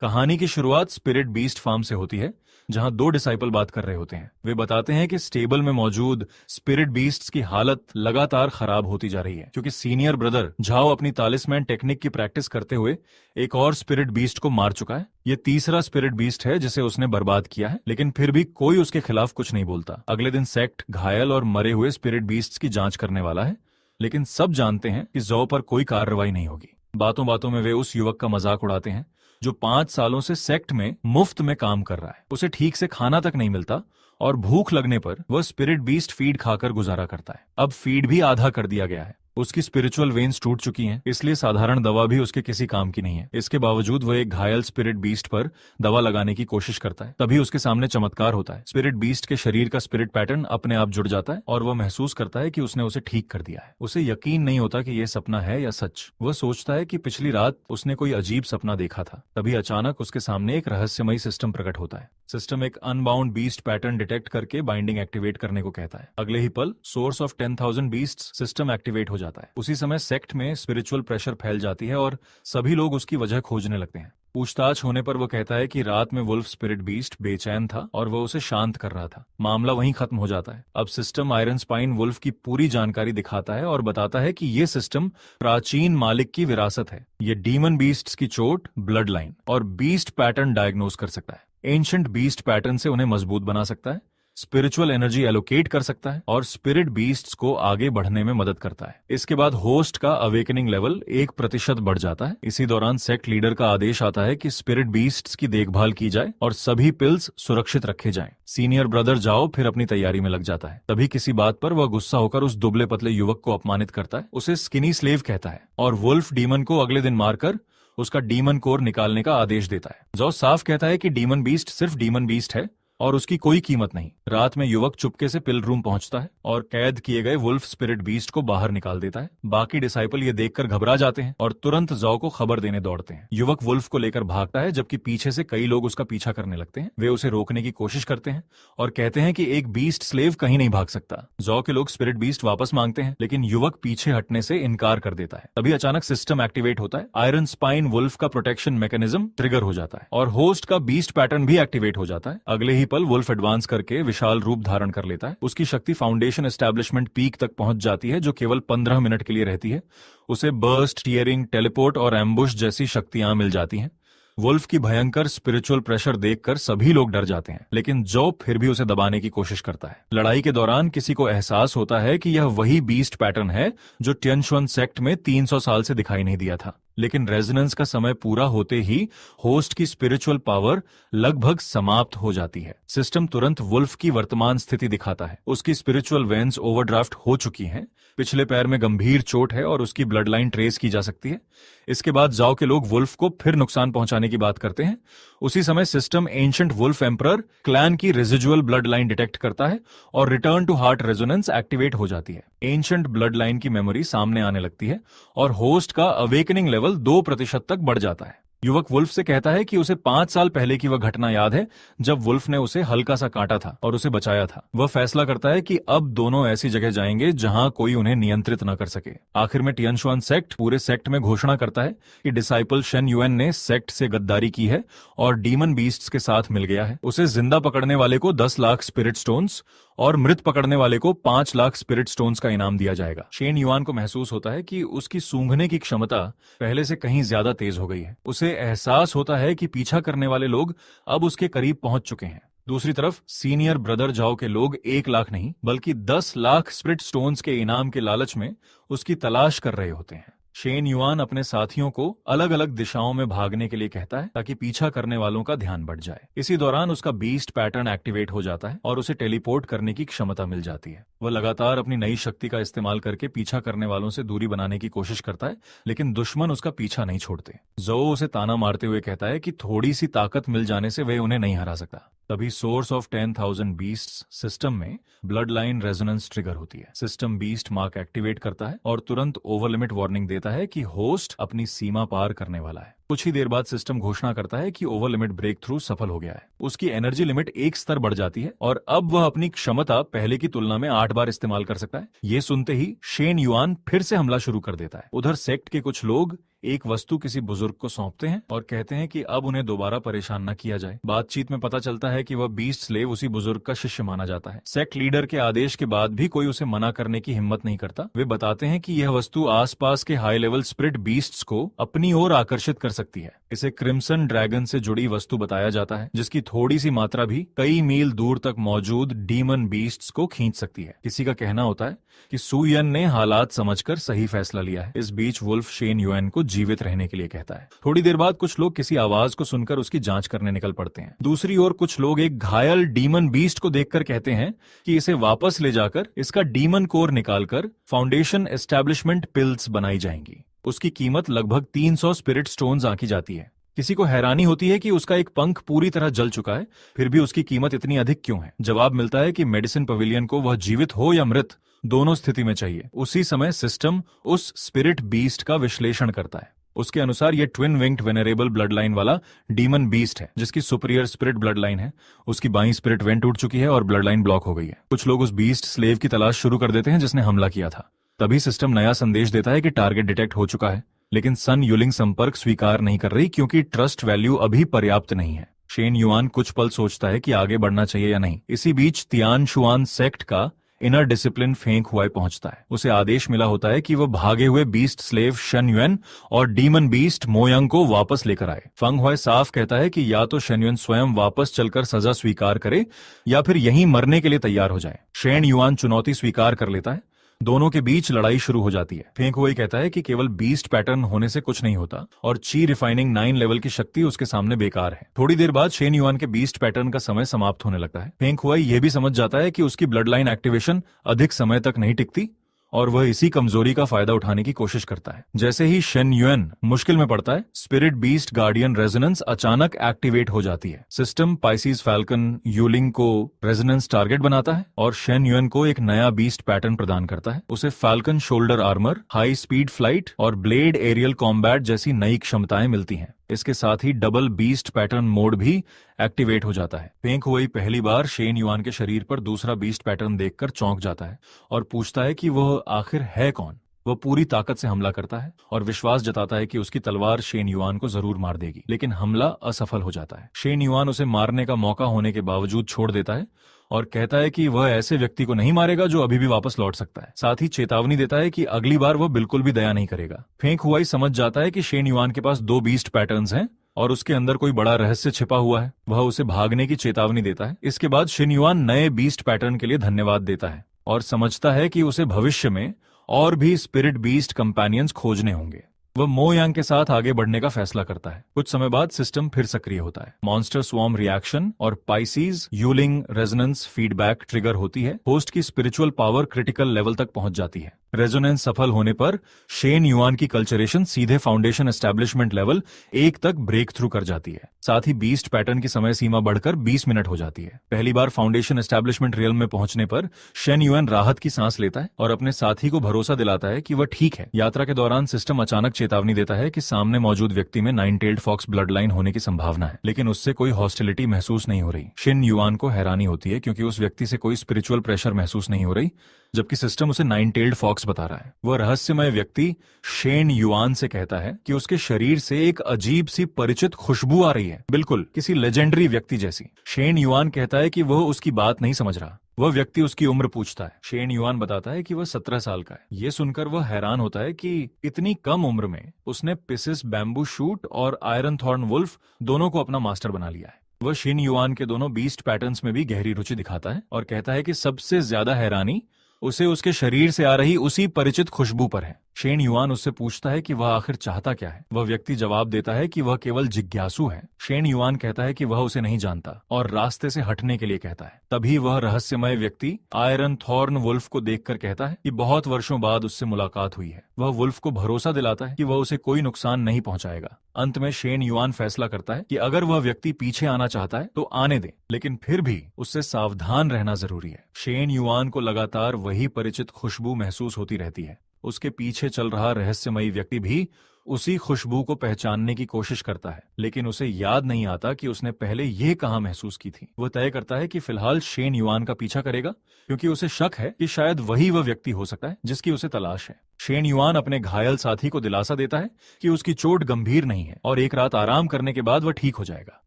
कहानी की शुरुआत स्पिरिट बीस्ट फार्म से होती है, जहां दो डिसाइपल बात कर रहे होते हैं। वे बताते हैं कि स्टेबल में मौजूद स्पिरिट बीस्ट्स की हालत लगातार खराब होती जा रही है, क्योंकि सीनियर ब्रदर झाओ अपनी तालिस्मैन टेक्निक की प्रैक्टिस करते हुए एक और स्पिरिट बीस्ट को मार चुका है। ये तीसरा स्पिरिट बीस्ट है जिसे उसने बर्बाद किया है, लेकिन फिर भी कोई उसके खिलाफ कुछ नहीं बोलता। अगले दिन सेक्ट घायल और मरे हुए स्पिरिट बीस्ट्स की जांच करने वाला है, लेकिन सब जानते हैं कि जौ पर कोई कार्रवाई नहीं होगी। बातों बातों में वे उस युवक का मजाक उड़ाते हैं जो 5 सालों से सेक्ट में मुफ्त में काम कर रहा है। उसे ठीक से खाना तक नहीं मिलता और भूख लगने पर वह स्पिरिट बीस्ट फीड खाकर गुजारा करता है। अब फीड भी आधा कर दिया गया है। उसकी स्पिरिचुअल वेन्स टूट चुकी हैं, इसलिए साधारण दवा भी उसके किसी काम की नहीं है। इसके बावजूद वह एक घायल स्पिरिट बीस्ट पर दवा लगाने की कोशिश करता है। तभी उसके सामने चमत्कार होता है। स्पिरिट बीस्ट के शरीर का स्पिरिट पैटर्न अपने आप जुड़ जाता है और वह महसूस करता है कि उसने उसे ठीक कर दिया है। उसे यकीन नहीं होता कि यह सपना है या सच। वह सोचता है कि पिछली रात उसने कोई अजीब सपना देखा था। तभी अचानक उसके सामने एक रहस्यमयी सिस्टम प्रकट होता है। सिस्टम एक अनबाउंड बीस्ट पैटर्न डिटेक्ट करके बाइंडिंग एक्टिवेट करने को कहता है। अगले ही पल source of 10,000 beasts system activate हो जाता है। उसी समय सेक्ट में स्पिरिचुअल प्रेशर फैल जाती है और सभी लोग उसकी वजह खोजने लगते हैं। पूछताछ होने पर वो कहता है कि रात में वुल्फ स्पिरिट बीस्ट बेचैन था और वह उसे शांत कर रहा था। मामला वहीं खत्म हो जाता है। अब सिस्टम आयरन स्पाइन वुल्फ की पूरी जानकारी दिखाता है और बताता है कि ये सिस्टम प्राचीन मालिक की विरासत है। ये डीमन बीस्ट्स की चोट, ब्लड लाइन और बीस्ट पैटर्न डायग्नोज कर सकता है। एंशिएंट बीस्ट पैटर्न से उन्हें मजबूत बना सकता है, स्पिरिचुअल एनर्जी एलोकेट कर सकता है और स्पिरिट बीस्ट्स को आगे बढ़ने में मदद करता है। इसके बाद होस्ट का अवेकनिंग लेवल 1% बढ़ जाता है। इसी दौरान सेक्ट लीडर का आदेश आता है कि स्पिरिट बीस्ट्स की देखभाल की जाए और सभी पिल्स सुरक्षित रखे जाएं। सीनियर ब्रदर जाओ फिर अपनी तैयारी में लग जाता है। तभी किसी बात पर वह गुस्सा होकर उस दुबले पतले युवक को अपमानित करता है। उसे स्किनी स्लेव कहता है और वुल्फ डीमन को अगले दिन मारकर उसका डीमन कोर निकालने का आदेश देता है। जॉ साफ कहता है कि डीमन बीस्ट सिर्फ डीमन बीस्ट है और उसकी कोई कीमत नहीं। रात में युवक चुपके से पिल रूम पहुंचता है और कैद किए गए वुल्फ स्पिरिट बीस्ट को बाहर निकाल देता है। बाकी डिसाइपल ये देखकर घबरा जाते हैं और तुरंत जॉ को खबर देने दौड़ते हैं। युवक वुल्फ को लेकर भागता है, जबकि पीछे से कई लोग उसका पीछा करने लगते हैं। वे उसे रोकने की कोशिश करते हैं और कहते हैं कि एक बीस्ट स्लेव कहीं नहीं भाग सकता। जॉ के लोग स्पिरिट बीस्ट वापस मांगते हैं, लेकिन युवक पीछे हटने से इनकार कर देता है। तभी अचानक सिस्टम एक्टिवेट होता है। आयरन स्पाइन वुल्फ का प्रोटेक्शन मैकेनिज्म ट्रिगर हो जाता है और होस्ट का बीस्ट पैटर्न भी एक्टिवेट हो जाता है। अगले ही पल वुल्फ एडवांस करके विशाल रूप धारण कर लेता है। उसकी शक्ति फाउंडेशन एस्टैब्लिशमेंट पीक तक पहुंच जाती है, जो केवल 15 मिनट के लिए रहती है। उसे बर्स्ट, टीयरिंग, टेलीपोर्ट और एम्बुश जैसी शक्तियां मिल जाती हैं। वुल्फ की भयंकर स्पिरिचुअल प्रेशर देखकर सभी लोग डर जाते हैं, लेकिन जो फिर भी उसे दबाने की कोशिश करता है। लड़ाई के दौरान किसी को एहसास होता है कि यह वही बीस्ट पैटर्न है जो टियनशुन सेक्ट में 300 साल से दिखाई नहीं दिया था। लेकिन रेजोनेंस का समय पूरा होते ही होस्ट की स्पिरिचुअल पावर लगभग समाप्त हो जाती है। सिस्टम तुरंत वुल्फ की वर्तमान स्थिति दिखाता है। उसकी स्पिरिचुअल वेन्स ओवरड्राफ्ट हो चुकी हैं, पिछले पैर में गंभीर चोट है और उसकी ब्लड लाइन ट्रेस की जा सकती है। इसके बाद जाओ के लोग वुल्फ को फिर नुकसान पहुंचाने की बात करते हैं। उसी समय system ancient wolf emperor clan की रेजिडुअल ब्लड लाइन डिटेक्ट करता है और return to heart resonance activate हो जाती है। एंशिएंट ब्लड लाइन की मेमोरी सामने आने लगती है और होस्ट का अवेकनिंग लेवल 2% तक बढ़ जाता है। युवक वुल्फ से कहता है कि उसे 5 साल पहले की वह घटना याद है जब वुल्फ ने उसे हल्का सा काटा था और उसे बचाया था। वह फैसला करता है कि अब दोनों ऐसी जगह जाएंगे जहां कोई उन्हें नियंत्रित न कर सके। आखिर में टियनशुआन सेक्ट पूरे सेक्ट में घोषणा करता है कि डिसाइपल शेन युएन ने सेक्ट से गद्दारी की है और डीमन बीस्ट्स के साथ मिल गया है। उसे जिंदा पकड़ने वाले को 10 लाख स्पिरिट स्टोन्स और मृत पकड़ने वाले को 5 लाख स्पिरिट स्टोन्स का इनाम दिया जाएगा। शेन युआन को महसूस होता है कि उसकी सूंघने की क्षमता पहले से कहीं ज्यादा तेज हो गई है। उसे एहसास होता है कि पीछा करने वाले लोग अब उसके करीब पहुंच चुके हैं। दूसरी तरफ सीनियर ब्रदर जाओ के लोग 1 लाख नहीं बल्कि 10 लाख स्पिरिट स्टोन्स के इनाम के लालच में उसकी तलाश कर रहे होते हैं। शेन युआन अपने साथियों को अलग अलग दिशाओं में भागने के लिए कहता है ताकि पीछा करने वालों का ध्यान बढ़ जाए। इसी दौरान उसका बीस्ट पैटर्न एक्टिवेट हो जाता है और उसे टेलीपोर्ट करने की क्षमता मिल जाती है। वह लगातार अपनी नई शक्ति का इस्तेमाल करके पीछा करने वालों से दूरी बनाने की कोशिश करता है, लेकिन दुश्मन उसका पीछा नहीं छोड़ते। जो उसे ताना मारते हुए कहता है कि थोड़ी सी ताकत मिल जाने से वे उन्हें नहीं हरा सकता। तभी सोर्स ऑफ 10,000 बीस्ट्स सिस्टम में ब्लड लाइन रेजोनेंस ट्रिगर होती है। सिस्टम बीस्ट मार्क एक्टिवेट करता है और तुरंत ओवर लिमिट वार्निंग देता है कि होस्ट अपनी सीमा पार करने वाला है। कुछ ही देर बाद सिस्टम घोषणा करता है कि ओवर लिमिट ब्रेक थ्रू सफल हो गया है। उसकी एनर्जी लिमिट 1 स्तर बढ़ जाती है और अब वह अपनी क्षमता पहले की तुलना में 8 बार इस्तेमाल कर सकता है। ये सुनते ही शेन युआन फिर से हमला शुरू कर देता है। उधर सेक्ट के कुछ लोग एक वस्तु किसी बुजुर्ग को सौंपते हैं और कहते हैं कि अब उन्हें दोबारा परेशान न किया जाए। बातचीत में पता चलता है कि वह बीस्ट स्लेव उसी बुजुर्ग का शिष्य माना जाता है। सेक्ट लीडर के आदेश के बाद भी कोई उसे मना करने की हिम्मत नहीं करता। वे बताते हैं कि यह वस्तु आसपास के हाई लेवल स्पिरिट बीस्ट्स को अपनी ओर आकर्षित कर सकती है। इसे क्रिम्सन ड्रैगन से जुड़ी वस्तु बताया जाता है, जिसकी थोड़ी सी मात्रा भी कई मील दूर तक मौजूद डीमन बीस्ट्स को खींच सकती है। किसी का कहना होता है कि सु यन ने हालात समझकर सही फैसला लिया है। इस बीच वुल्फ शेन युएन को जीवित रहने के लिए कहता है। थोड़ी देर बाद कुछ लोग किसी आवाज को सुनकर उसकी जांच करने निकल पड़ते हैं। दूसरी ओर कुछ लोग एक घायल डीमन बीस्ट को देखकर कहते हैं कि इसे वापस ले जाकर इसका डीमन कोर निकालकर फाउंडेशन एस्टैब्लिशमेंट पिल्स बनाई जाएंगी। उसकी कीमत लगभग 300 स्पिरिट स्टोन्स आंकी जाती है। किसी को हैरानी होती है कि उसका एक पंख पूरी तरह जल चुका है, फिर भी उसकी कीमत इतनी अधिक क्यों है। जवाब मिलता है कि मेडिसिन पवेलियन को वह जीवित हो या मृत, दोनों स्थिति में चाहिए। उसी समय सिस्टम उस स्पिरिट बीस्ट का विश्लेषण करता है। उसके अनुसार ये twin winged venerable blood line वाला डीमन बीस्ट है, जिसकी सुपीरियर स्पिरिट ब्लड लाइन है। उसकी बाईं स्पिरिट वेन टूट चुकी है और ब्लड लाइन ब्लॉक हो गई है। कुछ लोग उस बीस्ट स्लेव की तलाश शुरू कर देते हैं जिसने हमला किया था। तभी सिस्टम नया संदेश देता है कि टारगेट डिटेक्ट हो चुका है, लेकिन सन युलिंग संपर्क स्वीकार नहीं कर रही क्योंकि ट्रस्ट वैल्यू अभी पर्याप्त नहीं है। शेन युआन कुछ पल सोचता है कि आगे बढ़ना चाहिए या नहीं। इसी बीच तियान शुआन सेक्ट का इनर डिसिप्लिन फेंक हुआ पहुंचता है। उसे आदेश मिला होता है कि वह भागे हुए बीस्ट स्लेव शन युएन और डीमन बीस्ट मोयंग को वापस लेकर आए। फंग हुए साफ कहता है कि या तो शन युएन स्वयं वापस चलकर सजा स्वीकार करे या फिर यहीं मरने के लिए तैयार हो जाए। शेन युआन चुनौती स्वीकार कर लेता है। दोनों के बीच लड़ाई शुरू हो जाती है। फेंक हुई कहता है कि केवल बीस्ट पैटर्न होने से कुछ नहीं होता और ची रिफाइनिंग 9 लेवल की शक्ति उसके सामने बेकार है। थोड़ी देर बाद शेन युआन के बीस्ट पैटर्न का समय समाप्त होने लगता है। फेंक हुई यह भी समझ जाता है कि उसकी ब्लड लाइन एक्टिवेशन अधिक समय तक नहीं टिकती और वह इसी कमजोरी का फायदा उठाने की कोशिश करता है। जैसे ही शेन युएन मुश्किल में पड़ता है, स्पिरिट बीस्ट गार्डियन रेजोनेंस अचानक एक्टिवेट हो जाती है। सिस्टम पाइसिस फैल्कन यूलिंग को रेजोनेंस टारगेट बनाता है और शेन युएन को एक नया बीस्ट पैटर्न प्रदान करता है। उसे falcon shoulder armour, high speed flight और ब्लेड एरियल कॉम्बैट जैसी नई क्षमताएं मिलती हैं। इसके साथ ही डबल बीस्ट पैटर्न मोड भी एक्टिवेट हो जाता है। फेंक हुई पहली बार शेन युआन के शरीर पर दूसरा बीस्ट पैटर्न देखकर चौंक जाता है और पूछता है कि वह आखिर है कौन। वह पूरी ताकत से हमला करता है और विश्वास जताता है कि उसकी तलवार शेन युआन को जरूर मार देगी, लेकिन हमला असफल हो जाता है। शेन युआन उसे मारने का मौका होने के बावजूद छोड़ देता है और कहता है कि वह ऐसे व्यक्ति को नहीं मारेगा जो अभी भी वापस लौट सकता है। साथ ही चेतावनी देता है कि अगली बार वह बिल्कुल भी दया नहीं करेगा। फेंक हुआ ही समझ जाता है कि शेन युआन के पास 2 बीस्ट पैटर्न्स हैं और उसके अंदर कोई बड़ा रहस्य छिपा हुआ है। वह उसे भागने की चेतावनी देता है। इसके बाद शेन युआन नए बीस्ट पैटर्न के लिए धन्यवाद देता है और समझता है कि उसे भविष्य में और भी स्पिरिट बीस्ट कंपेनियंस खोजने होंगे। वह मो यांग के साथ आगे बढ़ने का फैसला करता है। कुछ समय बाद सिस्टम फिर सक्रिय होता है। मॉन्स्टर स्वॉर्म रिएक्शन और पाइसिस यूलिंग रेजोनेंस फीडबैक ट्रिगर होती है। होस्ट की स्पिरिचुअल पावर क्रिटिकल लेवल तक पहुंच जाती है। रेजोनेंस सफल होने पर शेन युआन की कल्चरेशन सीधे फाउंडेशन एस्टैब्लिशमेंट लेवल 1 तक ब्रेक थ्रू कर जाती है। साथ ही बीस्ट पैटर्न की समय सीमा बढ़कर 20 मिनट हो जाती है। पहली बार फाउंडेशन एस्टैब्लिशमेंट रियल्म में पहुंचने पर शेन युआन राहत की सांस लेता है और अपने साथी को भरोसा दिलाता है कि वह ठीक है। यात्रा के दौरान सिस्टम अचानक चेतावनी देता है कि सामने मौजूद व्यक्ति में 9-टेल्ड फॉक्स ब्लड लाइन होने की संभावना है, लेकिन उससे कोई हॉस्टिलिटी महसूस नहीं हो रही। शेन युआन को हैरानी होती है क्योंकि उस व्यक्ति से कोई स्पिरिचुअल प्रेशर महसूस नहीं हो रही, जबकि सिस्टम उसे 9-टेल्ड फॉक्स बता रहा है। वह रहस्यमय व्यक्ति शेन युआन से कहता है कि उसके शरीर से एक अजीब सी परिचित खुशबू आ रही है, बिल्कुल किसी लेजेंडरी व्यक्ति जैसी। शेन युआन कहता है कि वह उसकी बात नहीं समझ रहा। वह व्यक्ति उसकी उम्र पूछता है। शेन युआन बताता है कि वह 17 साल का है। यह सुनकर वह हैरान होता है कि इतनी कम उम्र में उसने पिसिस बैम्बू शूट और आयरन थॉर्न वुल्फ दोनों को अपना मास्टर बना लिया है। वह शेन युआन के दोनों बीस्ट पैटर्न्स में भी गहरी रुचि दिखाता है और कहता है कि सबसे ज्यादा हैरानी उसे उसके शरीर से आ रही उसी परिचित खुशबू पर है। शेन युआन उससे पूछता है कि वह आखिर चाहता क्या है। वह व्यक्ति जवाब देता है कि वह केवल जिज्ञासु है। शेन युआन कहता है कि वह उसे नहीं जानता और रास्ते से हटने के लिए कहता है। तभी वह रहस्यमय व्यक्ति आयरन थॉर्न वुल्फ को देखकर कहता है कि बहुत वर्षों बाद उससे मुलाकात हुई है। वह वुल्फ को भरोसा दिलाता है कि वह उसे कोई नुकसान नहीं पहुंचाएगा। अंत में शेन युआन फैसला करता है कि अगर वह व्यक्ति पीछे आना चाहता है तो आने दे, लेकिन फिर भी उससे सावधान रहना जरूरी है। शेन युआन को लगातार वही परिचित खुशबू महसूस होती रहती है। उसके पीछे चल रहा रहस्यमयी व्यक्ति भी उसी खुशबू को पहचानने की कोशिश करता है, लेकिन उसे याद नहीं आता कि उसने पहले यह कहाँ महसूस की थी। वह तय करता है कि फिलहाल शेन युआन का पीछा करेगा क्योंकि उसे शक है कि शायद वही वह व्यक्ति हो सकता है जिसकी उसे तलाश है। शेन युआन अपने घायल साथी को दिलासा देता है कि उसकी चोट गंभीर नहीं है और एक रात आराम करने के बाद वह ठीक हो जाएगा।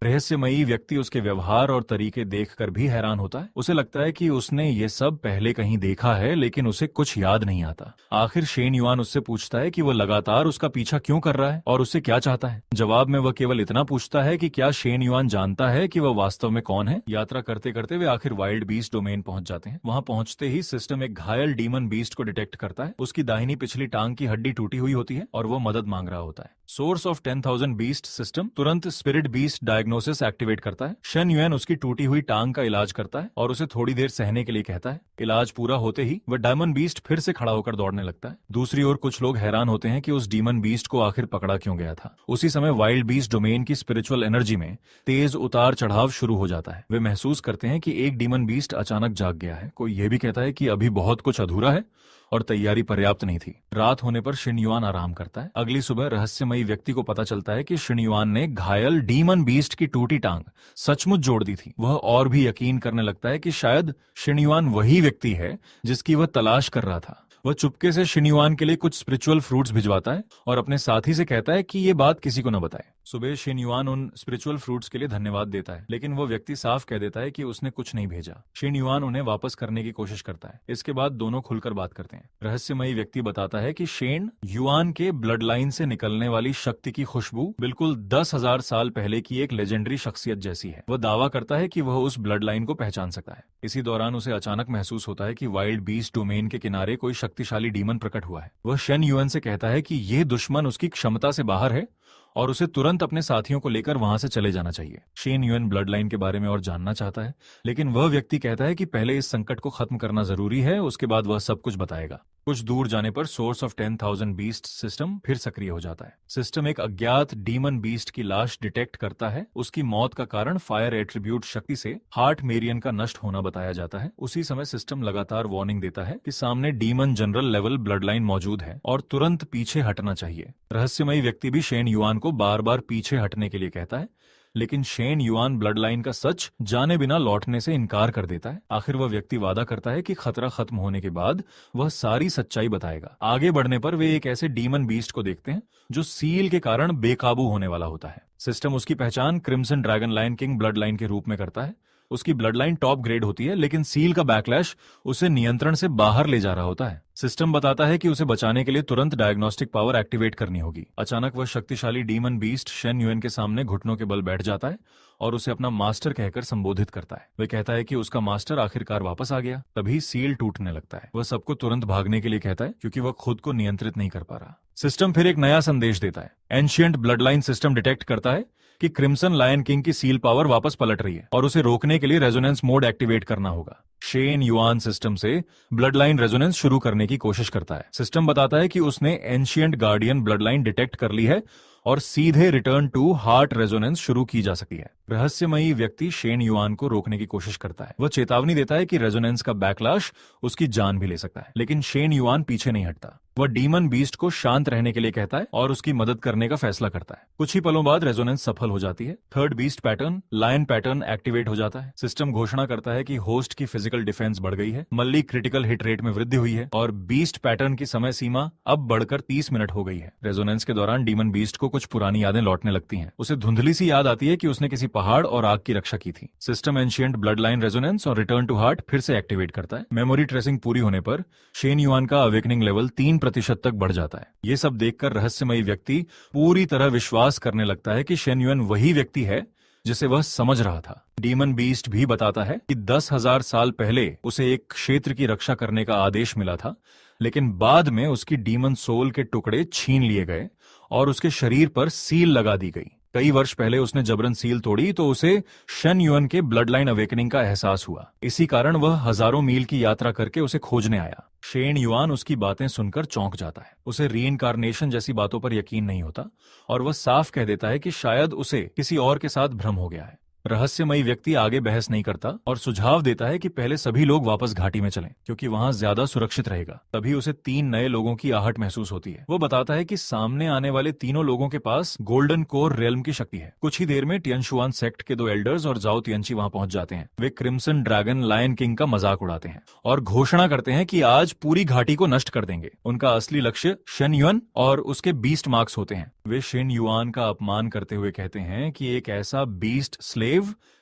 रहस्यमयी व्यक्ति उसके व्यवहार और तरीके देखकर भी हैरान होता है। उसे लगता है कि उसने ये सब पहले कहीं देखा है, लेकिन उसे कुछ याद नहीं आता। आखिर शेन युआन उससे पूछता है कि वह लगातार उसका पीछा क्यों कर रहा है और उससे क्या चाहता है। जवाब में वह केवल इतना पूछता है कि क्या शेन युआन जानता है कि वह वास्तव में कौन है। यात्रा करते करते वे आखिर वाइल्ड बीस्ट डोमेन पहुंच जाते हैं। वहां पहुंचते ही सिस्टम एक घायल डीमन बीस्ट को डिटेक्ट करता है। उसकी दाहिनी पिछली टांग की हड्डी टूटी हुई होती है और वो मदद मांग रहा होता है। सोर्स ऑफ 10,000 बीस्ट सिस्टम तुरंत स्पिरिट बीस्ट डायग्नोसिस एक्टिवेट करता है। शेन युआन उसकी टूटी हुई टांग का इलाज करता है और उसे थोड़ी देर सहने के लिए कहता है। इलाज पूरा होते ही वह डायमंड बीस्ट फिर से खड़ा होकर दौड़ने लगता है। दूसरी ओर कुछ लोग हैरान होते हैं कि उस डीमन बीस्ट को आखिर पकड़ा क्यों गया था। उसी समय वाइल्ड बीस्ट डोमेन की स्पिरिचुअल एनर्जी में तेज उतार चढ़ाव शुरू हो जाता है। वे महसूस करते हैं कि एक डीमन बीस्ट अचानक जाग गया है। कोई यह भी कहता है कि अभी बहुत कुछ अधूरा है और तैयारी पर्याप्त नहीं थी। रात होने पर शेन युआन आराम करता है। अगली सुबह रहस्यमयी व्यक्ति को पता चलता है कि शेन युआन ने घायल डीमन बीस्ट की टूटी टांग सचमुच जोड़ दी थी। वह और भी यकीन करने लगता है कि शायद शेन युआन वही व्यक्ति है जिसकी वह तलाश कर रहा था। वह चुपके से शेन युआन के लिए कुछ स्पिरिचुअल फ्रूट्स भिजवाता है और अपने साथी से कहता है कि ये बात किसी को न बताए। सुबह शेन युआन उन स्पिरिचुअल फ्रूट्स के लिए धन्यवाद देता है, लेकिन वो व्यक्ति साफ कह देता है कि उसने कुछ नहीं भेजा। शेन युआन उन्हें वापस करने की कोशिश करता है। इसके बाद दोनों खुलकर बात करते हैं। रहस्यमयी व्यक्ति बताता है कि शेन युआन के ब्लड लाइन से निकलने वाली शक्ति की खुशबू बिल्कुल 10,000 साल पहले की एक लेजेंडरी शख्सियत जैसी है। वह दावा करता है कि वह उस ब्लड लाइन को पहचान सकता है। इसी दौरान उसे अचानक महसूस होता है कि वाइल्ड बीस्ट डोमेन के किनारे कोई शक्तिशाली डीमन प्रकट हुआ है। वह शेन युआन से कहता है कि यह दुश्मन उसकी क्षमता से बाहर है और उसे तुरंत अपने साथियों को लेकर वहां से चले जाना चाहिए। शेन युआन ब्लड लाइन के बारे में और जानना चाहता है, लेकिन वह व्यक्ति कहता है कि पहले इस संकट को खत्म करना जरूरी है, उसके बाद वह सब कुछ बताएगा। कुछ दूर जाने पर सोर्स ऑफ 10,000 बीस्ट सिस्टम फिर सक्रिय हो जाता है। सिस्टम एक अज्ञात डीमन बीस्ट की लाश डिटेक्ट करता है। उसकी मौत का कारण फायर एट्रीब्यूट शक्ति से हार्ट मेरियन का नष्ट होना बताया जाता है। उसी समय सिस्टम लगातार वार्निंग देता है कि सामने demon general level blood line मौजूद है और तुरंत पीछे हटना चाहिए। रहस्यमयी व्यक्ति भी शेन युआन को बार बार पीछे हटने के लिए कहता है, लेकिन शेन युआन ब्लड लाइन का सच जाने बिना लौटने से इनकार कर देता है। आखिर वह व्यक्ति वादा करता है कि खतरा खत्म होने के बाद वह सारी सच्चाई बताएगा। आगे बढ़ने पर वे एक ऐसे डीमन बीस्ट को देखते हैं जो सील के कारण बेकाबू होने वाला होता है। सिस्टम उसकी पहचान crimson dragon Lion King blood line के रूप में करता है। उसकी ब्लड लाइन टॉप ग्रेड होती है, लेकिन सील का बैकलैश उसे नियंत्रण से बाहर ले जा रहा होता है। सिस्टम बताता है कि उसे बचाने के लिए तुरंत डायग्नोस्टिक पावर एक्टिवेट करनी होगी। अचानक वह शक्तिशाली डीमन बीस्ट शेन युआन के सामने घुटनों के बल बैठ जाता है और उसे अपना मास्टर कहकर संबोधित करता है। वह कहता है कि उसका मास्टर आखिरकार वापस आ गया। तभी सील टूटने लगता है। वह सबको तुरंत भागने के लिए कहता है क्योंकि वह खुद को नियंत्रित नहीं कर पा रहा। सिस्टम फिर एक नया संदेश देता है। Ancient blood line system detect करता है कि क्रिम्सन लायन किंग की सील पावर वापस पलट रही है और उसे रोकने के लिए रेजोनेंस मोड एक्टिवेट करना होगा। शेन युआन सिस्टम से ब्लड लाइन रेजोनेंस शुरू करने की कोशिश करता है। सिस्टम बताता है कि उसने ancient guardian blood line detect कर ली है और सीधे रिटर्न टू हार्ट रेजोनेंस शुरू की जा सकती है। रहस्यमयी व्यक्ति शेन युआन को रोकने की कोशिश करता है। वह चेतावनी देता है कि रेजोनेंस का बैकलैश उसकी जान भी ले सकता है, लेकिन शेन युआन पीछे नहीं हटता। वह डीमन बीस्ट को शांत रहने के लिए कहता है और उसकी मदद करने का फैसला करता है। कुछ ही पलों बाद रेजोनेंस सफल हो जाती है। Third beast pattern lion pattern activate हो जाता है। सिस्टम घोषणा करता है कि होस्ट की फिजिकल डिफेंस बढ़ गई है, मल्ली क्रिटिकल हिट रेट में वृद्धि हुई है और बीस्ट पैटर्न की समय सीमा अब बढ़कर 30 मिनट हो गई है। रेजोनेंस के दौरान डीमन बीस्ट को कुछ पुरानी यादें लौटने लगती हैं। उसे धुंधली सी याद आती है कि उसने किसी पहाड़ और आग की रक्षा की थी। System ancient blood line resonance और रिटर्न टू हार्ट फिर से एक्टिवेट करता है। मेमोरी ट्रेसिंग पूरी होने पर शेन युआन का अवेकनिंग लेवल 3% तक बढ़ जाता है। ये सब देखकर रहस्यमयी व्यक्ति पूरी तरह विश्वास करने लगता है कि शेन युआन वही व्यक्ति है जिसे वह समझ रहा था। डीमन बीस्ट भी बताता है कि 10,000 साल पहले उसे एक क्षेत्र की रक्षा करने का आदेश मिला था, लेकिन बाद में उसकी डीमन सोल के टुकड़े छीन लिए गए और उसके शरीर पर सील लगा दी गई। कई वर्ष पहले उसने जबरन सील तोड़ी तो उसे शेन युआन के ब्लड लाइन अवेकनिंग का एहसास हुआ। इसी कारण वह हजारों मील की यात्रा करके उसे खोजने आया। शेन युआन उसकी बातें सुनकर चौंक जाता है। उसे रीइंकार्नेशन जैसी बातों पर यकीन नहीं होता और वह साफ कह देता है कि शायद उसे किसी और के साथ भ्रम हो गया है। रहस्यमयी व्यक्ति आगे बहस नहीं करता और सुझाव देता है कि पहले सभी लोग वापस घाटी में चलें, क्योंकि वहां ज्यादा सुरक्षित रहेगा। तभी उसे 3 नए लोगों की आहट महसूस होती है। वो बताता है कि सामने आने वाले तीनों लोगों के पास गोल्डन कोर रेल्म की शक्ति है। कुछ ही देर में तियानशुआन सेक्ट के 2 एल्डर्स और जाओ तियानची वहां पहुंच जाते हैं। वे क्रिम्सन ड्रैगन लायन किंग का मजाक उड़ाते हैं और घोषणा करते हैं कि आज पूरी घाटी को नष्ट कर देंगे। उनका असली लक्ष्य शन युआन और उसके बीस्ट मार्क्स होते हैं। वे शन युआन का अपमान करते हुए कहते हैं कि एक ऐसा बीस्ट स्लेव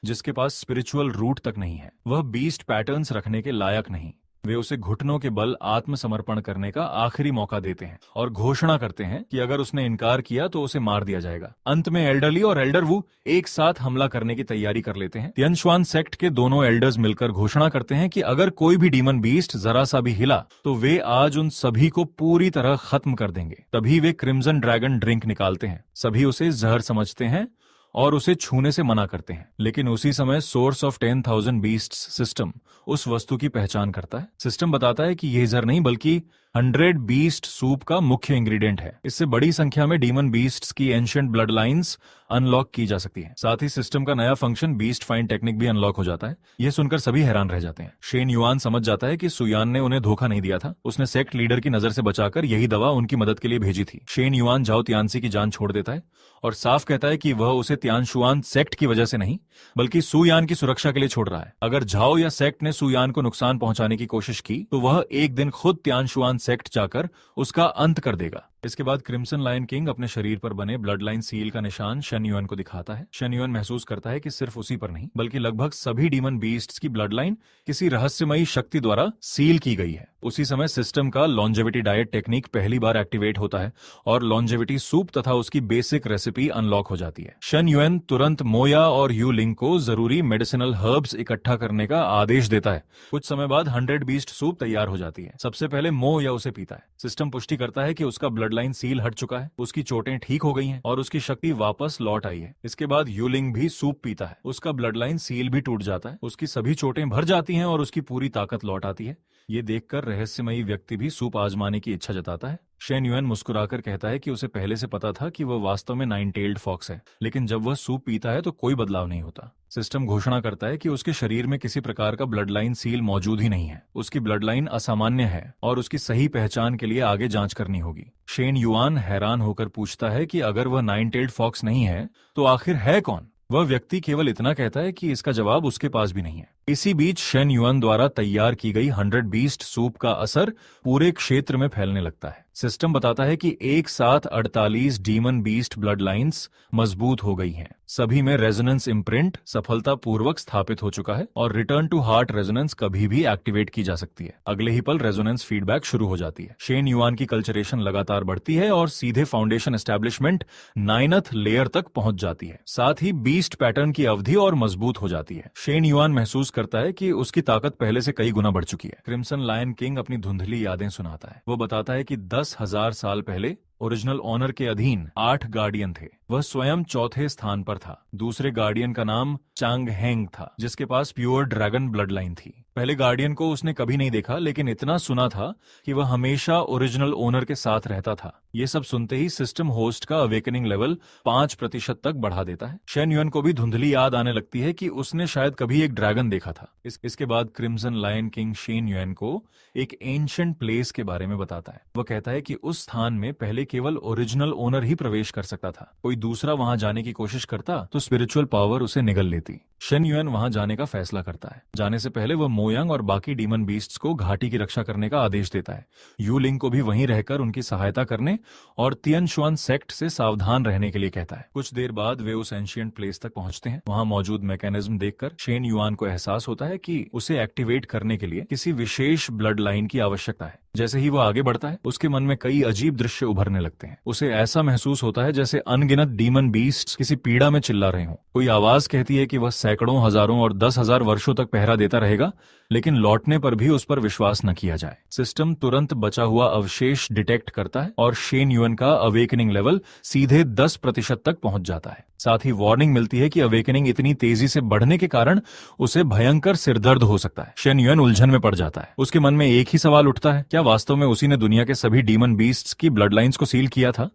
जिसके पास स्पिरिचुअल रूट तक नहीं है, वह बीस्ट पैटर्न्स रखने के लायक नहीं। वे उसे घुटनों के बल आत्मसमर्पण करने का आखिरी मौका देते हैं और घोषणा करते हैं कि अगर उसने इनकार किया तो उसे मार दिया जाएगा। अंत में एल्डरली और एल्डर वू एक साथ हमला करने की तैयारी कर लेते हैं। तियानशुआन सेक्ट के दोनों एल्डर्स मिलकर घोषणा करते हैं कि अगर कोई भी डीमन बीस्ट जरा सा भी हिला तो वे आज उन सभी को पूरी तरह खत्म कर देंगे। तभी वे क्रिम्सन ड्रैगन ड्रिंक निकालते हैं। सभी उसे जहर समझते हैं और उसे छूने से मना करते हैं, लेकिन उसी समय सोर्स ऑफ 10,000 बीस्ट्स सिस्टम उस वस्तु की पहचान करता है। सिस्टम बताता है कि यह जहर नहीं बल्कि 100 बीस्ट सूप का मुख्य इंग्रेडिएंट है। इससे बड़ी संख्या में डीमन बीस्ट्स की एंशिएंट ब्लड लाइन्स अनलॉक की जा सकती है। साथ ही सिस्टम का नया फंक्शन बीस्ट फाइंड टेक्निक भी अनलॉक हो जाता है। यह सुनकर सभी हैरान रह जाते हैं। शेन युआन समझ जाता है कि सुयान ने उन्हें धोखा नहीं दिया था। उसने सेक्ट लीडर की नजर से बचाकर यही दवा उनकी मदद के लिए भेजी थी। शेन युआन जाओ तियानसी की जान छोड़ देता है और साफ कहता है कि वह उसे तियानशुआन सेक्ट की वजह से नहीं बल्कि सुयान की सुरक्षा के लिए छोड़ रहा है। अगर झाओ या सेक्ट ने सुयान को नुकसान पहुंचाने की कोशिश की तो वह एक दिन खुद तियानशुआन सेक्ट जाकर उसका अंत कर देगा। इसके बाद क्रिम्सन लायन किंग अपने शरीर पर बने ब्लड लाइन सील का निशान शन युआन को दिखाता है। शन युआन महसूस करता है कि सिर्फ उसी पर नहीं बल्कि लगभग सभी डीमन बीस्ट्स की ब्लड लाइन किसी रहस्यमयी शक्ति द्वारा सील की गई है। उसी समय सिस्टम का लॉन्जेविटी डाइट टेक्निक पहली बार एक्टिवेट होता है और लॉन्जेविटी सूप तथा उसकी बेसिक रेसिपी अनलॉक हो जाती है। शन युआन तुरंत मोया और यू लिंग को जरूरी मेडिसिनल हर्ब्स इकट्ठा करने का आदेश देता है। कुछ समय बाद 100 बीस्ट सूप तैयार हो जाती है। सबसे पहले मोया उसे पीता है। सिस्टम पुष्टि करता है कि उसका ब्लड लाइन सील हट चुका है, उसकी चोटें ठीक हो गई हैं और उसकी शक्ति वापस लौट आई है। इसके बाद यूलिंग भी सूप पीता है। उसका ब्लड लाइन सील भी टूट जाता है, उसकी सभी चोटें भर जाती हैं और उसकी पूरी ताकत लौट आती है। ये देखकर रहस्यमयी व्यक्ति भी सूप आजमाने की इच्छा जताता है। शेन युआन मुस्कुराकर कहता है कि उसे पहले से पता था कि वह वास्तव में 9-टेल्ड फॉक्स है, लेकिन जब वह सूप पीता है तो कोई बदलाव नहीं होता। सिस्टम घोषणा करता है कि उसके शरीर में किसी प्रकार का ब्लड लाइन सील मौजूद ही नहीं है। उसकी ब्लड लाइन असामान्य है और उसकी सही पहचान के लिए आगे जांच करनी होगी। शेन युआन हैरान होकर पूछता है कि अगर वह 9-टेल्ड फॉक्स नहीं है तो आखिर है कौन? वह व्यक्ति केवल इतना कहता है कि इसका जवाब उसके पास भी नहीं है। इसी बीच शेन युआन द्वारा तैयार की गई 100 बीस्ट सूप का असर पूरे क्षेत्र में फैलने लगता है। सिस्टम बताता है कि एक साथ 48 डीमन बीस्ट ब्लड लाइन्स मजबूत हो गई हैं। सभी में रेजोनेंस इम्प्रिंट सफलतापूर्वक स्थापित हो चुका है और रिटर्न टू हार्ट रेजोनेंस कभी भी एक्टिवेट की जा सकती है। अगले ही पल रेजोनेंस फीडबैक शुरू हो जाती है। शेन युआन की कल्चरेशन लगातार बढ़ती है और सीधे फाउंडेशन एस्टेब्लिशमेंट 9th लेयर तक पहुंच जाती है। साथ ही बीस्ट पैटर्न की अवधि और मजबूत हो जाती है। शेन युआन महसूस करता है कि उसकी ताकत पहले से कई गुना बढ़ चुकी है। क्रिम्सन लायन किंग अपनी धुंधली यादें सुनाता है। वो बताता है कि 10,000 साल पहले ओरिजिनल ऑनर के अधीन 8 गार्डियन थे। वह स्वयं चौथे स्थान पर था। दूसरे गार्डियन का नाम चांग हेंग था, जिसके पास प्योर ड्रैगन ब्लड लाइन थी। पहले गार्डियन को उसने कभी नहीं देखा, लेकिन इतना सुना था कि वह हमेशा ओरिजिनल ओनर के साथ रहता था। ये सब सुनते ही सिस्टम होस्ट का अवेकनिंग लेवल 5% तक बढ़ा देता है। शेन युआन को भी धुंधली याद आने लगती है कि उसने शायद कभी एक ड्रैगन देखा था। इसके बाद crimson lion king Shen Yuan को एक एंशिएंट प्लेस के बारे में बताता है। वह कहता है कि उस स्थान में पहले केवल ओरिजिनल ओनर ही प्रवेश कर सकता था। कोई दूसरा वहां जाने की कोशिश करता तो स्पिरिचुअल पावर उसे निगल लेती। शेन युआन वहां जाने का फैसला करता है। जाने से पहले वह मोयांग और बाकी डीमन बीस्ट्स को घाटी की रक्षा करने का आदेश देता है। यू लिंग को भी वहीं रहकर उनकी सहायता करने और तियानशुआन सेक्ट से सावधान रहने के लिए कहता है। कुछ देर बाद वे उस एंशिएंट प्लेस तक पहुंचते हैं। वहां मौजूद मैकेनिज्म देखकर शेन युआन को एहसास होता है कि उसे एक्टिवेट करने के लिए किसी विशेष ब्लड लाइन की आवश्यकता है। जैसे ही वह आगे बढ़ता है, उसके मन में कई अजीब दृश्य उभरने लगते हैं। उसे ऐसा महसूस होता है जैसे अनगिनत डीमन बीस्ट्स किसी पीड़ा में चिल्ला रहे हों। कोई आवाज कहती है कि वह सैकड़ों, हजारों और 10,000 वर्षों तक पहरा देता रहेगा, लेकिन लौटने पर भी उस पर विश्वास न किया जाए। सिस्टम तुरंत बचा हुआ अवशेष डिटेक्ट करता है और शेन युआन का अवेकनिंग लेवल सीधे 10% तक पहुंच जाता है। साथ ही वार्निंग मिलती है कि अवेकनिंग इतनी तेजी से बढ़ने के कारण उसे भयंकर सिरदर्द हो सकता है। शेन युआन उलझन में पड़ जाता है। उसके मन में एक ही सवाल उठता है, क्या वास्तव में उसी ने दुनिया के सभी डीमन बीस्ट्स की ब्लड लाइन्स को सील किया था?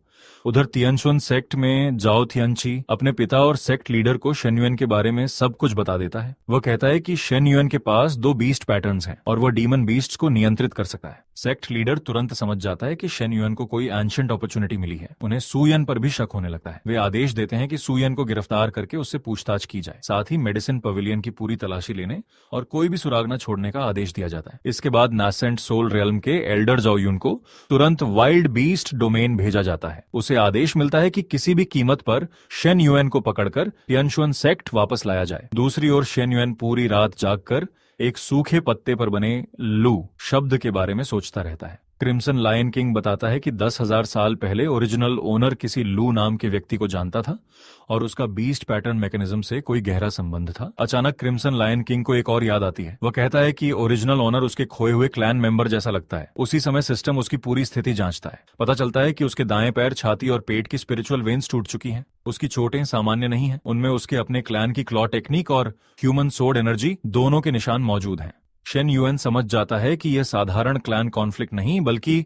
उधर तियानशुन सेक्ट में जाओ थियनची अपने पिता और सेक्ट लीडर को शेन युएन के बारे में सब कुछ बता देता है। वह कहता है कि शेन युएन के पास 2 बीस्ट पैटर्न्स हैं और वह डीमन बीस्ट्स को नियंत्रित कर सकता है। सेक्ट लीडर तुरंत समझ जाता है कि शेन युएन को कोई एंशिएंट अपॉर्चुनिटी मिली है। उन्हें सु यन पर भी शक होने लगता है। वे आदेश देते हैं कि सु यन को गिरफ्तार करके उससे पूछताछ की जाए। साथ ही मेडिसिन पवेलियन की पूरी तलाशी लेने और कोई भी सुराग न छोड़ने का आदेश दिया जाता है। इसके बाद नासेंट सोल रियल्म के एल्डर जाओ यून को तुरंत वाइल्ड बीस्ट डोमेन भेजा जाता है। उसे आदेश मिलता है कि किसी भी कीमत पर शेन युएन को पकड़कर तियानशुन सेक्ट वापस लाया जाए। दूसरी ओर शेन युएन पूरी रात जागकर एक सूखे पत्ते पर बने लू शब्द के बारे में सोचता रहता है। क्रिम्सन लायन किंग बताता है कि 10,000 साल पहले ओरिजिनल ओनर किसी लू नाम के व्यक्ति को जानता था और उसका बीस्ट पैटर्न मैकेनिज्म से कोई गहरा संबंध था। अचानक क्रिम्सन लायन किंग को एक और याद आती है। वह कहता है कि ओरिजिनल ओनर उसके खोए हुए क्लैन मेंबर जैसा लगता है। उसी समय सिस्टम उसकी पूरी स्थिति जांचता है। पता चलता है कि उसके दाएं पैर, छाती और पेट की स्पिरिचुअल वेन्स टूट चुकी हैं। उसकी चोटें सामान्य नहीं हैं। उनमें उसके अपने क्लैन की क्लॉ टेक्निक और ह्यूमन सोर्ड एनर्जी दोनों के निशान मौजूद हैं। शेन युएन समझ जाता है कि यह साधारण क्लैन कॉन्फ्लिक्ट नहीं बल्कि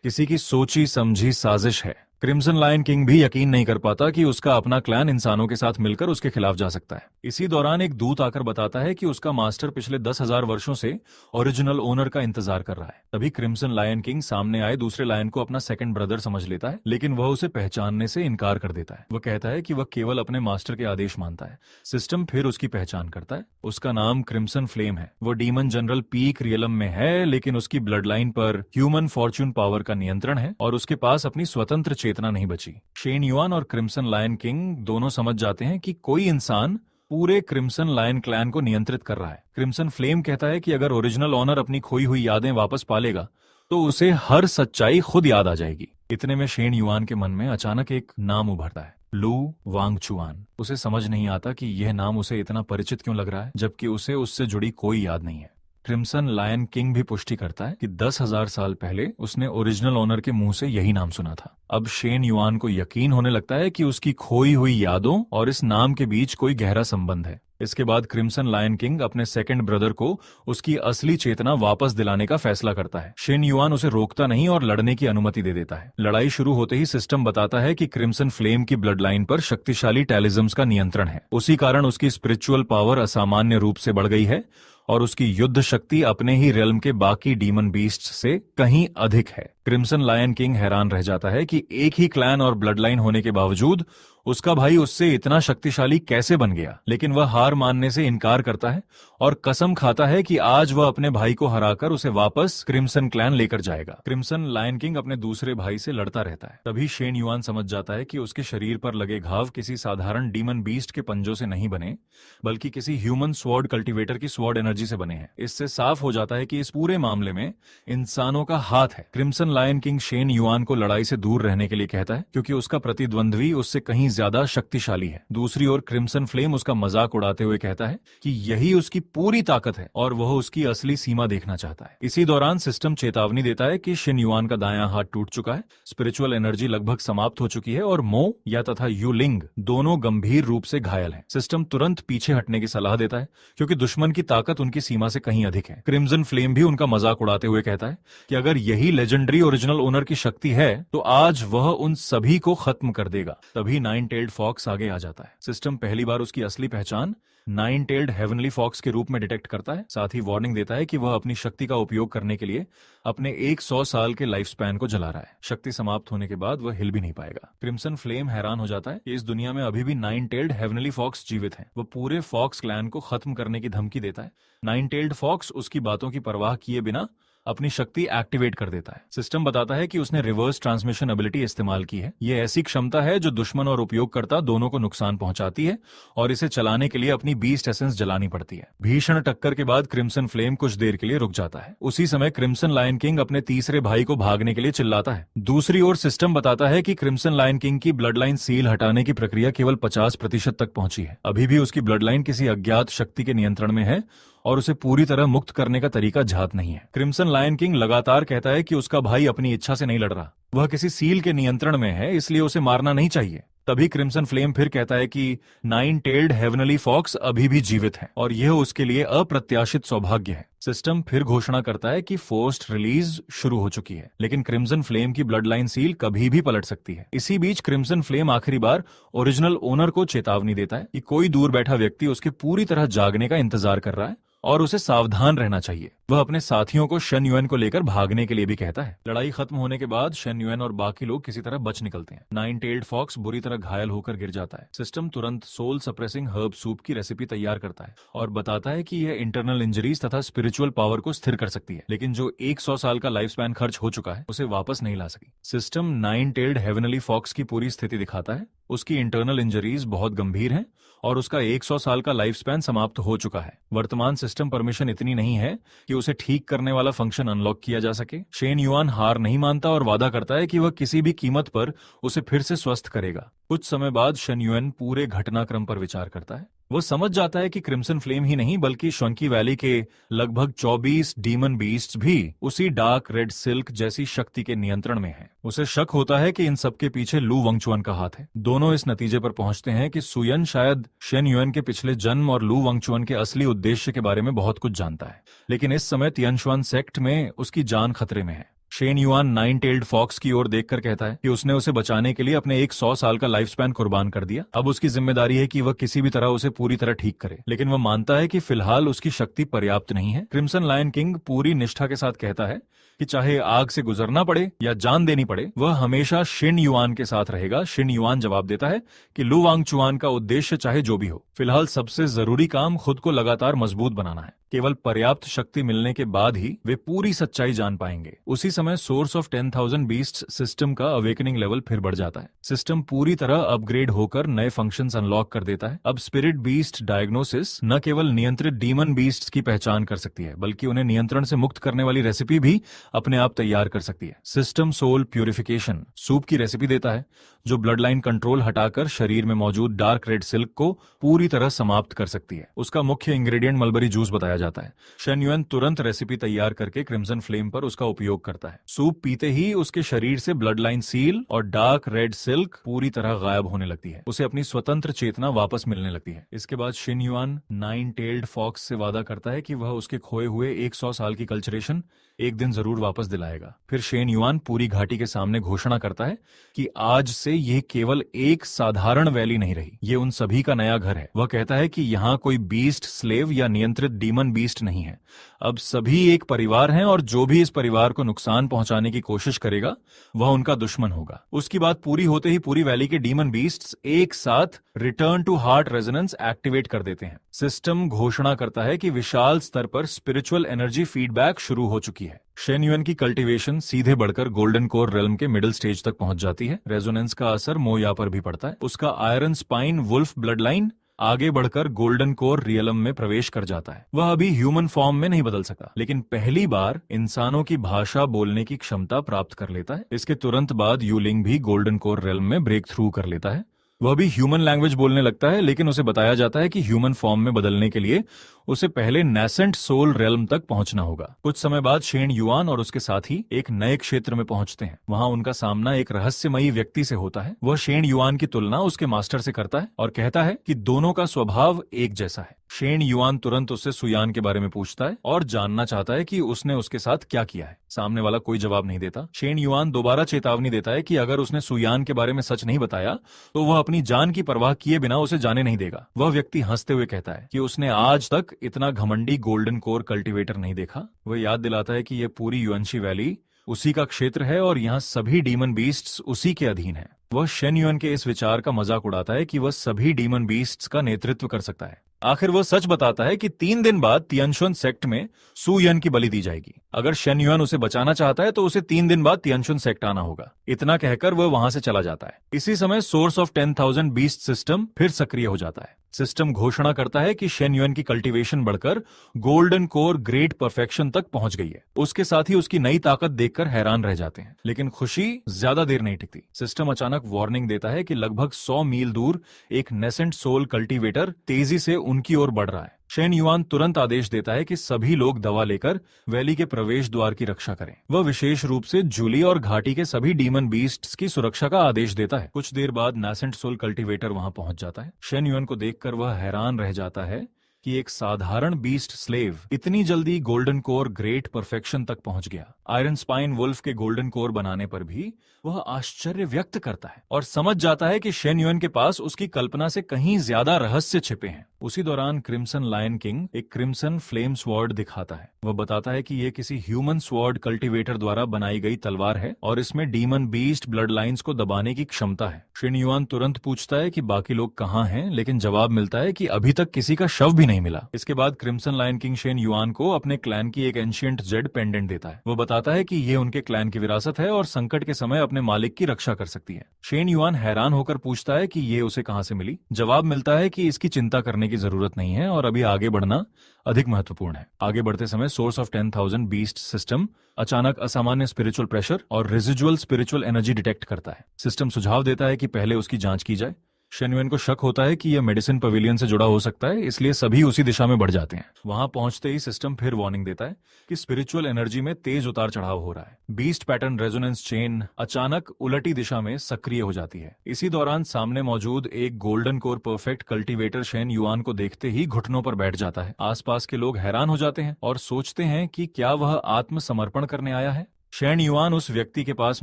किसी की सोची समझी साजिश है। क्रिम्सन लायन किंग भी यकीन नहीं कर पाता कि उसका अपना क्लैन इंसानों के साथ मिलकर उसके खिलाफ जा सकता है। इसी दौरान एक दूत आकर बताता है कि उसका मास्टर पिछले 10,000 वर्षों से ओरिजिनल ओनर का इंतजार कर रहा है। तभी क्रिम्सन लायन किंग सामने आए दूसरे लायन को अपना सेकंड ब्रदर समझ लेता है, लेकिन वह उसे पहचानने से इनकार कर देता है। वह कहता है कि वह केवल अपने मास्टर के आदेश मानता है। सिस्टम फिर उसकी पहचान करता है। उसका नाम क्रिम्सन फ्लेम है। वह डीमन जनरल पीक रियलम में है, लेकिन उसकी ब्लड लाइन पर ह्यूमन फॉर्च्यून पावर का नियंत्रण है और उसके पास अपनी स्वतंत्र चेतना नहीं बची। शेन युआन और क्रिम्सन लायन किंग दोनों समझ जाते हैं कि कोई इंसान पूरे क्रिम्सन लायन क्लैन को नियंत्रित कर रहा है। क्रिम्सन फ्लेम कहता है कि अगर ओरिजिनल ओनर अपनी खोई हुई यादें वापस पालेगा तो उसे हर सच्चाई खुद याद आ जाएगी। इतने में शेन युआन के मन में अचानक एक नाम उभरता है, लू वांगचुआन। उसे समझ नहीं आता कि यह नाम उसे इतना परिचित क्यों लग रहा है, जबकि उसे उससे जुड़ी कोई याद नहीं है। क्रिम्सन लायन किंग भी पुष्टि करता है कि 10,000 साल पहले उसने ओरिजिनल ओनर के मुंह से यही नाम सुना था। अब शेन युआन को यकीन होने लगता है कि उसकी खोई हुई यादों और इस नाम के बीच कोई गहरा संबंध है। इसके बाद क्रिम्सन लायन किंग अपने सेकंड ब्रदर को उसकी असली चेतना वापस दिलाने का फैसला करता है। शेन युआन उसे रोकता नहीं और लड़ने की अनुमति दे देता है। लड़ाई शुरू होते ही सिस्टम बताता है कि क्रिम्सन फ्लेम की ब्लड लाइन पर शक्तिशाली टैलिज्म्स का नियंत्रण है। उसी कारण उसकी स्पिरिचुअल पावर असामान्य रूप से बढ़ गई है और उसकी युद्ध शक्ति अपने ही रेल्म के बाकी डीमन बीस्ट से कहीं अधिक है। क्रिम्सन लायन किंग हैरान रह जाता है कि एक ही क्लैन और ब्लड लाइन होने के बावजूद उसका भाई उससे इतना शक्तिशाली कैसे बन गया। लेकिन वह हार मानने से इनकार करता है और कसम खाता है कि आज वह अपने भाई को हराकर उसे वापस क्रिम्सन क्लैन लेकर जाएगा। क्रिम्सन लायन किंग अपने दूसरे भाई से लड़ता रहता है। तभी शेन युआन समझ जाता है कि उसके शरीर पर लगे घाव किसी साधारण डीमन बीस्ट के पंजों से नहीं बने, बल्कि किसी ह्यूमन स्वॉर्ड कल्टीवेटर की स्वॉर्ड एनर्जी से बने हैं। इससे साफ हो जाता है कि इस पूरे मामले में इंसानों का हाथ है। Crimson lion king Shen Yuan को लड़ाई से दूर रहने के लिए कहता है, क्योंकि उसका प्रतिद्वंद्वी उससे कहीं ज्यादा शक्तिशाली है। दूसरी ओर क्रिम्सन फ्लेम उसका मजाक उड़ाते हुए कहता है कि यही उसकी पूरी ताकत है और वह उसकी असली सीमा देखना चाहता है। इसी दौरान सिस्टम चेतावनी देता है कि शेन युआन का दायां हाथ टूट चुका है, स्पिरिचुअल एनर्जी लगभग समाप्त हो चुकी है और मो या तथा युलिंग दोनों गंभीर रूप से घायल हैं। सिस्टम तुरंत पीछे हटने की सलाह देता है क्योंकि दुश्मन की ताकत उनकी सीमा से कहीं अधिक है। क्रिम्सन फ्लेम भी उनका मजाक उड़ाते हुए कहता है कि अगर यही लेजेंडरी ओरिजिनल ओनर की शक्ति है तो आज वह उन सभी को खत्म कर देगा। तभी नाइन टेल्ड फॉक्स आगे आ जाता है। सिस्टम पहली बार उसकी असली पहचान नाइन टेल्ड हेवनली फॉक्स के रूप में डिटेक्ट करता है। साथ ही वार्निंग देता है कि वह अपनी शक्ति का उपयोग करने के लिए अपने 100 साल के लाइफ स्पैन को जला रहा है। शक्ति समाप्त होने के बाद वह हिल भी नहीं पाएगा। क्रिम्सन फ्लेम हैरान हो जाता है कि इस दुनिया में अभी भी नाइन टेल्ड हेवनली फॉक्स जीवित हैं। वह पूरे फॉक्स क्लैन को खत्म करने की धमकी देता है। नाइन टेल्ड फॉक्स उसकी बातों की परवाह किए बिना अपनी शक्ति एक्टिवेट कर देता है। सिस्टम बताता है कि उसने रिवर्स ट्रांसमिशन एबिलिटी इस्तेमाल की है। यह ऐसी क्षमता है जो दुश्मन और उपयोगकर्ता दोनों को नुकसान पहुंचाती है और इसे चलाने के लिए अपनी बीस्ट एसेंस जलानी पड़ती है। भीषण टक्कर के बाद क्रिम्सन फ्लेम कुछ देर के लिए रुक जाता है। उसी समय क्रिम्सन लायन किंग अपने तीसरे भाई को भागने के लिए चिल्लाता है। दूसरी ओर सिस्टम बताता है कि क्रिम्सन लायन किंग की ब्लड लाइन सील हटाने की प्रक्रिया केवल 50% तक पहुंची है। अभी भी उसकी ब्लड लाइन किसी अज्ञात शक्ति के नियंत्रण में है और उसे पूरी तरह मुक्त करने का तरीका ज्ञात नहीं है। क्रिम्सन लायन किंग लगातार कहता है कि उसका भाई अपनी इच्छा से नहीं लड़ रहा, वह किसी सील के नियंत्रण में है, इसलिए उसे मारना नहीं चाहिए। तभी क्रिम्सन फ्लेम फिर कहता है कि नाइन टेल्ड हेवनली फॉक्स अभी भी जीवित है और यह उसके लिए अप्रत्याशित सौभाग्य है। सिस्टम फिर घोषणा करता है कि फोर्स्ड रिलीज शुरू हो चुकी है, लेकिन क्रिम्सन फ्लेम की ब्लड लाइन सील कभी भी पलट सकती है। इसी बीच क्रिम्सन फ्लेम आखिरी बार ओरिजिनल ओनर को चेतावनी देता है कि कोई दूर बैठा व्यक्ति उसके पूरी तरह जागने का इंतजार कर रहा है और उसे सावधान रहना चाहिए। वह अपने साथियों को शन युएन को लेकर भागने के लिए भी कहता है। लड़ाई खत्म होने के बाद शन युएन और बाकी लोग किसी तरह बच निकलते हैं। नाइन टेल्ड फॉक्स बुरी तरह घायल होकर गिर जाता है। सिस्टम तुरंत सोल सप्रेसिंग हर्ब सूप की रेसिपी तैयार करता है और बताता है कि यह इंटरनल इंजरीज तथा स्पिरिचुअल पावर को स्थिर कर सकती है, लेकिन जो 100 साल का लाइफ स्पैन खर्च हो चुका है उसे वापस नहीं ला सकी। System nine tailed heavenly fox की पूरी स्थिति दिखाता है। उसकी इंटरनल इंजरीज बहुत गंभीर हैं और उसका 100 साल का लाइफ स्पैन समाप्त हो चुका है। वर्तमान सिस्टम परमिशन इतनी नहीं है कि उसे ठीक करने वाला फंक्शन अनलॉक किया जा सके। शेन युआन हार नहीं मानता और वादा करता है कि वह किसी भी कीमत पर उसे फिर से स्वस्थ करेगा। कुछ समय बाद शन युएन पूरे घटनाक्रम पर विचार करता है। वो समझ जाता है कि क्रिम्सन फ्लेम ही नहीं बल्कि शंकी वैली के लगभग 24 डीमन बीस्ट्स भी उसी डार्क रेड सिल्क जैसी शक्ति के नियंत्रण में हैं। उसे शक होता है कि इन सब के पीछे लू वंगचुअन का हाथ है। दोनों इस नतीजे पर पहुंचते हैं कि सुयन शायद शेन युएन के पिछले जन्म और लू वंगचुअन के असली उद्देश्य के बारे में बहुत कुछ जानता है, लेकिन इस समय तियानशुआन सेक्ट में उसकी जान खतरे में है। Shen Yuan nine tailed fox की ओर देखकर कहता है कि उसने उसे बचाने के लिए अपने 100 साल का लाइफ स्पैन कुर्बान कर दिया। अब उसकी जिम्मेदारी है कि वह किसी भी तरह उसे पूरी तरह ठीक करे, लेकिन वह मानता है कि फिलहाल उसकी शक्ति पर्याप्त नहीं है। क्रिम्सन लायन किंग पूरी निष्ठा के साथ कहता है कि चाहे आग से गुजरना पड़े या जान देनी पड़े, वह हमेशा शिन युआन के साथ रहेगा। शिन युआन जवाब देता है कि लू वांगचुआन का उद्देश्य चाहे जो भी हो, फिलहाल सबसे जरूरी काम खुद को लगातार मजबूत बनाना है। केवल पर्याप्त शक्ति मिलने के बाद ही वे पूरी सच्चाई जान पाएंगे। उसी समय सोर्स ऑफ 10,000 बीस्ट्स सिस्टम का अवेकनिंग लेवल फिर बढ़ जाता है। सिस्टम पूरी तरह अपग्रेड होकर नए फंक्शंस अनलॉक कर देता है। अब स्पिरिट बीस्ट डायग्नोसिस न केवल नियंत्रित डीमन बीस्ट्स की पहचान कर सकती है, बल्कि उन्हें नियंत्रण से मुक्त करने वाली रेसिपी भी अपने आप तैयार कर सकती है। सिस्टम सोल प्यूरिफिकेशन सूप की रेसिपी देता है, जो ब्लड लाइन कंट्रोल हटाकर शरीर में मौजूद डार्क रेड सिल्क को पूरी तरह समाप्त कर सकती है। उसका मुख्य इंग्रेडिएंट मलबरी जूस बताया जाता है। शन युएन तुरंत रेसिपी तैयार करके क्रिम्सन फ्लेम पर उसका उपयोग करता है। सूप पीते ही उसके शरीर से ब्लड लाइन सील और डार्क रेड सिल्क पूरी तरह गायब होने लगती है। उसे अपनी स्वतंत्र चेतना वापस मिलने लगती है। इसके बाद Shin Yuan nine tailed fox से वादा करता है कि वह उसके खोए हुए 100 साल की कल्चरेशन एक दिन जरूर वापस दिलाएगा। फिर शेन युआन पूरी घाटी के सामने घोषणा करता है कि आज से यह केवल एक साधारण वैली नहीं रही, ये उन सभी का नया घर है। वह कहता है कि यहाँ कोई बीस्ट स्लेव या नियंत्रित डीमन बीस्ट नहीं है। अब सभी एक परिवार हैं और जो भी इस परिवार को नुकसान पहुंचाने की कोशिश करेगा वह उनका दुश्मन होगा। उसकी बात पूरी होते ही पूरी वैली के डीमन बीस्ट्स एक साथ return to heart resonance activate कर देते हैं। सिस्टम घोषणा करता है कि विशाल स्तर पर स्पिरिचुअल एनर्जी फीडबैक शुरू हो चुकी है। शेन युएन की कल्टीवेशन सीधे बढ़कर गोल्डन कोर रेल्म के मिडिल स्टेज तक पहुंच जाती है। रेजोनेंस का असर मोया पर भी पड़ता है। उसका iron spine wolf blood line आगे बढ़कर गोल्डन कोर रियलम में प्रवेश कर जाता है। वह अभी ह्यूमन फॉर्म में नहीं बदल सका, लेकिन पहली बार इंसानों की भाषा बोलने की क्षमता प्राप्त कर लेता है। इसके तुरंत बाद यूलिंग भी गोल्डन कोर रेल्म में ब्रेक थ्रू कर लेता है। वह भी ह्यूमन लैंग्वेज बोलने लगता है, लेकिन उसे बताया जाता है कि ह्यूमन फॉर्म में बदलने के लिए उसे पहले नेसेंट सोल रेल्म तक पहुंचना होगा। कुछ समय बाद शेन युआन और उसके साथी एक नए क्षेत्र में पहुंचते हैं। वहां उनका सामना एक रहस्यमयी व्यक्ति से होता है। वह शेन युआन की तुलना उसके मास्टर से करता है और कहता है कि दोनों का स्वभाव एक जैसा है। शेन युआन तुरंत उससे सुयान के बारे में पूछता है और जानना चाहता है कि उसने उसके साथ क्या किया है। सामने वाला कोई जवाब नहीं देता। शेन युआन दोबारा चेतावनी देता है कि अगर उसने सुयान के बारे में सच नहीं बताया तो वह अपनी जान की परवाह किए बिना उसे जाने नहीं देगा। वह व्यक्ति हंसते हुए कहता है कि उसने आज तक इतना घमंडी गोल्डन कोर कल्टीवेटर नहीं देखा। वह याद दिलाता है कि यह पूरी युएनशी वैली उसी का क्षेत्र है और यहाँ सभी डीमन बीस्ट्स उसी के अधीन है। वह शेन युएन के इस विचार का मजाक उड़ाता है कि वह सभी डीमन बीस्ट्स का नेतृत्व कर सकता है। आखिर वह सच बताता है कि 3 दिन बाद तियानशुन सेक्ट में सु यन की बलि दी जाएगी। अगर शेन युएन उसे बचाना चाहता है तो उसे 3 दिन बाद तियानशुन सेक्ट आना होगा। इतना कहकर वह वहां से चला जाता है। इसी समय सोर्स ऑफ 10,000 बीस्ट सिस्टम फिर सक्रिय हो जाता है। सिस्टम घोषणा करता है कि शेन युएन की कल्टीवेशन बढ़कर गोल्डन कोर ग्रेट परफेक्शन तक पहुंच गई है। उसके साथ ही उसकी नई ताकत देखकर हैरान रह जाते हैं, लेकिन खुशी ज्यादा देर नहीं टिकती। सिस्टम अचानक वार्निंग देता है कि लगभग 100 मील दूर एक नेसेंट सोल कल्टीवेटर तेजी से उनकी ओर बढ़ रहा है। शेन युआन तुरंत आदेश देता है कि सभी लोग दवा लेकर वैली के प्रवेश द्वार की रक्षा करें। वह विशेष रूप से जूली और घाटी के सभी डीमन बीस्ट्स की सुरक्षा का आदेश देता है। कुछ देर बाद नासेंट सोल कल्टीवेटर वहां पहुंच जाता है। शेन युआन को देखकर वह हैरान रह जाता है कि एक साधारण बीस्ट स्लेव इतनी जल्दी गोल्डन कोर ग्रेट परफेक्शन तक पहुंच गया। आयरन स्पाइन वुल्फ के गोल्डन कोर बनाने पर भी वह आश्चर्य व्यक्त करता है और समझ जाता है कि शेन युआन के पास उसकी कल्पना से कहीं ज्यादा रहस्य छिपे हैं। उसी दौरान क्रिम्सन लायन किंग एक क्रिम्सन फ्लेम स्वॉर्ड दिखाता है। वह बताता है कि यह किसी ह्यूमन स्वॉर्ड कल्टीवेटर द्वारा बनाई गई तलवार है और इसमें डीमन बीस्ट ब्लड लाइन्स को दबाने की क्षमता है। शेन युआन तुरंत पूछता है कि बाकी लोग कहाँ हैं, लेकिन जवाब मिलता है कि अभी तक किसी का शव भी नहीं मिला। इसके बाद crimson lion king Shen Yuan को अपने क्लैन की एक एंशिएंट जेड पेंडेंट देता है। वह बताता है कि यह उनके क्लैन की विरासत है और संकट के समय अपने मालिक की रक्षा कर सकती है। शेन युआन हैरान होकर पूछता है कि ये उसे कहां से मिली। जवाब मिलता है कि इसकी चिंता करने की जरूरत नहीं है और अभी आगे बढ़ना अधिक महत्वपूर्ण है। आगे बढ़ते समय सोर्स ऑफ 10,000 बीस्ट सिस्टम अचानक असामान्य स्पिरिचुअल प्रेशर और रेजिडुअल स्पिरिचुअल एनर्जी डिटेक्ट करता है। सिस्टम सुझाव देता है कि पहले उसकी जांच की जाए। शेन युआन को शक होता है कि यह मेडिसिन पवेलियन से जुड़ा हो सकता है, इसलिए सभी उसी दिशा में बढ़ जाते हैं। वहां पहुंचते ही सिस्टम फिर वार्निंग देता है कि स्पिरिचुअल एनर्जी में तेज उतार चढ़ाव हो रहा है। बीस्ट पैटर्न रेजोनेंस चेन अचानक उलटी दिशा में सक्रिय हो जाती है। इसी दौरान सामने मौजूद एक golden core perfect cultivator Shane Yuan को देखते ही घुटनों पर बैठ जाता है। आसपास के लोग हैरान हो जाते हैं और सोचते हैं कि क्या वह आत्मसमर्पण करने आया है। शेन युआन उस व्यक्ति के पास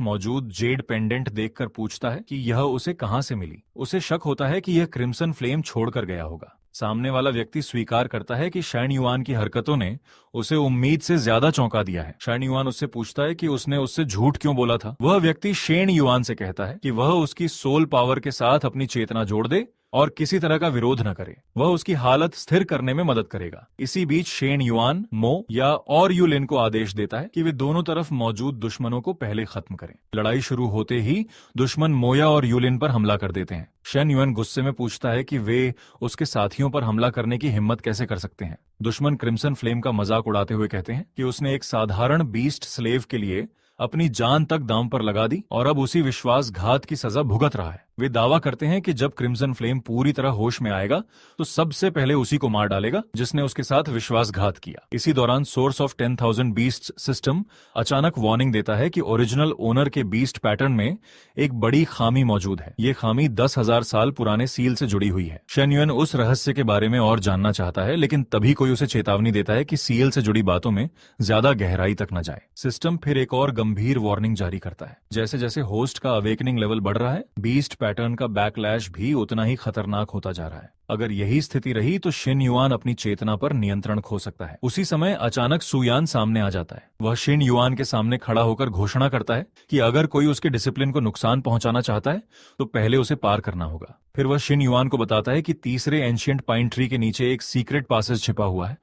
मौजूद जेड पेंडेंट देखकर पूछता है कि यह उसे कहां से मिली। उसे शक होता है कि यह क्रिम्सन फ्लेम छोड़कर गया होगा। सामने वाला व्यक्ति स्वीकार करता है कि शेन युआन की हरकतों ने उसे उम्मीद से ज्यादा चौंका दिया है। शेन युआन उससे पूछता है कि उसने उससे झूठ क्यों बोला था। वह व्यक्ति शेन युआन से कहता है कि वह उसकी सोल पावर के साथ अपनी चेतना जोड़ दे और किसी तरह का विरोध न करे। वह उसकी हालत स्थिर करने में मदद करेगा। इसी बीच शेन युआन मो या और युलिन को आदेश देता है कि वे दोनों तरफ मौजूद दुश्मनों को पहले खत्म करें। लड़ाई शुरू होते ही दुश्मन मोया और युलिन पर हमला कर देते हैं। शेन युआन गुस्से में पूछता है कि वे उसके साथियों पर हमला करने की हिम्मत कैसे कर सकते हैं। दुश्मन क्रिम्सन फ्लेम का मजाक उड़ाते हुए कहते हैं कि उसने एक साधारण बीस्ट स्लेव के लिए अपनी जान तक दांव पर लगा दी और अब उसी विश्वासघात की सजा भुगत रहा है। वे दावा करते हैं कि जब क्रिम्सन फ्लेम पूरी तरह होश में आएगा तो सबसे पहले उसी को मार डालेगा जिसने उसके साथ विश्वासघात किया। इसी दौरान सोर्स ऑफ 10,000 बीस्ट सिस्टम अचानक वार्निंग देता है कि ओरिजिनल ओनर के बीस्ट पैटर्न में एक बड़ी खामी मौजूद है। ये खामी 10,000 साल पुराने सील से जुड़ी हुई है। शेन युआन उस रहस्य के बारे में और जानना चाहता है, लेकिन तभी कोई उसे चेतावनी देता है कि सील से जुड़ी बातों में ज्यादा गहराई तक न जाए। सिस्टम फिर एक और गंभीर वार्निंग जारी करता है। जैसे जैसे होस्ट का अवेकनिंग लेवल बढ़ रहा है, बीस्ट पैटर्न का बैकलैश भी उतना ही खतरनाक होता जा रहा है। अगर यही स्थिति रही तो शेन युआन अपनी चेतना पर नियंत्रण खो सकता है। उसी समय अचानक सुयान सामने आ जाता है। वह शेन युआन के सामने खड़ा होकर घोषणा करता है कि अगर कोई उसके डिसिप्लिन को नुकसान पहुंचाना चाहता है तो पहले उसे पार करना होगा। फिर वह शेन युआन को बताता है कि तीसरे एंशिएंट पाइन ट्री के नीचे एक सीक्रेट पासेज छिपा हुआ है।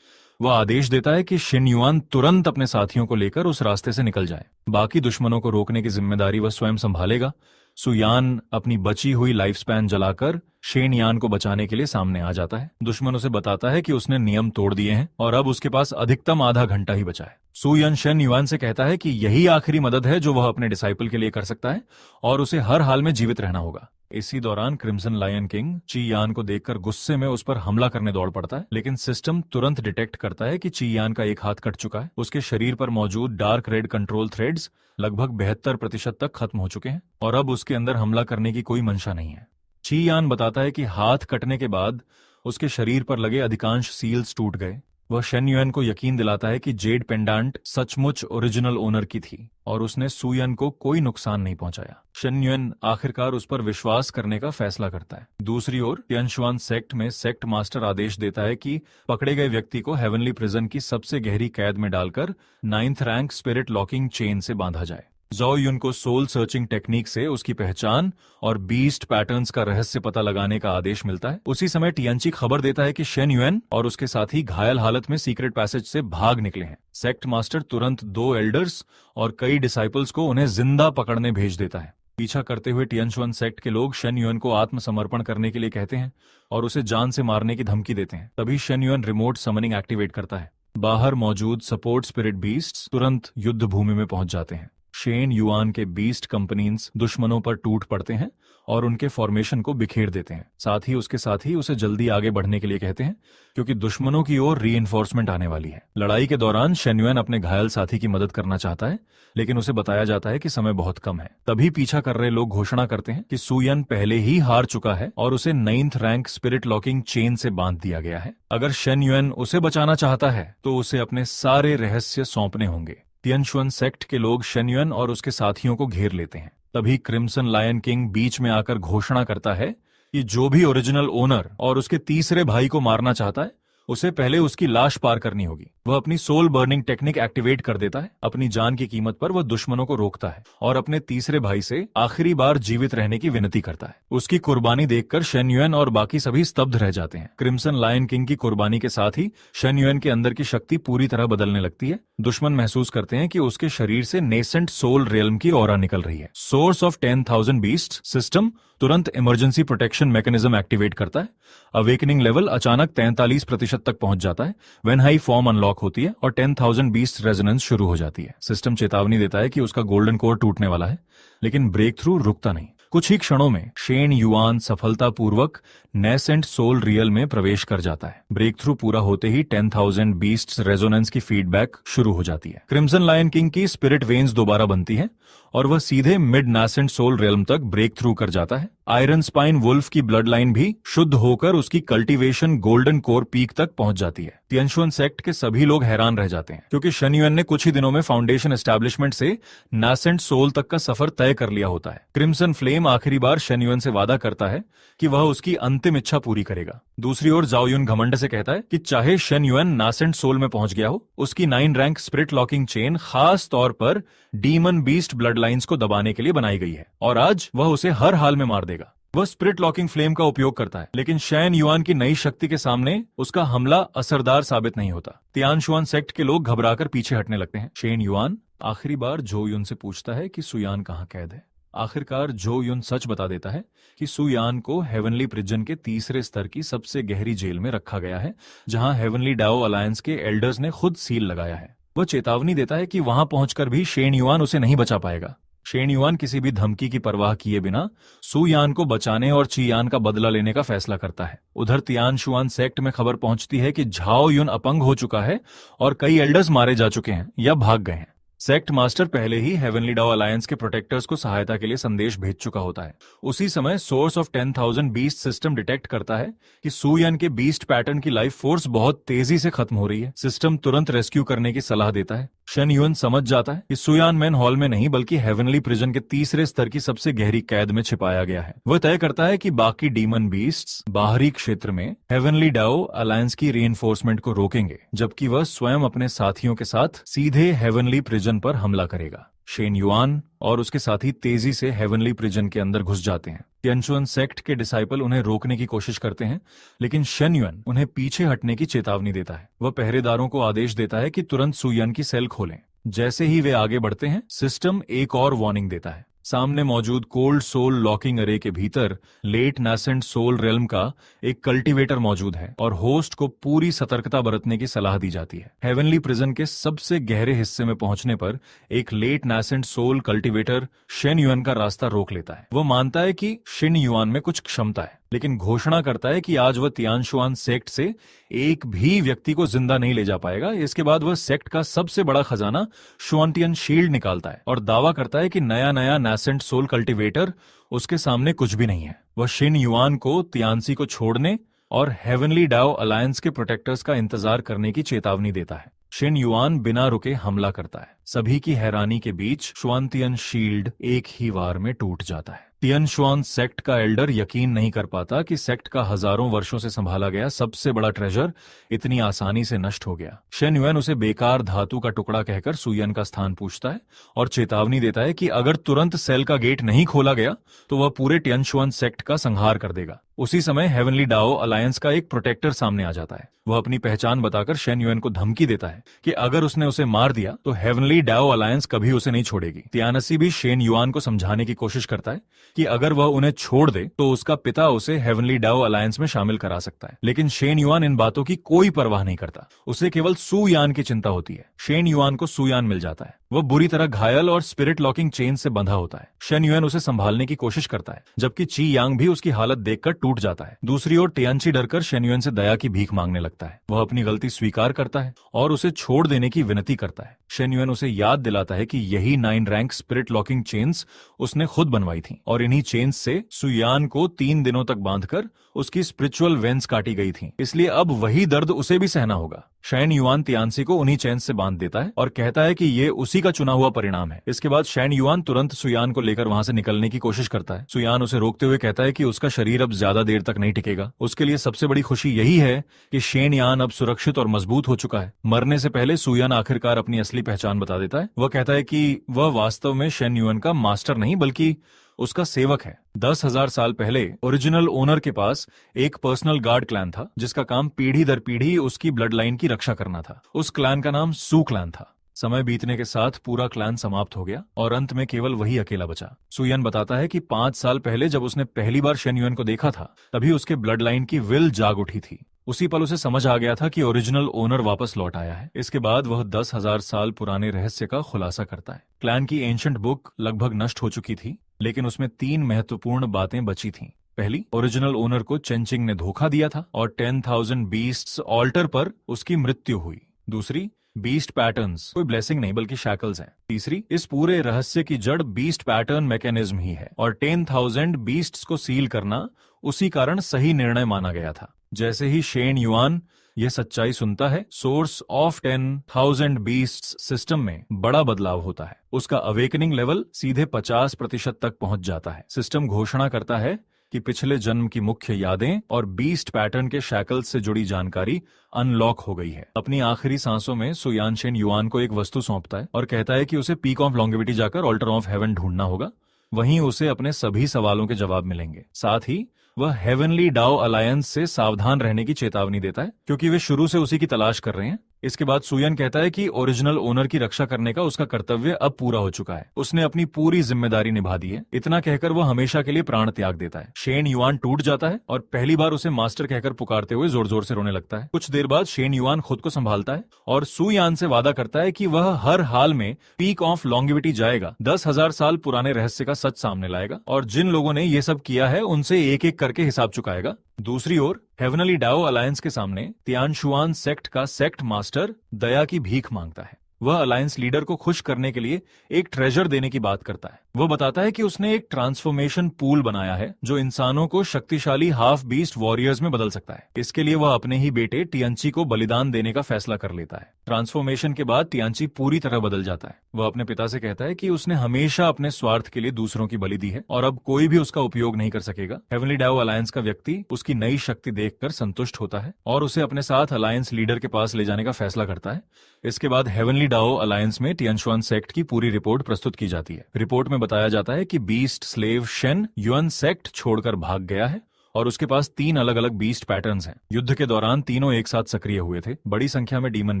वह आदेश देता है कि शेन युआन तुरंत अपने साथियों को लेकर उस रास्ते से निकल जाए। बाकी दुश्मनों को रोकने की जिम्मेदारी वह स्वयं संभालेगा। सुयान अपनी बची हुई लाइफ स्पैन जलाकर शेन युआन को बचाने के लिए सामने आ जाता है। दुश्मन उसे बताता है कि उसने नियम तोड़ दिए हैं और अब उसके पास अधिकतम आधा घंटा ही बचा है। सुयान शेन युआन से कहता है कि यही आखिरी मदद है जो वह अपने डिसाइपल के लिए कर सकता है और उसे हर हाल में जीवित रहना होगा। इसी दौरान क्रिम्सन लायन किंग ची यान को देखकर गुस्से में उस पर हमला करने दौड़ पड़ता है, लेकिन सिस्टम तुरंत डिटेक्ट करता है कि ची यान का एक हाथ कट चुका है। उसके शरीर पर मौजूद डार्क रेड कंट्रोल थ्रेड्स लगभग 72% तक खत्म हो चुके हैं और अब उसके अंदर हमला करने की कोई मंशा नहीं है। ची यान बताता है कि हाथ कटने के बाद उसके शरीर पर लगे अधिकांश सील्स टूट गए। वह शेन युआन को यकीन दिलाता है कि जेड पेंडेंट सचमुच ओरिजिनल ओनर की थी और उसने सुयन को कोई नुकसान नहीं पहुंचाया। शेन युआन आखिरकार उस पर विश्वास करने का फैसला करता है। दूसरी ओर तियानशुआन सेक्ट में सेक्ट मास्टर आदेश देता है कि पकड़े गए व्यक्ति को हेवनली प्रिजन की सबसे गहरी कैद में डालकर 9th rank spirit locking chain से बांधा जाए। ज़ो युन को सोल सर्चिंग टेक्निक से उसकी पहचान और बीस्ट पैटर्न्स का रहस्य पता लगाने का आदेश मिलता है। उसी समय टियांची खबर देता है कि शेन युआन और उसके साथी घायल हालत में सीक्रेट पैसेज से भाग निकले हैं। सेक्ट मास्टर तुरंत 2 एल्डर्स और कई डिसाइपल्स को उन्हें जिंदा पकड़ने भेज देता है। पीछा करते हुए टियांशुआन सेक्ट के लोग शेन युआन को आत्मसमर्पण करने के लिए कहते हैं और उसे जान से मारने की धमकी देते हैं। तभी Shane yuan remote summoning activate करता है। बाहर मौजूद सपोर्ट स्पिरिट बीस्ट्स तुरंत युद्ध भूमि में पहुंच जाते हैं। शेन युआन के बीस्ट कंपनीज दुश्मनों पर टूट पड़ते हैं और उनके फॉर्मेशन को बिखेर देते हैं। साथ ही उसे जल्दी आगे बढ़ने के लिए कहते हैं क्योंकि दुश्मनों की ओर रीइंफोर्समेंट आने वाली है। लड़ाई के दौरान शेन युएन अपने घायल साथी की मदद करना चाहता है, लेकिन उसे बताया जाता है कि समय बहुत कम है। तभी पीछा कर रहे लोग घोषणा करते हैं कि सु यन पहले ही हार चुका है और उसे 9th rank spirit locking chain से बांध दिया गया है। अगर शेन युएन उसे बचाना चाहता है तो उसे अपने सारे रहस्य सौंपने होंगे। तियानशुन सेक्ट के लोग शेन युएन और उसके साथियों को घेर लेते हैं। तभी क्रिम्सन लायन किंग बीच में आकर घोषणा करता है कि जो भी ओरिजिनल ओनर और उसके तीसरे भाई को मारना चाहता है उसे पहले उसकी लाश पार करनी होगी। वह अपनी सोल बर्निंग टेक्निक एक्टिवेट कर देता है। अपनी जान की कीमत पर वह दुश्मनों को रोकता है और अपने तीसरे भाई से आखिरी बार जीवित रहने की विनती करता है। उसकी कुर्बानी देखकर शेन युएन और बाकी सभी स्तब्ध रह जाते हैं। क्रिम्सन लायन किंग की कुर्बानी के साथ ही शेन युएन के अंदर की शक्ति पूरी तरह बदलने लगती है। दुश्मन महसूस करते हैं कि उसके शरीर से नेसेंट सोल रियल्म की ऑरा निकल रही है। सोर्स ऑफ 10,000 बीस्ट सिस्टम तुरंत इमरजेंसी प्रोटेक्शन मैकेनिज्म एक्टिवेट करता है। अवेकनिंग लेवल अचानक 43% तक पहुंच जाता है। वेन हाई फॉर्म अनलॉक होती है और 10,000 बीस्ट रेजोनेंस शुरू हो जाती है। सिस्टम चेतावनी देता है कि उसका गोल्डन कोर टूटने वाला है, लेकिन ब्रेक थ्रू रुकता नहीं। कुछ ही क्षणों में शेन युआन सफलतापूर्वक नेसेंट सोल रियल में प्रवेश कर जाता है। ब्रेक थ्रू पूरा होते ही 10,000 बीस्ट रेजोनेंस की फीडबैक शुरू हो जाती है। क्रिम्सन लायन किंग की स्पिरिट वेन्स दोबारा बनती है और वह सीधे मिड नासेंट सोल रियल्म तक ब्रेक थ्रू कर जाता है। आयरन स्पाइन वुल्फ की ब्लड लाइन भी शुद्ध होकर उसकी कल्टीवेशन गोल्डन कोर पीक तक पहुंच जाती है। तियानशुन सेक्ट के सभी लोग हैरान रह जाते हैं क्योंकि शेन युएन ने कुछ ही दिनों में फाउंडेशन एस्टैब्लिशमेंट से नासेंट सोल तक का सफर तय कर लिया होता है। क्रिम्सन फ्लेम आखिरी बार शेन युएन से वादा करता है कि वह उसकी अंतिम इच्छा पूरी करेगा। दूसरी ओर जाओ युन घमंड से कहता है कि चाहे शेन युएन नासेंट सोल में पहुंच गया हो, उसकी 9 रैंक स्पिरिट लॉकिंग चेन खास तौर पर डीमन बीस्ट ब्लड लाइन्स को दबाने के लिए बनाई गई है और आज वह उसे हर हाल में मार देगा। वह स्पिरिट लॉकिंग फ्लेम का उपयोग करता है, लेकिन शेन युआन की नई शक्ति के सामने उसका हमला असरदार साबित नहीं होता। तियानशुन सेक्ट के लोग घबराकर पीछे हटने लगते हैं। शेन युआन आखिरी बार जो युन से पूछता है कि सुयान कहाँ कैद है। आखिरकार जो युन सच बता देता है कि सुयान को हेवनली प्रिजन के तीसरे स्तर की सबसे गहरी जेल में रखा गया है, जहां हेवनली डाओ अलायंस के एल्डर्स ने खुद सील लगाया है। वह चेतावनी देता है कि वहां पहुंचकर भी शेन युआन उसे नहीं बचा पाएगा। शेन युआन किसी भी धमकी की परवाह किए बिना सुयान को बचाने और चियान का बदला लेने का फैसला करता है। उधर तियानशुन सेक्ट में खबर पहुंचती है कि झाओ युन अपंग हो चुका है और कई एल्डर्स मारे जा चुके हैं या भाग गए हैं। सेक्ट मास्टर पहले ही हेवनली डाओ अलायंस के प्रोटेक्टर्स को सहायता के लिए संदेश भेज चुका होता है। उसी समय source of 10,000 beast system detect करता है कि सुयान के बीस्ट पैटर्न की लाइफ फोर्स बहुत तेजी से खत्म हो रही है। सिस्टम तुरंत रेस्क्यू करने की सलाह देता है। शेन युएन समझ जाता है कि सुयान मैन हॉल में नहीं बल्कि हेवनली प्रिजन के तीसरे स्तर की सबसे गहरी कैद में छिपाया गया है। वह तय करता है कि बाकी डीमन बीस्ट्स बाहरी क्षेत्र में हेवनली डाओ अलायंस की रीइंफोर्समेंट को रोकेंगे, जबकि वह स्वयं अपने साथियों के साथ सीधे हेवनली प्रिजन पर हमला करेगा। शेन युआन और उसके साथी तेजी से हेवनली प्रिजन के अंदर घुस जाते हैं। तियानशुन सेक्ट के डिसाइपल उन्हें रोकने की कोशिश करते हैं, लेकिन शेन युएन उन्हें पीछे हटने की चेतावनी देता है। वह पहरेदारों को आदेश देता है कि तुरंत सुयान की सेल खोलें। जैसे ही वे आगे बढ़ते हैं, सिस्टम एक और वार्निंग देता है। सामने मौजूद कोल्ड सोल लॉकिंग अरे के भीतर लेट नासेंट सोल रेल्म का एक कल्टीवेटर मौजूद है और होस्ट को पूरी सतर्कता बरतने की सलाह दी जाती है। हेवनली प्रिजन के सबसे गहरे हिस्से में पहुंचने पर एक late nascent soul cultivator Shen Yuan का रास्ता रोक लेता है। वह मानता है कि शेन युआन में कुछ क्षमता है, लेकिन घोषणा करता है कि आज वह तियानशुन सेक्ट से एक भी व्यक्ति को जिंदा नहीं ले जा पाएगा। इसके बाद वह सेक्ट का सबसे बड़ा खजाना शुआनटियन शील्ड निकालता है और दावा करता है कि नया नासेंट सोल कल्टीवेटर उसके सामने कुछ भी नहीं है। वह शेन युआन को तियानसी को छोड़ने और हेवनली डाओ अलायंस के प्रोटेक्टर्स का इंतजार करने की चेतावनी देता है। शेन युआन बिना रुके हमला करता है। सभी की हैरानी के बीच शुआनटियन शील्ड एक ही वार में टूट जाता है। तियानशुन सेक्ट का एल्डर यकीन नहीं कर पाता कि सेक्ट का हजारों वर्षों से संभाला गया सबसे बड़ा ट्रेजर इतनी आसानी से नष्ट हो गया। शेन युएन उसे बेकार धातु का टुकड़ा कहकर सुयन का स्थान पूछता है और चेतावनी देता है कि अगर तुरंत सेल का गेट नहीं खोला गया तो वह पूरे तियानशुन सेक्ट का संहार कर देगा। उसी समय हेवनली डाओ अलायंस का एक प्रोटेक्टर सामने आ जाता है। वह अपनी पहचान बताकर शेन युएन को धमकी देता है कि अगर उसने उसे मार दिया तो हेवनली डाओ अलायंस कभी उसे नहीं छोड़ेगी। तियानसी भी शेन युआन को समझाने की कोशिश करता है कि अगर वह उन्हें छोड़ दे तो उसका पिता उसे हेवनली डाओ अलायंस में शामिल करा सकता है, लेकिन शेन युआन इन बातों की कोई परवाह नहीं करता। उसे केवल सुयान की चिंता होती है। शेन युआन को सुयान मिल जाता है। वह बुरी तरह घायल और स्पिरिट लॉकिंग चेन से बंधा होता है। शेन युएन उसे संभालने की कोशिश करता है, जबकि ची यांग भी उसकी हालत देखकर टूट जाता है। दूसरी ओर टियानची डरकर शेन युएन से दया की भीख मांगने लगता है। वह अपनी गलती स्वीकार करता है और उसे छोड़ देने की विनती करता है। शेन युएन उसे याद दिलाता है कि यही 9 रैंक स्पिरिट लॉकिंग चेन्स उसने खुद बनवाई थी और इन्हीं चेन्स से सुयान को 3 दिनों तक बांधकर उसकी स्पिरिचुअल वेन्स काटी गई थी, इसलिए अब वही दर्द उसे भी सहना होगा। शेन युआन तियानसी को उन्हीं चेन्स से बांध देता है और कहता है कि ये उसी का चुना हुआ परिणाम है। इसके बाद शेन युआन तुरंत सुयान को लेकर वहां से निकलने की कोशिश करता है। सुयान उसे रोकते हुए कहता है कि उसका शरीर अब ज्यादा देर तक नहीं टिकेगा। उसके लिए सबसे बड़ी खुशी यही है कि शेन यान अब सुरक्षित और मजबूत हो चुका है। मरने से पहले सुयान आखिरकार अपनी असली पहचान बता देता है। वह कहता है कि वह वास्तव में शेन युआन का मास्टर नहीं बल्कि उसका सेवक है। 10,000 साल पहले ओरिजिनल ओनर के पास एक पर्सनल गार्ड क्लैन था, जिसका काम पीढ़ी दर पीढ़ी उसकी ब्लड लाइन की रक्षा करना था। उस क्लैन का नाम सू क्लैन था। समय बीतने के साथ पूरा क्लैन समाप्त हो गया और अंत में केवल वही अकेला बचा। सुयन बताता है कि 5 साल पहले जब उसने पहली बार शेन युएन को देखा था, तभी उसके ब्लड लाइन की विल जाग उठी थी। उसी पल उसे समझ आ गया था कि ओरिजिनल ओनर वापस लौट आया है। इसके बाद वह 10,000 साल पुराने रहस्य का खुलासा करता है। क्लैन की एंशिएंट बुक लगभग नष्ट हो चुकी थी, लेकिन उसमें 3 महत्वपूर्ण बातें बची थीं। पहली, ओरिजिनल ओनर को चेंचिंग ने धोखा दिया था और 10,000 बीस्ट्स ऑल्टर पर उसकी मृत्यु हुई। दूसरी, बीस्ट पैटर्न्स कोई ब्लेसिंग नहीं बल्कि शैकल्स हैं। तीसरी, इस पूरे रहस्य की जड़ बीस्ट पैटर्न मैकेनिज्म ही है और 10,000 बीस्ट्स को सील करना उसी कारण सही निर्णय माना गया था। जैसे ही शेन युआन यह सच्चाई सुनता है, सोर्स ऑफ 10,000 बीस्ट्स सिस्टम में बड़ा बदलाव होता है। उसका अवेकनिंग लेवल सीधे 50% तक पहुंच जाता है। सिस्टम घोषणा करता है कि पिछले जन्म की मुख्य यादें और बीस्ट पैटर्न के शैकल्स से जुड़ी जानकारी अनलॉक हो गई है। अपनी आखिरी सांसों में सुयान शेन युआन को एक वस्तु सौंपता है और कहता है कि उसे पीक ऑफ लॉन्गेविटी जाकर ऑल्टर ऑफ हेवन ढूंढना होगा। वहीं उसे अपने सभी सवालों के जवाब मिलेंगे। साथ ही वह हेवनली डाओ अलायंस से सावधान रहने की चेतावनी देता है, क्योंकि वे शुरू से उसी की तलाश कर रहे हैं। इसके बाद सुयन कहता है कि ओरिजिनल ओनर की रक्षा करने का उसका कर्तव्य अब पूरा हो चुका है। उसने अपनी पूरी जिम्मेदारी निभा दी है। इतना कहकर वह हमेशा के लिए प्राण त्याग देता है। शेन युआन टूट जाता है और पहली बार उसे मास्टर कहकर पुकारते हुए जोर जोर से रोने लगता है। कुछ देर बाद शेन युआन खुद को संभालता है और सुयान से वादा करता है कि वह हर हाल में पीक ऑफ लॉन्गेविटी जाएगा, 10,000 साल पुराने रहस्य का सच सामने लाएगा और जिन लोगों ने ये सब किया है उनसे एक एक करके हिसाब चुकाएगा। दूसरी ओर हेवनली डाओ अलायंस के सामने तियानशुआन सेक्ट का सेक्ट मास्टर दया की भीख मांगता है। वह अलायंस लीडर को खुश करने के लिए एक ट्रेजर देने की बात करता है। वह बताता है कि उसने एक ट्रांसफॉर्मेशन पूल बनाया है जो इंसानों को शक्तिशाली हाफ बीस्ट वॉरियर्स में बदल सकता है। इसके लिए वह अपने ही बेटे टियांची को बलिदान देने का फैसला कर लेता है। ट्रांसफॉर्मेशन के बाद टियांची पूरी तरह बदल जाता है। वह अपने पिता से कहता है कि उसने हमेशा अपने स्वार्थ के लिए दूसरों की बलि दी है और अब कोई भी उसका उपयोग नहीं कर सकेगा। हेवनली डाओ अलायंस का व्यक्ति उसकी नई शक्ति देखकर संतुष्ट होता है और उसे अपने साथ अलायंस लीडर के पास ले जाने का फैसला करता है। इसके बाद हेवनली डाओ अलायंस में तियानशुआन सेक्ट की पूरी रिपोर्ट प्रस्तुत की जाती है। रिपोर्ट में बताया जाता है कि beast slave Shane yuan sect छोड़कर भाग गया है और उसके पास 3 अलग अलग बीस्ट पैटर्न्स हैं। युद्ध के दौरान तीनों एक साथ सक्रिय हुए थे। बड़ी संख्या में डीमन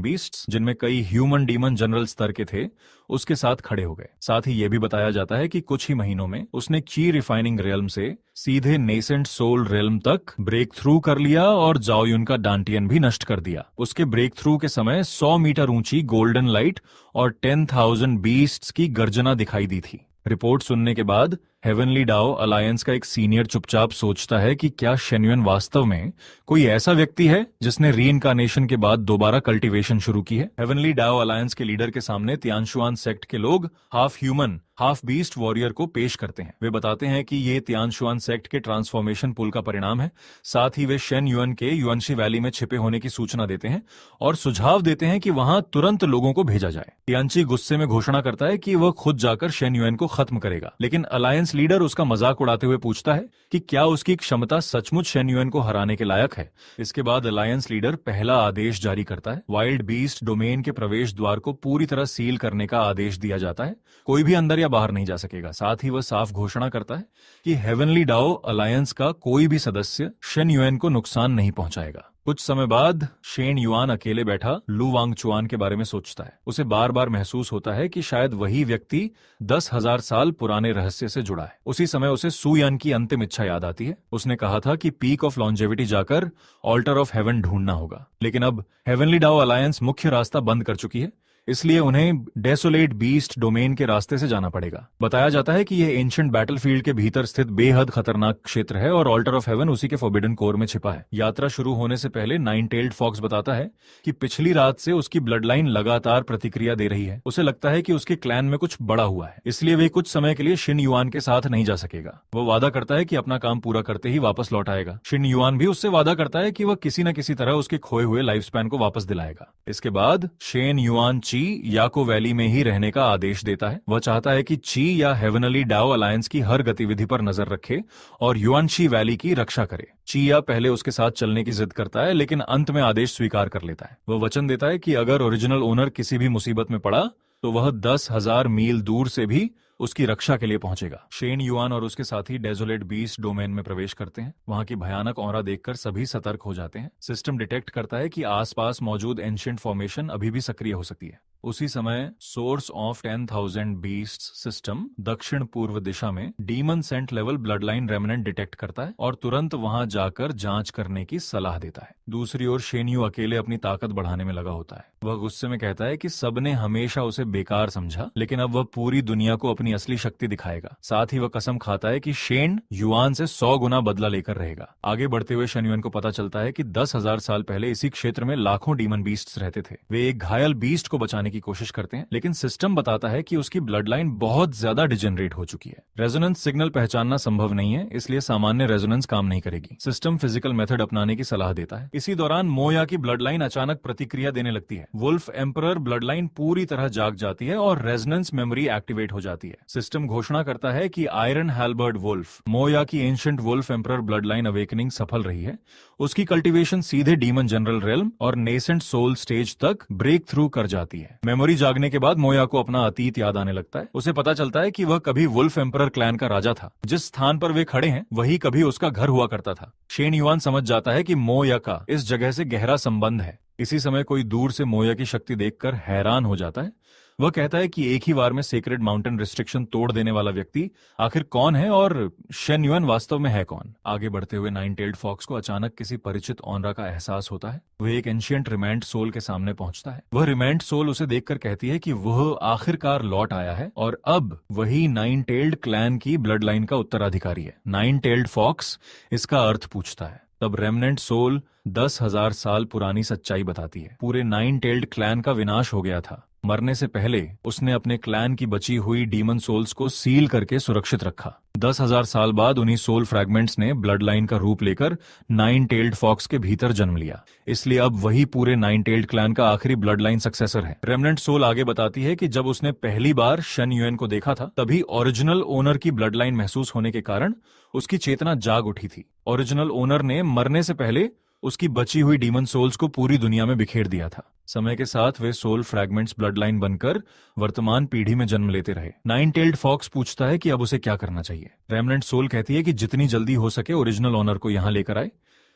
बीस्ट्स, जिनमें कई ह्यूमन डीमन जनरल स्तर के थे, उसके साथ खड़े हो गए। साथ ही यह भी बताया जाता है कि कुछ ही महीनों में उसने की रिफाइनिंग रियल्म से सीधे नेसेंट सोल रियल्म तक ब्रेक थ्रू कर लिया और जाओयुन का डांटियन भी नष्ट कर दिया। उसके ब्रेक थ्रू के समय 100 मीटर ऊंची गोल्डन लाइट और 10,000 बीस्ट्स की गर्जना दिखाई दी थी। रिपोर्ट सुनने के बाद हेवनली डाओ अलायंस का एक सीनियर चुपचाप सोचता है कि क्या शेन युएन वास्तव में कोई ऐसा व्यक्ति है जिसने रीइंकार्नेशन के बाद दोबारा कल्टीवेशन शुरू की है। हेवनली डाओ अलायंस के लीडर के सामने तियानशुआन सेक्ट के लोग half human half beast warrior को पेश करते हैं। वे बताते हैं कि ये तियानशुआन सेक्ट के ट्रांसफॉर्मेशन पुल का परिणाम है। साथ ही वे शेन युएन के युएनशी वैली में छिपे होने की सूचना देते हैं और सुझाव देते हैं कि वहां तुरंत लोगों को भेजा जाए। तियानची गुस्से में घोषणा करता है कि वह खुद जाकर शेन युएन को खत्म करेगा, लेकिन अलायंस लीडर उसका मजाक उड़ाते हुए पूछता है कि क्या उसकी क्षमता सचमुच शेन युएन को हराने के लायक है। इसके बाद अलायंस लीडर पहला आदेश जारी करता है। वाइल्ड बीस्ट डोमेन के प्रवेश द्वार को पूरी तरह सील करने का आदेश दिया जाता है। कोई भी अंदर या बाहर नहीं जा सकेगा। साथ ही वह साफ घोषणा करता है कि हेवनली डाओ अलायंस का कोई भी सदस्य शेन युएन को नुकसान नहीं पहुंचाएगा। कुछ समय बाद शेन युआन अकेले बैठा लू वांगचुआन के बारे में सोचता है। उसे बार बार महसूस होता है कि शायद वही व्यक्ति 10,000 साल पुराने रहस्य से जुड़ा है। उसी समय उसे सुयान की अंतिम इच्छा याद आती है। उसने कहा था कि पीक ऑफ लॉन्जेविटी जाकर ऑल्टर ऑफ हेवन ढूंढना होगा, लेकिन अब हेवनली डाओ अलायंस मुख्य रास्ता बंद कर चुकी है। इसलिए उन्हें डेसोलेट बीस्ट डोमेन के रास्ते से जाना पड़ेगा। बताया जाता है कि यह एंशिएंट बैटलफील्ड के भीतर स्थित बेहद खतरनाक क्षेत्र है और ऑल्टर ऑफ हेवन उसी के फॉरबिडन कोर में छिपा है। यात्रा शुरू होने से पहले नाइन टेल्ड फॉक्स बताता है कि पिछली रात से उसकी ब्लड लाइन लगातार प्रतिक्रिया दे रही है। उसे लगता है कि उसके क्लैन में कुछ बड़ा हुआ है, इसलिए वे कुछ समय के लिए शिन युआन के साथ नहीं जा सकेगा। वो वादा करता है कि अपना काम पूरा करते ही वापस लौट आएगा। शिन युआन भी उससे वादा करता है कि वह किसी न किसी तरह उसके खोए हुए लाइफ स्पैन को वापस दिलाएगा। इसके बाद शेन युआन ची याको वैली में ही रहने का आदेश देता है। वह चाहता है कि ची या हेवनली डाओ अलायंस की हर गतिविधि पर नजर रखे और युआनशी वैली की रक्षा करे। चिया पहले उसके साथ चलने की जिद करता है, लेकिन अंत में आदेश स्वीकार कर लेता है। वह वचन देता है कि अगर ओरिजिनल ओनर किसी भी मुसीबत में पड़ा तो वह 10,000 मील दूर से भी उसकी रक्षा के लिए पहुंचेगा। शेन युआन और उसके साथी डेजोलेट बीस्ट डोमेन में प्रवेश करते हैं। वहां की भयानक ऑरा देखकर सभी सतर्क हो जाते हैं। सिस्टम डिटेक्ट करता है कि आसपास मौजूद एंशिएंट फॉर्मेशन अभी भी सक्रिय हो सकती है। उसी समय सोर्स ऑफ 10,000 बीस्ट्स सिस्टम दक्षिण पूर्व दिशा में demon saint level blood line remnant detect करता है और तुरंत वहां जाकर जांच करने की सलाह देता है। दूसरी ओर शेनयू अकेले अपनी ताकत बढ़ाने में लगा होता है। वह गुस्से में कहता है कि सबने हमेशा उसे बेकार समझा, लेकिन अब वह पूरी दुनिया को अपनी असली शक्ति दिखाएगा। साथ ही वह कसम खाता है कि शेन युआन से 100 गुना बदला लेकर रहेगा। आगे बढ़ते हुए शेन युआन को पता चलता है कि 10,000 साल पहले इसी क्षेत्र में लाखों डीमन बीस्ट्स रहते थे। वे एक घायल बीस्ट को बचाने की कोशिश करते हैं, लेकिन सिस्टम बताता है कि उसकी ब्लड लाइन बहुत ज्यादा डिजेनरेट हो चुकी है। रेजोनेंस सिग्नल पहचानना संभव नहीं है, इसलिए सामान्य रेजोनेंस काम नहीं करेगी। सिस्टम फिजिकल मेथड अपनाने की सलाह देता है। इसी दौरान मोया की ब्लड लाइन अचानक प्रतिक्रिया देने लगती है। वुल्फ एम्परर ब्लड लाइन पूरी तरह जाग जाती है और रेजोनेंस मेमोरी एक्टिवेट हो जाती है। सिस्टम घोषणा करता है कि आयरन हैल्बर्ड वुल्फ, मोया की ancient wolf emperor blood line awakening सफल रही है। उसकी कल्टीवेशन सीधे डीमन जनरल रेल्म और नेसेंट सोल स्टेज तक ब्रेक थ्रू कर जाती है। मेमोरी जागने के बाद मोया को अपना अतीत याद आने लगता है। उसे पता चलता है कि वह कभी वुल्फ एम्परर क्लैन का राजा था। जिस स्थान पर वे खड़े हैं वही कभी उसका घर हुआ करता था। शेन युआन समझ जाता है कि मोया का इस जगह से गहरा संबंध है। इसी समय कोई दूर से मोया की शक्ति देखकर हैरान हो जाता है। वह कहता है कि एक ही बार में सेक्रेड माउंटेन रिस्ट्रिक्शन तोड़ देने वाला व्यक्ति आखिर कौन है और शेन युआन वास्तव में है कौन। आगे बढ़ते हुए नाइन टेल्ड फॉक्स को अचानक किसी परिचित ऑनरा का एहसास होता है। वह एक एंशिएंट रिमेंट सोल के सामने पहुंचता है। वह रिमेंट सोल उसे देखकर कहती है कि वह आखिरकार लौट आया है और अब वही नाइन टेल्ड क्लैन की ब्लड लाइन का उत्तराधिकारी है। नाइन टेल्ड फॉक्स इसका अर्थ पूछता है। तब रेमनेंट सोल 10,000 साल पुरानी सच्चाई बताती है। पूरे नाइन टेल्ड क्लैन का विनाश हो गया था। मरने से पहले उसने अपने क्लैन की बची हुई डीमन सोल्स को सील करके सुरक्षित रखा। 10,000 साल बाद उन्हीं सोल फ्रैगमेंट्स ने ब्लड लाइन का रूप लेकर नाइन टेल्ड फॉक्स के भीतर जन्म लिया। इसलिए अब वही पूरे नाइन टेल्ड क्लैन का आखिरी ब्लड लाइन सक्सेसर है। रेमनेंट सोल आगे बताती है कि जब उसने पहली बार शन युएन को देखा था तभी ओरिजिनल ओनर की ब्लड लाइन महसूस होने के कारण उसकी चेतना जाग उठी थी। ओरिजिनल ओनर ने मरने से पहले उसकी बची हुई डीमन सोल्स को पूरी दुनिया में बिखेर दिया था। समय के साथ वे सोल फ्रैगमेंट्स ब्लड लाइन बनकर वर्तमान पीढ़ी में जन्म लेते रहे। नाइन टेल्ड फॉक्स पूछता है कि अब उसे क्या करना चाहिए। रेमनेंट सोल कहती है कि जितनी जल्दी हो सके ओरिजिनल ओनर को यहां लेकर आए,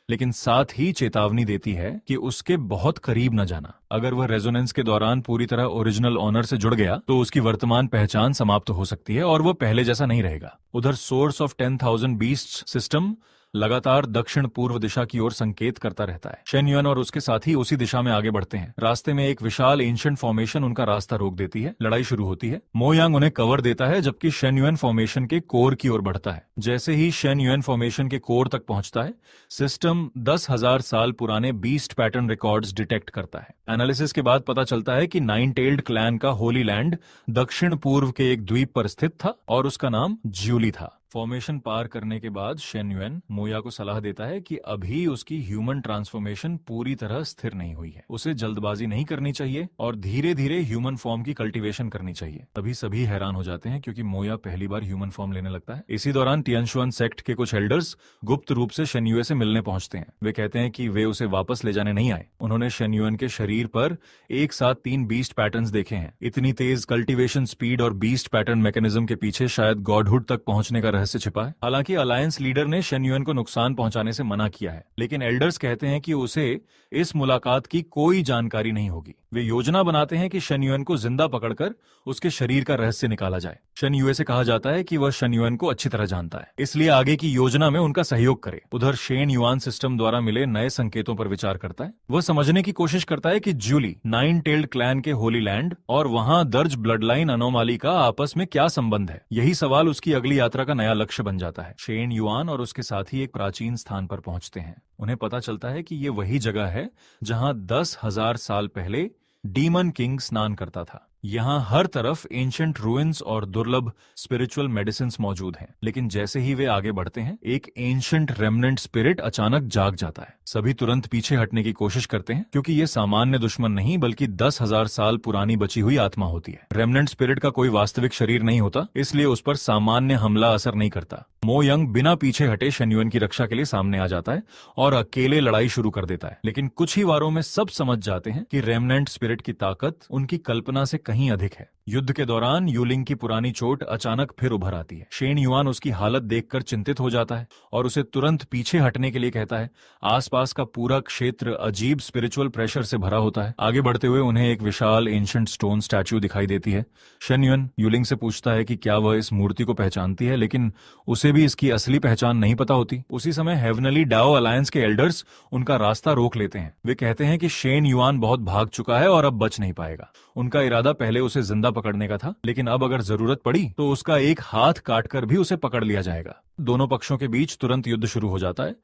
लेकिन साथ ही चेतावनी देती है कि उसके बहुत करीब न जाना। अगर वह रेजोनेंस के दौरान पूरी तरह ओरिजिनल ओनर से जुड़ गया तो उसकी वर्तमान पहचान समाप्त हो सकती है और वह पहले जैसा नहीं रहेगा। उधर सोर्स ऑफ 10,000 बीस्ट्स सिस्टम लगातार दक्षिण पूर्व दिशा की ओर संकेत करता रहता है। शेन युआन और उसके साथी उसी दिशा में आगे बढ़ते हैं। रास्ते में एक विशाल एंशिएंट फॉर्मेशन उनका रास्ता रोक देती है। लड़ाई शुरू होती है। मो यांग उन्हें कवर देता है जबकि शेन युआन फॉर्मेशन के कोर की ओर बढ़ता है। जैसे ही शेन युआन फॉर्मेशन के कोर तक पहुंचता है, सिस्टम 10,000 साल पुराने बीस्ट पैटर्न रिकॉर्ड्स डिटेक्ट करता है। एनालिसिस के बाद पता चलता है कि नाइन टेल्ड क्लैन का होली लैंड दक्षिण पूर्व के एक द्वीप पर स्थित था और उसका नाम ज्यूली था। फॉर्मेशन पार करने के बाद शेन युएन मोया को सलाह देता है कि अभी उसकी ह्यूमन ट्रांसफॉर्मेशन पूरी तरह स्थिर नहीं हुई है। उसे जल्दबाजी नहीं करनी चाहिए और धीरे धीरे ह्यूमन फॉर्म की कल्टीवेशन करनी चाहिए। तभी सभी हैरान हो जाते हैं क्योंकि मोया पहली बार ह्यूमन फॉर्म लेने लगता है। इसी दौरान तियानशुआन सेक्ट के कुछ एल्डर्स गुप्त रूप से शेन युए से मिलने पहुंचते हैं। वे कहते हैं कि वे उसे वापस ले जाने नहीं आए। उन्होंने शेन युएन के शरीर पर एक साथ 3 बीस्ट पैटर्न्स देखे हैं। इतनी तेज कल्टीवेशन स्पीड और बीस्ट पैटर्न मैकेनिज्म के पीछे शायद गॉडहुड तक पहुंचने का रहस्य छिपा है। हालांकि अलायंस लीडर ने शेन युएन को नुकसान पहुंचाने से मना किया है, लेकिन एल्डर्स कहते हैं कि उसे इस मुलाकात की कोई जानकारी नहीं होगी। वे योजना बनाते हैं कि शेन युएन को जिंदा पकड़कर उसके शरीर का रहस्य निकाला जाए। शेन युए से कहा जाता है कि वह शेन युएन को अच्छी तरह जानता है, इसलिए आगे की योजना में उनका सहयोग करे। उधर शेन युआन सिस्टम द्वारा मिले नए संकेतों पर विचार करता है। वह समझने की कोशिश करता है कि ज्यूली नाइन टेल्ड क्लैन के होली लैंड और वहां दर्ज ब्लडलाइन अनोमाली का आपस में क्या संबंध है। यही सवाल उसकी अगली यात्रा का नया लक्ष्य बन जाता है। शेन युआन और उसके साथी एक प्राचीन स्थान पर पहुंचते हैं। उन्हें पता चलता है कि ये वही जगह है जहां 10,000 साल पहले डीमन किंग स्नान करता था। यहाँ हर तरफ एंशिएंट रूइंस और दुर्लभ स्पिरिचुअल मेडिसिन्स मौजूद हैं। लेकिन जैसे ही वे आगे बढ़ते हैं, एक एंशिएंट रेमनेंट स्पिरिट अचानक जाग जाता है। सभी तुरंत पीछे हटने की कोशिश करते हैं, क्योंकि ये सामान्य दुश्मन नहीं बल्कि 10,000 साल पुरानी बची हुई आत्मा होती है। रेमनेंट स्पिरिट का कोई वास्तविक शरीर नहीं होता, इसलिए उस पर सामान्य हमला असर नहीं करता। मो यंग बिना पीछे हटे शेन युआन की रक्षा के लिए सामने आ जाता है और अकेले लड़ाई शुरू कर देता है। लेकिन कुछ ही वारों में सब समझ जाते हैं कि रेमनेंट स्पिरिट की ताकत उनकी कल्पना से कहीं अधिक है। युद्ध के दौरान यूलिंग की पुरानी चोट अचानक फिर उभर आती है। शेन युआन उसकी हालत देखकर चिंतित हो जाता है और उसे तुरंत पीछे हटने के लिए कहता है। आसपास का पूरा क्षेत्र अजीब स्पिरिचुअल प्रेशर से भरा होता है। आगे बढ़ते हुए उन्हें एक विशाल एंशिएंट स्टोन स्टैच्यू दिखाई देती है। शेन युआन यूलिंग से पूछता है कि क्या वह इस मूर्ति को पहचानती है, लेकिन उसे भी इसकी असली पहचान नहीं पता होती। उसी समय हेवनली डाओ अलायंस के एल्डर्स उनका रास्ता रोक लेते हैं। वे कहते हैं कि शेन युआन बहुत भाग चुका है और अब बच नहीं पाएगा। उनका इरादा पहले उसे जिंदा पकड़ने का था, लेकिन अब अगर जरूरत पड़ी तो उसका एक हाथ काटकर भी उसे पकड़ लिया जाएगा। दोनों पक्षों के बीच तुरंत युद्ध शुरू हो जाता है।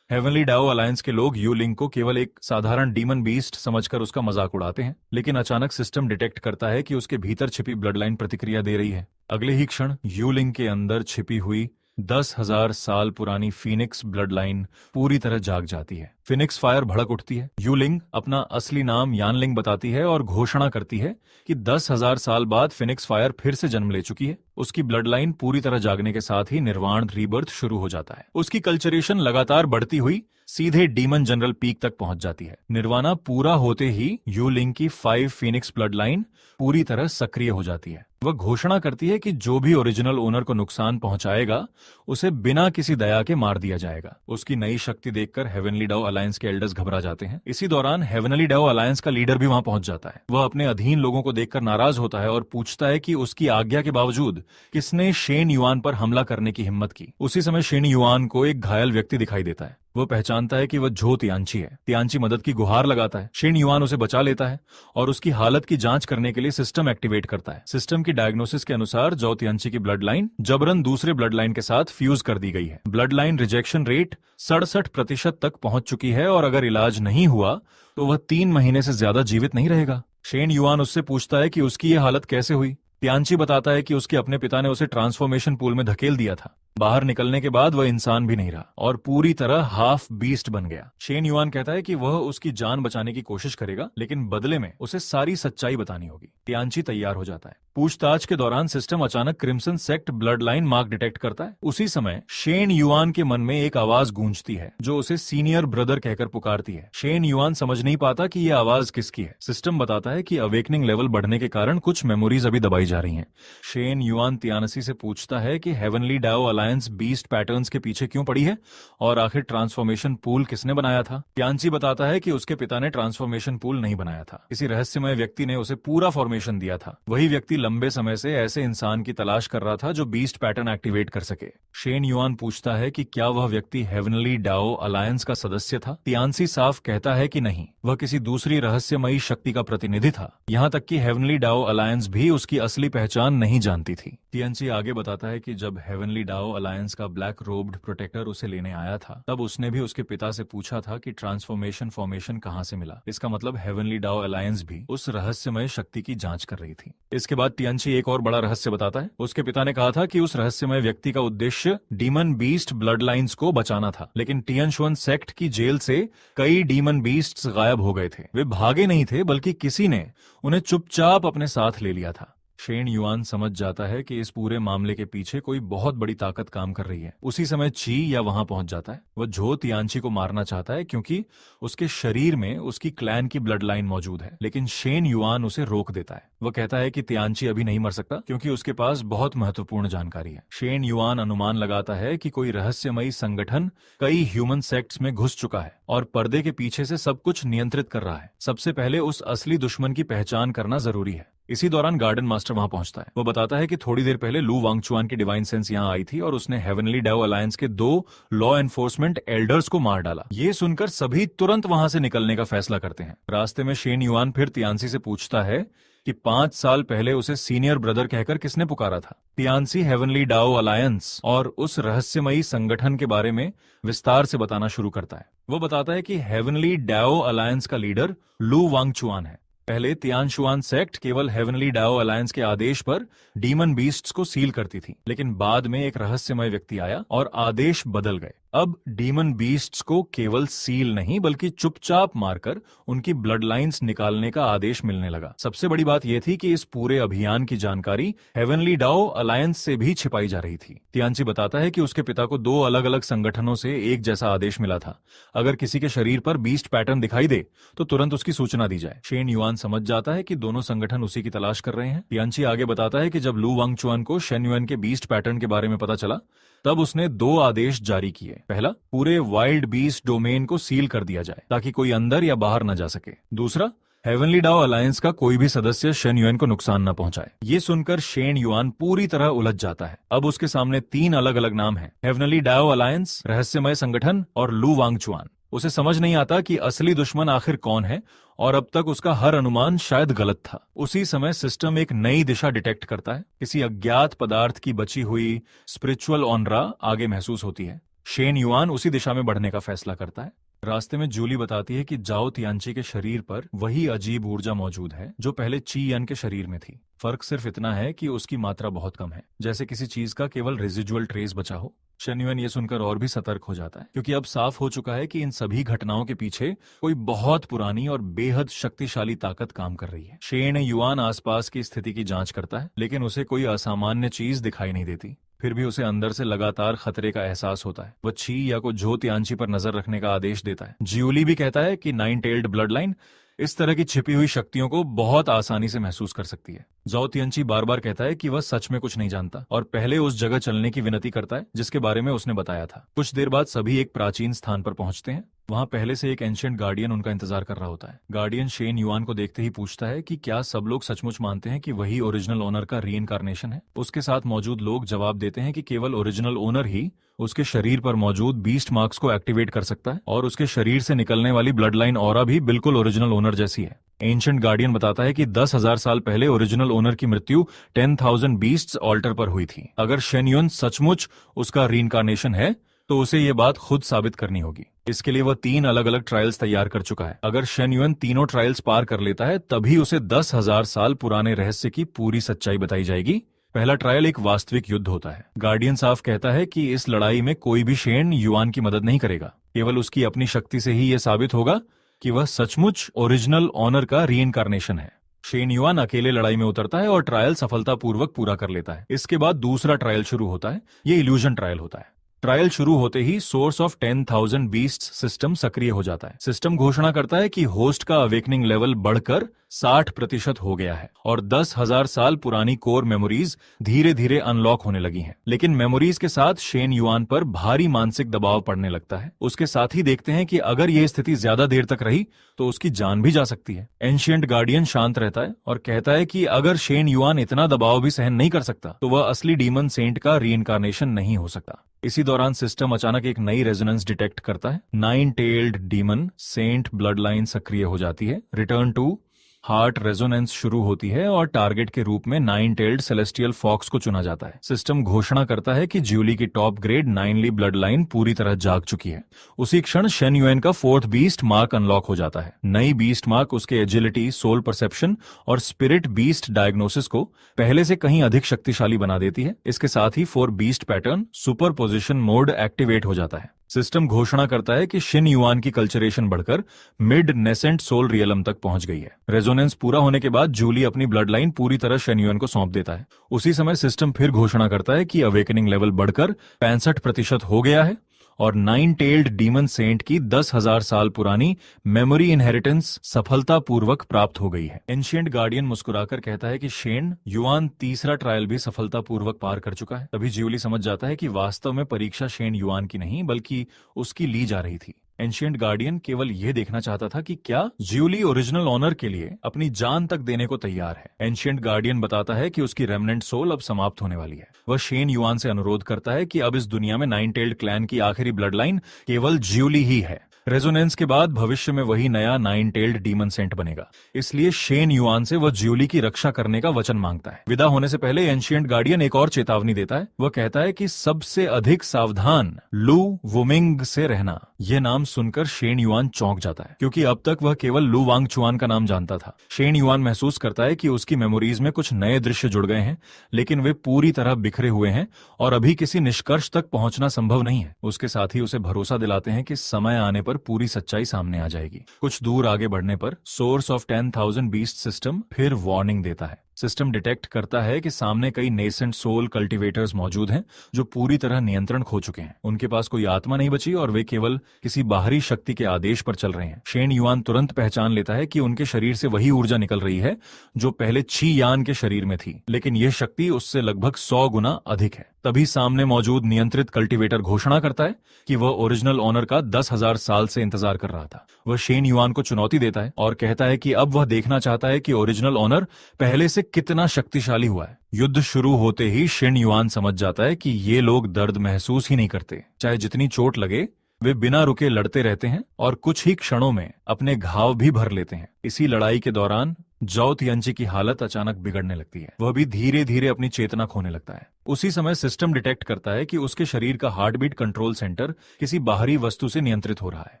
हेवनली डाओ अलायंस के लोग यूलिंग को केवल एक साधारण डीमन बीस्ट समझकर उसका मजाक उड़ाते हैं, लेकिन अचानक सिस्टम डिटेक्ट करता है कि उसके भीतर छिपी ब्लडलाइन प्रतिक्रिया दे रही है। अगले ही क्षण यूलिंग के अंदर छिपी हुई 10,000 साल पुरानी फीनिक्स ब्लड लाइन पूरी तरह जाग जाती है। फिनिक्स फायर भड़क उठती है। यूलिंग अपना असली नाम यानलिंग बताती है और घोषणा करती है कि 10,000 साल बाद फिनिक्स फायर फिर से जन्म ले चुकी है। उसकी ब्लड लाइन पूरी तरह जागने के साथ ही निर्वाण रीबर्थ शुरू हो जाता है। उसकी कल्चरेशन लगातार बढ़ती हुई सीधे डीमन जनरल पीक तक पहुंच जाती है। निर्वाणा पूरा होते ही यूलिंग की 5 फीनिक्स ब्लड लाइन पूरी तरह सक्रिय हो जाती है। वह घोषणा करती है कि जो भी ओरिजिनल ओनर को नुकसान पहुंचाएगा उसे बिना किसी दया के मार दिया जाएगा। उसकी नई शक्ति देखकर हेवनली डाओ अलायंस के एल्डर्स घबरा जाते हैं। इसी दौरान हेवनली डाओ अलायंस का लीडर भी वहां पहुंच जाता है। वह अपने अधीन लोगों को देखकर नाराज होता है और पूछता है कि उसकी आज्ञा के बावजूद किसने शेन युआन पर हमला करने की हिम्मत की। उसी समय शेन युआन को एक घायल व्यक्ति दिखाई देता है। वह पहचानता है कि वह झो तियानची है। तियानची मदद की गुहार लगाता है। शेन युआन उसे बचा लेता है और उसकी हालत की जांच करने के लिए सिस्टम एक्टिवेट करता है। सिस्टम की डायग्नोसिस के अनुसार जो तियानची की ब्लड लाइन जबरन दूसरे ब्लड लाइन के साथ फ्यूज कर दी गई है। ब्लड लाइन रिजेक्शन रेट 67% तक पहुंच चुकी है और अगर इलाज नहीं हुआ तो वह 3 महीने से ज्यादा जीवित नहीं रहेगा। शेन युआन उससे पूछता है कि उसकी यह हालत कैसे हुई। तियानची बताता है कि उसके अपने पिता ने उसे ट्रांसफॉर्मेशन पूल में धकेल दिया था। बाहर निकलने के बाद वह इंसान भी नहीं रहा और पूरी तरह हाफ बीस्ट बन गया। शेन युआन कहता है कि वह उसकी जान बचाने की कोशिश करेगा, लेकिन बदले में उसे सारी सच्चाई बतानी होगी। तियानची तैयार हो जाता है। पूछताछ के दौरान सिस्टम अचानक crimson sect blood line mark detect करता है। उसी समय शेन युआन के मन में एक आवाज गूंजती है जो उसे सीनियर ब्रदर कहकर पुकारती है। शेन युआन समझ नहीं पाता कि यह आवाज किसकी है। सिस्टम बताता है कि अवेकनिंग लेवल बढ़ने के कारण कुछ मेमोरीज अभी दबाई जा रही हैं। शेन युआन तियानसी से पूछता है कि heavenly Dao alliance beast patterns के पीछे क्यों पड़ी है और आखिर ट्रांसफॉर्मेशन पूल किसने बनाया था। तियानची बताता है कि उसके पिता ने ट्रांसफॉर्मेशन पूल नहीं बनाया था। किसी रहस्यमय व्यक्ति ने उसे पूरा फॉर्मेशन दिया था। वही व्यक्ति लंबे समय से ऐसे इंसान की तलाश कर रहा था जो बीस्ट पैटर्न एक्टिवेट कर सके। शेन युआन पूछता है कि क्या वह व्यक्ति हेवनली डाओ अलायंस का सदस्य था। तियानसी साफ कहता है कि नहीं, वह किसी दूसरी रहस्यमयी शक्ति का प्रतिनिधि था। यहाँ तक कि हेवनली डाओ अलायंस भी उसकी असली पहचान नहीं जानती थी। तियानची आगे बताता है कि जब हेवनली डाओ अलायंस का ब्लैक रोब्ड प्रोटेक्टर उसे लेने आया था, तब उसने भी उसके पिता से पूछा था कि ट्रांसफॉर्मेशन फॉर्मेशन कहां से मिला। इसका मतलब हेवनली डाओ अलायंस भी उस रहस्यमय शक्ति की जांच कर रही थी। इसके बाद तियानची एक और बड़ा रहस्य बताता है। उसके पिता ने कहा था कि उस रहस्यमय व्यक्ति का उद्देश्य डीमन बीस्ट ब्लड लाइन्स को बचाना था, लेकिन टियनशुन सेक्ट की जेल से कई डीमन बीस्ट्स गायब हो गए थे। वे भागे नहीं थे, बल्कि किसी ने उन्हें चुपचाप अपने साथ ले लिया था। शेन युआन समझ जाता है कि इस पूरे मामले के पीछे कोई बहुत बड़ी ताकत काम कर रही है। उसी समय ची या वहां पहुंच जाता है। वह झो तियानची को मारना चाहता है क्योंकि उसके शरीर में उसकी क्लैन की ब्लड लाइन मौजूद है, लेकिन शेन युआन उसे रोक देता है। वह कहता है कि तियानची अभी नहीं मर सकता क्योंकि उसके पास बहुत महत्वपूर्ण जानकारी है। शेन युआन अनुमान लगाता है कि कोई रहस्यमयी संगठन कई ह्यूमन सेक्ट्स में घुस चुका है और पर्दे के पीछे से सब कुछ नियंत्रित कर रहा है। सबसे पहले उस असली दुश्मन की पहचान करना जरूरी है। इसी दौरान गार्डन मास्टर वहां पहुंचता है। वो बताता है कि थोड़ी देर पहले लू वांगचुआन की डिवाइन सेंस यहां आई थी और उसने हेवनली डाओ अलायंस के 2 लॉ एनफोर्समेंट एल्डर्स को मार डाला। ये सुनकर सभी तुरंत वहां से निकलने का फैसला करते हैं। रास्ते में शेन युआन फिर तियानसी से पूछता है कि 5 साल पहले उसे सीनियर ब्रदर कहकर किसने पुकारा था। तियानसी हेवनली डाओ अलायंस और उस रहस्यमयी संगठन के बारे में विस्तार से बताना शुरू करता है। वो बताता है कि हेवनली डाओ अलायंस का लीडर लू वांगचुआन है। पहले तियानशुआन सेक्ट केवल हेवनली डाओ अलायंस के आदेश पर डीमन बीस्ट्स को सील करती थी, लेकिन बाद में एक रहस्यमय व्यक्ति आया और आदेश बदल गए। अब डीमन बीस्ट्स को केवल सील नहीं बल्कि चुपचाप मारकर उनकी ब्लड लाइन्स निकालने का आदेश मिलने लगा। सबसे बड़ी बात यह थी कि इस पूरे अभियान की जानकारी हेवनली डाओ अलायंस से भी छिपाई जा रही थी। तियानसी बताता है कि उसके पिता को 2 अलग अलग संगठनों से एक जैसा आदेश मिला था, अगर किसी के शरीर पर बीस्ट पैटर्न दिखाई दे तो तुरंत उसकी सूचना दी जाए। शेन युआन समझ जाता है कि दोनों संगठन उसी की तलाश कर रहे हैं। तियानसी आगे बताता है कि जब लू वांगचुआन को शेन युआन के बीस्ट पैटर्न के बारे में पता चला तब उसने 2 आदेश जारी किए। पहला, पूरे वाइल्ड बीस्ट डोमेन को सील कर दिया जाए ताकि कोई अंदर या बाहर न जा सके। दूसरा, हेवनली डाओ अलायंस का कोई भी सदस्य शेन युआन को नुकसान न पहुंचाए। ये सुनकर शेन युआन पूरी तरह उलझ जाता है। अब उसके सामने 3 अलग अलग नाम हैं, हेवनली डाओ अलायंस, रहस्यमय संगठन और लू वांगचुआन। उसे समझ नहीं आता कि असली दुश्मन आखिर कौन है और अब तक उसका हर अनुमान शायद गलत था। उसी समय सिस्टम एक नई दिशा डिटेक्ट करता है। किसी अज्ञात पदार्थ की बची हुई स्पिरिचुअल ऑनरा आगे महसूस होती है। शेन युआन उसी दिशा में बढ़ने का फैसला करता है। रास्ते में जूली बताती है कि जाओ तियानची के शरीर पर वही अजीब ऊर्जा मौजूद है जो पहले ची यन के शरीर में थी। फर्क सिर्फ इतना है कि उसकी मात्रा बहुत कम है, जैसे किसी चीज का केवल रेजिडुअल ट्रेस बचा हो। शेन युआन ये सुनकर और भी सतर्क हो जाता है, क्योंकि अब साफ हो चुका है कि इन सभी घटनाओं के पीछे कोई बहुत पुरानी और बेहद शक्तिशाली ताकत काम कर रही है। शेन युआन आसपास की स्थिति की जांच करता है, लेकिन उसे कोई असामान्य चीज दिखाई नहीं देती। फिर भी उसे अंदर से लगातार खतरे का एहसास होता है। वह ची या को जो तियानची पर नजर रखने का आदेश देता है। जियोली भी कहता है कि 9 टेल्ड ब्लड लाइन इस तरह की छिपी हुई शक्तियों को बहुत आसानी से महसूस कर सकती है। जाओ तियानची बार बार कहता है कि वह सच में कुछ नहीं जानता और पहले उस जगह चलने की विनती करता है जिसके बारे में उसने बताया था। कुछ देर बाद सभी एक प्राचीन स्थान पर पहुंचते हैं। वहां पहले से एक एंशिएंट गार्डियन उनका इंतजार कर रहा होता है। गार्डियन शेन युआन को देखते ही पूछता है कि क्या सब लोग सचमुच मानते हैं कि वही ओरिजिनल ओनर का रीइंकार्नेशन है। उसके साथ मौजूद लोग जवाब देते हैं कि केवल ओरिजिनल ओनर ही उसके शरीर पर मौजूद बीस्ट मार्क्स को एक्टिवेट कर सकता है और उसके शरीर से निकलने वाली ब्लड लाइन ऑरा भी बिल्कुल ओरिजिनल ओनर जैसी है। एंशिएंट गार्डियन बताता है कि 10,000 साल पहले ओरिजिनल ओनर की मृत्यु 10,000 बीस्ट्स ऑल्टर पर हुई थी। अगर शेन युआन सचमुच उसका रीइंकार्नेशन है तो उसे ये बात खुद साबित करनी होगी। इसके लिए वह 3 अलग अलग ट्रायल्स तैयार कर चुका है। अगर शेन युआन तीनों ट्रायल्स पार कर लेता है तभी उसे 10,000 साल पुराने रहस्य की पूरी सच्चाई बताई जाएगी। पहला ट्रायल एक वास्तविक युद्ध होता है। गार्डियन साफ कहता है कि इस लड़ाई में कोई भी शेन युआन की मदद नहीं करेगा, केवल उसकी अपनी शक्ति से ही यह साबित होगा कि वह सचमुच ओरिजिनल ऑनर का रीइंकार्नेशन है। शेन युआन अकेले लड़ाई में उतरता है और ट्रायल सफलतापूर्वक पूरा कर लेता है। इसके बाद दूसरा ट्रायल शुरू होता है। ये इल्यूजन ट्रायल होता है। ट्रायल शुरू होते ही सोर्स ऑफ 10,000 बीस्ट्स सिस्टम सक्रिय हो जाता है। सिस्टम घोषणा करता है कि होस्ट का अवेकनिंग लेवल बढ़कर 60% हो गया है और 10,000 साल पुरानी कोर मेमोरीज धीरे धीरे अनलॉक होने लगी हैं। लेकिन मेमोरीज के साथ शेन युआन पर भारी मानसिक दबाव पड़ने लगता है। उसके साथ ही देखते हैं कि अगर यह स्थिति ज्यादा देर तक रही तो उसकी जान भी जा सकती है। एंशिएंट गार्डियन शांत रहता है और कहता है कि अगर शेन युआन इतना दबाव भी सहन नहीं कर सकता तो वह असली डीमन सेंट का रीइंकार्नेशन नहीं हो सकता। इसी दौरान सिस्टम अचानक एक नई रेजोनेंस डिटेक्ट करता है। 9 tailed demon saint blood line सक्रिय हो जाती है। रिटर्न टू हार्ट रेजोनेंस शुरू होती है और टारगेट के रूप में 9 टेल्ड सेलेस्टियल फॉक्स को चुना जाता है। सिस्टम घोषणा करता है कि ज्यूली की टॉप ग्रेड 9ली ब्लड लाइन पूरी तरह जाग चुकी है। उसी क्षण शेन युआन का 4th बीस्ट मार्क अनलॉक हो जाता है। नई बीस्ट मार्क उसके एजिलिटी, सोल परसेप्शन और स्पिरिट बीस्ट डायग्नोसिस को पहले से कहीं अधिक शक्तिशाली बना देती है। इसके साथ ही 4 beast pattern super position mode activate हो जाता है। सिस्टम घोषणा करता है कि शेन युआन की कल्चरेशन बढ़कर मिड नेसेंट सोल रियलम तक पहुंच गई है। रेजोनेंस पूरा होने के बाद जूली अपनी ब्लड लाइन पूरी तरह शेन युआन को सौंप देता है। उसी समय सिस्टम फिर घोषणा करता है कि अवेकनिंग लेवल बढ़कर 65% हो गया है और 9 टेल्ड डीमन सेंट की 10,000 साल पुरानी मेमोरी इनहेरिटेंस सफलतापूर्वक प्राप्त हो गई है। एंशिएंट गार्डियन मुस्कुराकर कहता है कि शेन युआन तीसरा ट्रायल भी सफलतापूर्वक पार कर चुका है। तभी ज्यूली समझ जाता है कि वास्तव में परीक्षा शेन युआन की नहीं बल्कि उसकी ली जा रही थी। एंशिएंट गार्डियन केवल यह देखना चाहता था कि क्या ज्यूली ओरिजिनल ऑनर के लिए अपनी जान तक देने को तैयार है। एंशिएंट गार्डियन बताता है कि उसकी रेमनेंट सोल अब समाप्त होने वाली है। वह शेन युआन से अनुरोध करता है कि अब इस दुनिया में नाइन टेल्ड क्लैन की आखिरी ब्लड लाइन केवल ज्यूली ही है। रेजोनेंस के बाद भविष्य में वही नया नाइन टेल्ड डीमन सेंट बनेगा, इसलिए शेन युआन से वह ज्यूली की रक्षा करने का वचन मांगता है। विदा होने से पहले एंशिएंट गार्डियन एक और चेतावनी देता है। वह कहता है कि सबसे अधिक सावधान लू वुमिंग से रहना। यह नाम सुनकर शेन युआन चौंक जाता है, क्योंकि अब तक वह केवल लू वांगचुआन का नाम जानता था। शेन युआन महसूस करता है कि उसकी मेमोरीज में कुछ नए दृश्य जुड़ गए हैं, लेकिन वे पूरी तरह बिखरे हुए हैं और अभी किसी निष्कर्ष तक पहुंचना संभव नहीं है। उसके साथी उसे भरोसा दिलाते हैं कि समय आने पर पूरी सच्चाई सामने आ जाएगी। कुछ दूर आगे बढ़ने पर सोर्स ऑफ 10,000 बीस्ट सिस्टम फिर वार्निंग देता है। सिस्टम डिटेक्ट करता है कि सामने कई नेसेंट सोल कल्टीवेटर्स मौजूद हैं जो पूरी तरह नियंत्रण खो चुके हैं। उनके पास कोई आत्मा नहीं बची और वे केवल किसी बाहरी शक्ति के आदेश पर चल रहे हैं। शेन युआन तुरंत पहचान लेता है कि उनके शरीर से वही ऊर्जा निकल रही है जो पहले ची यान के शरीर में थी, लेकिन यह शक्ति उससे लगभग 100 गुना अधिक है। तभी सामने मौजूद नियंत्रित कल्टीवेटर घोषणा करता है कि वह ओरिजिनल ऑनर का 10,000 साल से इंतजार कर रहा था। वह शेन युआन को चुनौती देता है और कहता है कि अब वह देखना चाहता है कि ओरिजिनल ऑनर पहले से कितना शक्तिशाली हुआ है। युद्ध शुरू होते ही शेन युआन समझ जाता है कि ये लोग दर्द महसूस ही नहीं करते। चाहे जितनी चोट लगे, वे बिना रुके लड़ते रहते हैं और कुछ ही क्षणों में अपने घाव भी भर लेते हैं। इसी लड़ाई के दौरान जाओ तियांची की हालत अचानक बिगड़ने लगती है। वह भी धीरे धीरे अपनी चेतना खोने लगता है। उसी समय सिस्टम डिटेक्ट करता है कि उसके शरीर का हार्टबीट कंट्रोल सेंटर किसी बाहरी वस्तु से नियंत्रित हो रहा है।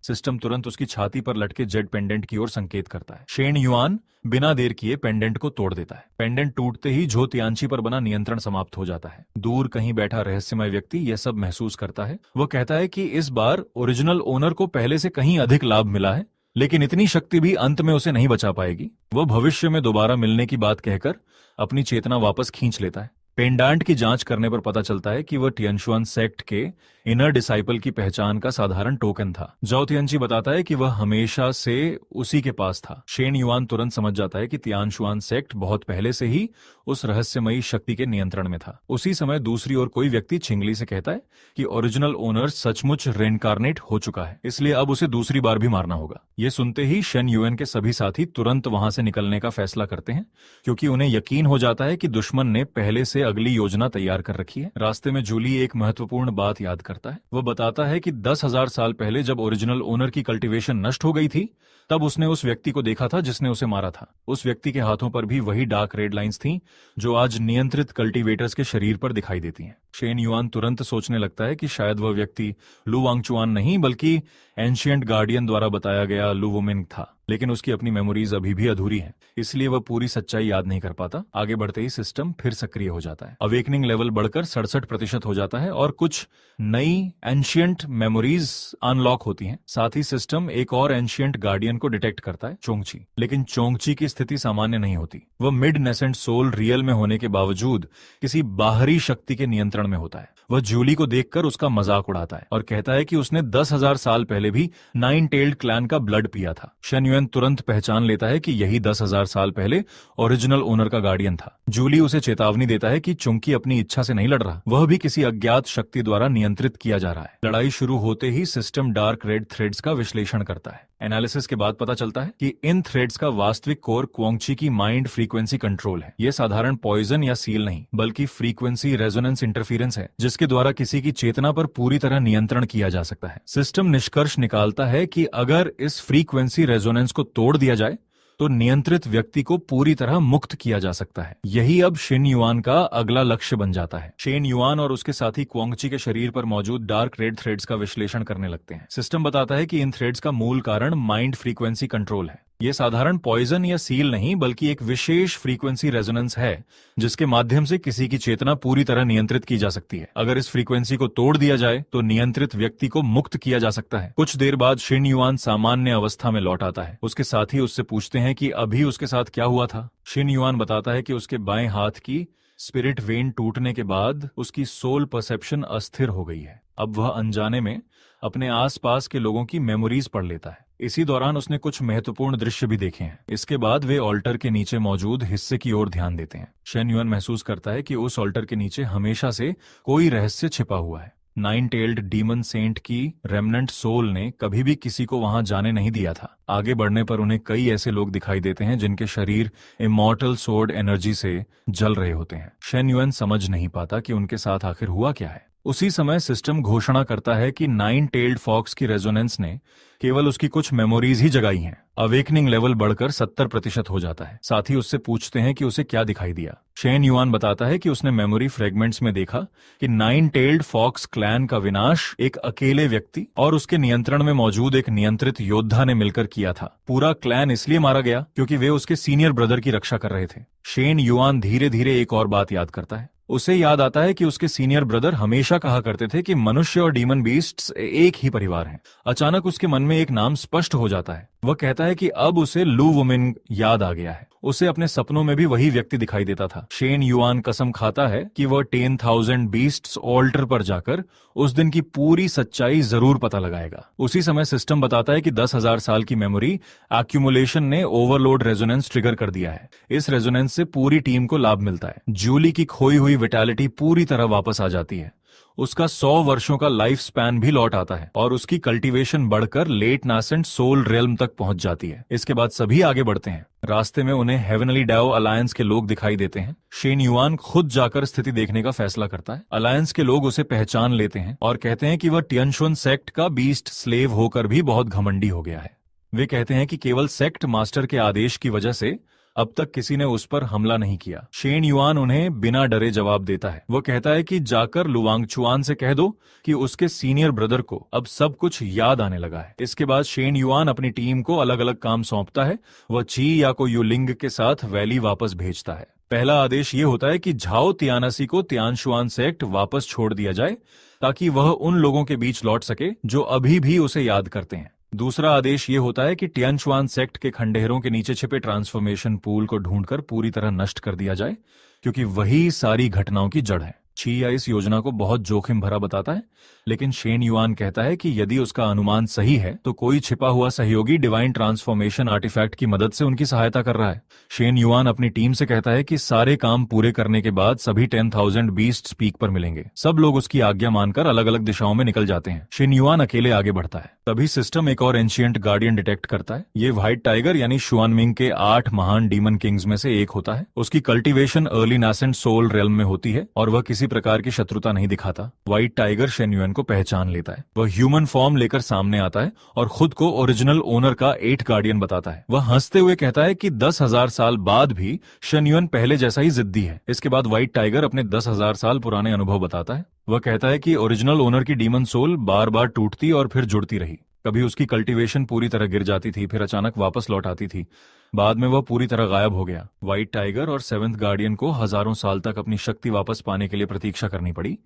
सिस्टम तुरंत उसकी छाती पर लटके जेड पेंडेंट की ओर संकेत करता है। शेन युआन बिना देर किए पेंडेंट को तोड़ देता है। पेंडेंट टूटते ही झो तियांची पर बना नियंत्रण समाप्त हो जाता है। दूर कहीं बैठा रहस्यमय व्यक्ति यह सब महसूस करता है। वह कहता है कि इस बार ओरिजिनल ओनर को पहले से कहीं अधिक लाभ मिला है, लेकिन इतनी शक्ति भी अंत में उसे नहीं बचा पाएगी। वह भविष्य में दोबारा मिलने की बात कहकर अपनी चेतना वापस खींच लेता है। पेंडांट की जांच करने पर पता चलता है कि वह टियनशुआन सेक्ट के इनर डिसाइपल की पहचान का साधारण टोकन था। जाओ तियांची बताता है कि वह हमेशा से उसी के पास था। शेन युआन तुरंत समझ जाता है कि तियानशुआन सेक्ट बहुत पहले से ही उस रहस्यमयी शक्ति के नियंत्रण में था। उसी समय दूसरी ओर कोई व्यक्ति छिंगली से कहता है कि ओरिजिनल ओनर सचमुच रेइनकार्नेट हो चुका है, इसलिए अब उसे दूसरी बार भी मारना होगा। ये सुनते ही शेन युआन के सभी साथी तुरंत वहां से निकलने का फैसला करते हैं, क्योंकि उन्हें यकीन हो जाता है कि दुश्मन ने पहले से अगली योजना तैयार कर रखी है। रास्ते में जूली एक महत्वपूर्ण बात याद करता है। वह बताता है कि 10,000 साल पहले जब ओरिजिनल ओनर की कल्टीवेशन नष्ट हो गई थी, तब उसने उस व्यक्ति को देखा था जिसने उसे मारा था। उस व्यक्ति के हाथों पर भी वही डार्क रेड लाइंस थीं जो आज नियंत्रित कल्टीवेटर्स के शरीर पर दिखाई देती हैं। शेन युआन तुरंत सोचने लगता है कि शायद वह व्यक्ति लू वांगचुआन नहीं बल्कि एंशिएंट गार्डियन द्वारा बताया गया लू वुमिंग था, लेकिन उसकी अपनी मेमोरीज अभी भी अधूरी हैं, इसलिए वह पूरी सच्चाई याद नहीं कर पाता। आगे बढ़ते ही सिस्टम फिर सक्रिय हो जाता है। अवेकनिंग लेवल बढ़कर 67% हो जाता है और कुछ नई एंशिएंट मेमोरीज अनलॉक होती हैं। साथ ही सिस्टम एक और एंशिएंट गार्डियन को डिटेक्ट करता है, चोंगची। लेकिन चोंगची की स्थिति सामान्य नहीं होती। वह मिड नेसेंट सोल रियल में होने के बावजूद किसी बाहरी शक्ति के नियंत्रण में होता है। वह जूली को देखकर उसका मजाक उड़ाता है और कहता है कि उसने 10,000 साल पहले भी नाइन टेल्ड क्लैन का ब्लड पिया था। शेन युआन तुरंत पहचान लेता है कि यही 10,000 साल पहले ओरिजिनल ओनर का गार्डियन था। जूली उसे चेतावनी देता है कि चुंकी अपनी इच्छा से नहीं लड़ रहा, वह भी किसी अज्ञात शक्ति द्वारा नियंत्रित किया जा रहा है। लड़ाई शुरू होते ही सिस्टम डार्क रेड थ्रेड्स का विश्लेषण करता है। एनालिसिस के बाद पता चलता है कि इन थ्रेड्स का वास्तविक कोर क्वांगची की माइंड फ्रीक्वेंसी कंट्रोल है। यह साधारण पॉइजन या सील नहीं, बल्कि फ्रीक्वेंसी रेजोनेंस इंटरफेरेंस है, जिसके द्वारा किसी की चेतना पर पूरी तरह नियंत्रण किया जा सकता है। सिस्टम निष्कर्ष निकालता है कि अगर इस फ्रीक्वेंसी रेजोनेंस को तोड़ दिया जाए तो नियंत्रित व्यक्ति को पूरी तरह मुक्त किया जा सकता है। यही अब शेन युआन का अगला लक्ष्य बन जाता है। शेन युआन और उसके साथी क्वांगची के शरीर पर मौजूद डार्क रेड थ्रेड्स का विश्लेषण करने लगते हैं। सिस्टम बताता है कि इन थ्रेड्स का मूल कारण माइंड फ्रीक्वेंसी कंट्रोल है। यह साधारण पॉइजन या सील नहीं, बल्कि एक विशेष फ्रीक्वेंसी रेजोनेंस है जिसके माध्यम से किसी की चेतना पूरी तरह नियंत्रित की जा सकती है। अगर इस फ्रीक्वेंसी को तोड़ दिया जाए तो नियंत्रित व्यक्ति को मुक्त किया जा सकता है। कुछ देर बाद शेन युआन सामान्य अवस्था में लौट आता है। उसके साथी उससे पूछते हैं कि अभी उसके साथ क्या हुआ था। शेन युआन बताता है कि उसके बाएं हाथ की स्पिरिट वेन टूटने के बाद उसकी सोल परसेप्शन अस्थिर हो गई है। अब वह अनजाने में अपने आसपास के लोगों की मेमोरीज पढ़ लेता है। इसी दौरान उसने कुछ महत्वपूर्ण दृश्य भी देखे हैं। इसके बाद वे ऑल्टर के नीचे मौजूद हिस्से की ओर ध्यान देते हैं। शेन युआन महसूस करता है कि उस ऑल्टर के नीचे हमेशा से कोई रहस्य छिपा हुआ है। नाइन टेल्ड डीमन सेंट की रेमनेंट सोल ने कभी भी किसी को वहां जाने नहीं दिया था। आगे बढ़ने पर उन्हें कई ऐसे लोग दिखाई देते हैं जिनके शरीर इमॉर्टल सोर्ड एनर्जी से जल रहे होते हैं। शेन युएन समझ नहीं पाता कि उनके साथ आखिर हुआ क्या है। उसी समय सिस्टम घोषणा करता है कि नाइन टेल्ड फॉक्स की रेजोनेंस ने केवल उसकी कुछ मेमोरीज ही जगाई हैं। अवेकनिंग लेवल बढ़कर 70% हो जाता है। साथ ही उससे पूछते हैं कि उसे क्या दिखाई दिया। शेन युआन बताता है कि उसने मेमोरी फ्रेगमेंट्स में देखा कि नाइन टेल्ड फॉक्स क्लैन का विनाश एक अकेले व्यक्ति और उसके नियंत्रण में मौजूद एक नियंत्रित योद्धा ने मिलकर किया था। पूरा क्लैन इसलिए मारा गया क्योंकि वे उसके सीनियर ब्रदर की रक्षा कर रहे थे। शेन युआन धीरे धीरे एक और बात याद करता है। उसे याद आता है कि उसके सीनियर ब्रदर हमेशा कहा करते थे कि मनुष्य और डीमन बीस्ट्स एक ही परिवार हैं। अचानक उसके मन में एक नाम स्पष्ट हो जाता है। वह कहता है कि अब उसे लू वुमिन याद आ गया है। उसे अपने सपनों में भी वही व्यक्ति दिखाई देता था। शेन युआन कसम खाता है कि वह 10,000 बीस्ट्स ऑल्टर पर जाकर उस दिन की पूरी सच्चाई जरूर पता लगाएगा। उसी समय सिस्टम बताता है कि 10,000 साल की मेमोरी एक्यूमुलेशन ने ओवरलोड रेजोनेंस ट्रिगर कर दिया है। इस रेजोनेंस से पूरी टीम को लाभ मिलता है। जूली की खोई हुई विटैलिटी पूरी तरह वापस आ जाती है। उसका 100 वर्षों का लाइफ स्पैन भी लौट आता है और उसकी कल्टीवेशन बढ़कर लेट नासेंट सोल रियल्म तक पहुंच जाती है। इसके बाद सभी आगे बढ़ते हैं। रास्ते में उन्हें हेवनली डाओ अलायंस के लोग दिखाई देते हैं। शेन युआन खुद जाकर स्थिति देखने का फैसला करता है। अलायंस के लोग उसे पहचान लेते हैं और कहते हैं कि वह टियनशुन सेक्ट का बीस्ट स्लेव होकर भी बहुत घमंडी हो गया है। वे कहते हैं कि केवल सेक्ट मास्टर के आदेश की वजह से अब तक किसी ने उस पर हमला नहीं किया। शेन युआन उन्हें बिना डरे जवाब देता है। वो कहता है कि जाकर लुवांगचुआन से कह दो कि उसके सीनियर ब्रदर को अब सब कुछ याद आने लगा है। इसके बाद शेन युआन अपनी टीम को अलग अलग काम सौंपता है। वह ची या को युलिंग के साथ वैली वापस भेजता है। पहला आदेश ये होता है कि झाओ तियानसी को तियानशुआन सेक्ट वापस छोड़ दिया जाए ताकि वह उन लोगों के बीच लौट सके जो अभी भी उसे याद करते हैं। दूसरा आदेश ये होता है कि टियनशुआन सेक्ट के खंडहरों के नीचे छिपे ट्रांसफॉर्मेशन पूल को ढूंढकर पूरी तरह नष्ट कर दिया जाए, क्योंकि वही सारी घटनाओं की जड़ है। छिया इस योजना को बहुत जोखिम भरा बताता है, लेकिन शेन युआन कहता है कि यदि उसका अनुमान सही है तो कोई छिपा हुआ सहयोगी डिवाइन ट्रांसफॉर्मेशन आर्टिफैक्ट की मदद से उनकी सहायता कर रहा है। शेन युआन अपनी टीम से कहता है कि सारे काम पूरे करने के बाद सभी 10,000 बीस्ट्स पीक पर मिलेंगे। सब लोग उसकी आज्ञा मानकर अलग अलग दिशाओं में निकल जाते हैं। शेन युआन अकेले आगे बढ़ता है। तभी सिस्टम एक और एंशिएंट गार्डियन डिटेक्ट करता है। ये व्हाइट टाइगर यानी शुआनमिंग के 8 महान डीमन किंग्स में से एक होता है। उसकी cultivation early nascent soul realm में होती है और वह किसी प्रकार की शत्रुता नहीं दिखाता। व्हाइट टाइगर शेन युआन को पहचान लेता है। वह ह्यूमन फॉर्म लेकर सामने आता है और खुद को ओरिजिनल ओनर का 8 गार्डियन बताता है। वह हंसते हुए कहता है कि 10,000 साल बाद भी शेन युआन पहले जैसा ही जिद्दी है। इसके बाद व्हाइट टाइगर अपने 10,000 साल पुराने अनुभव बताता है। वह कहता है कि ओरिजिनल ओनर की डीमन सोल बार बार टूटती और फिर जुड़ती रही। कभी उसकी कल्टीवेशन पूरी तरह गिर जाती थी, फिर अचानक वापस लौट आती थी। बाद में वह पूरी तरह गायब हो गया। व्हाइट टाइगर और 7th गार्डियन को हजारों साल तक अपनी शक्ति वापस पाने के लिए प्रतीक्षा करनी पड़ी।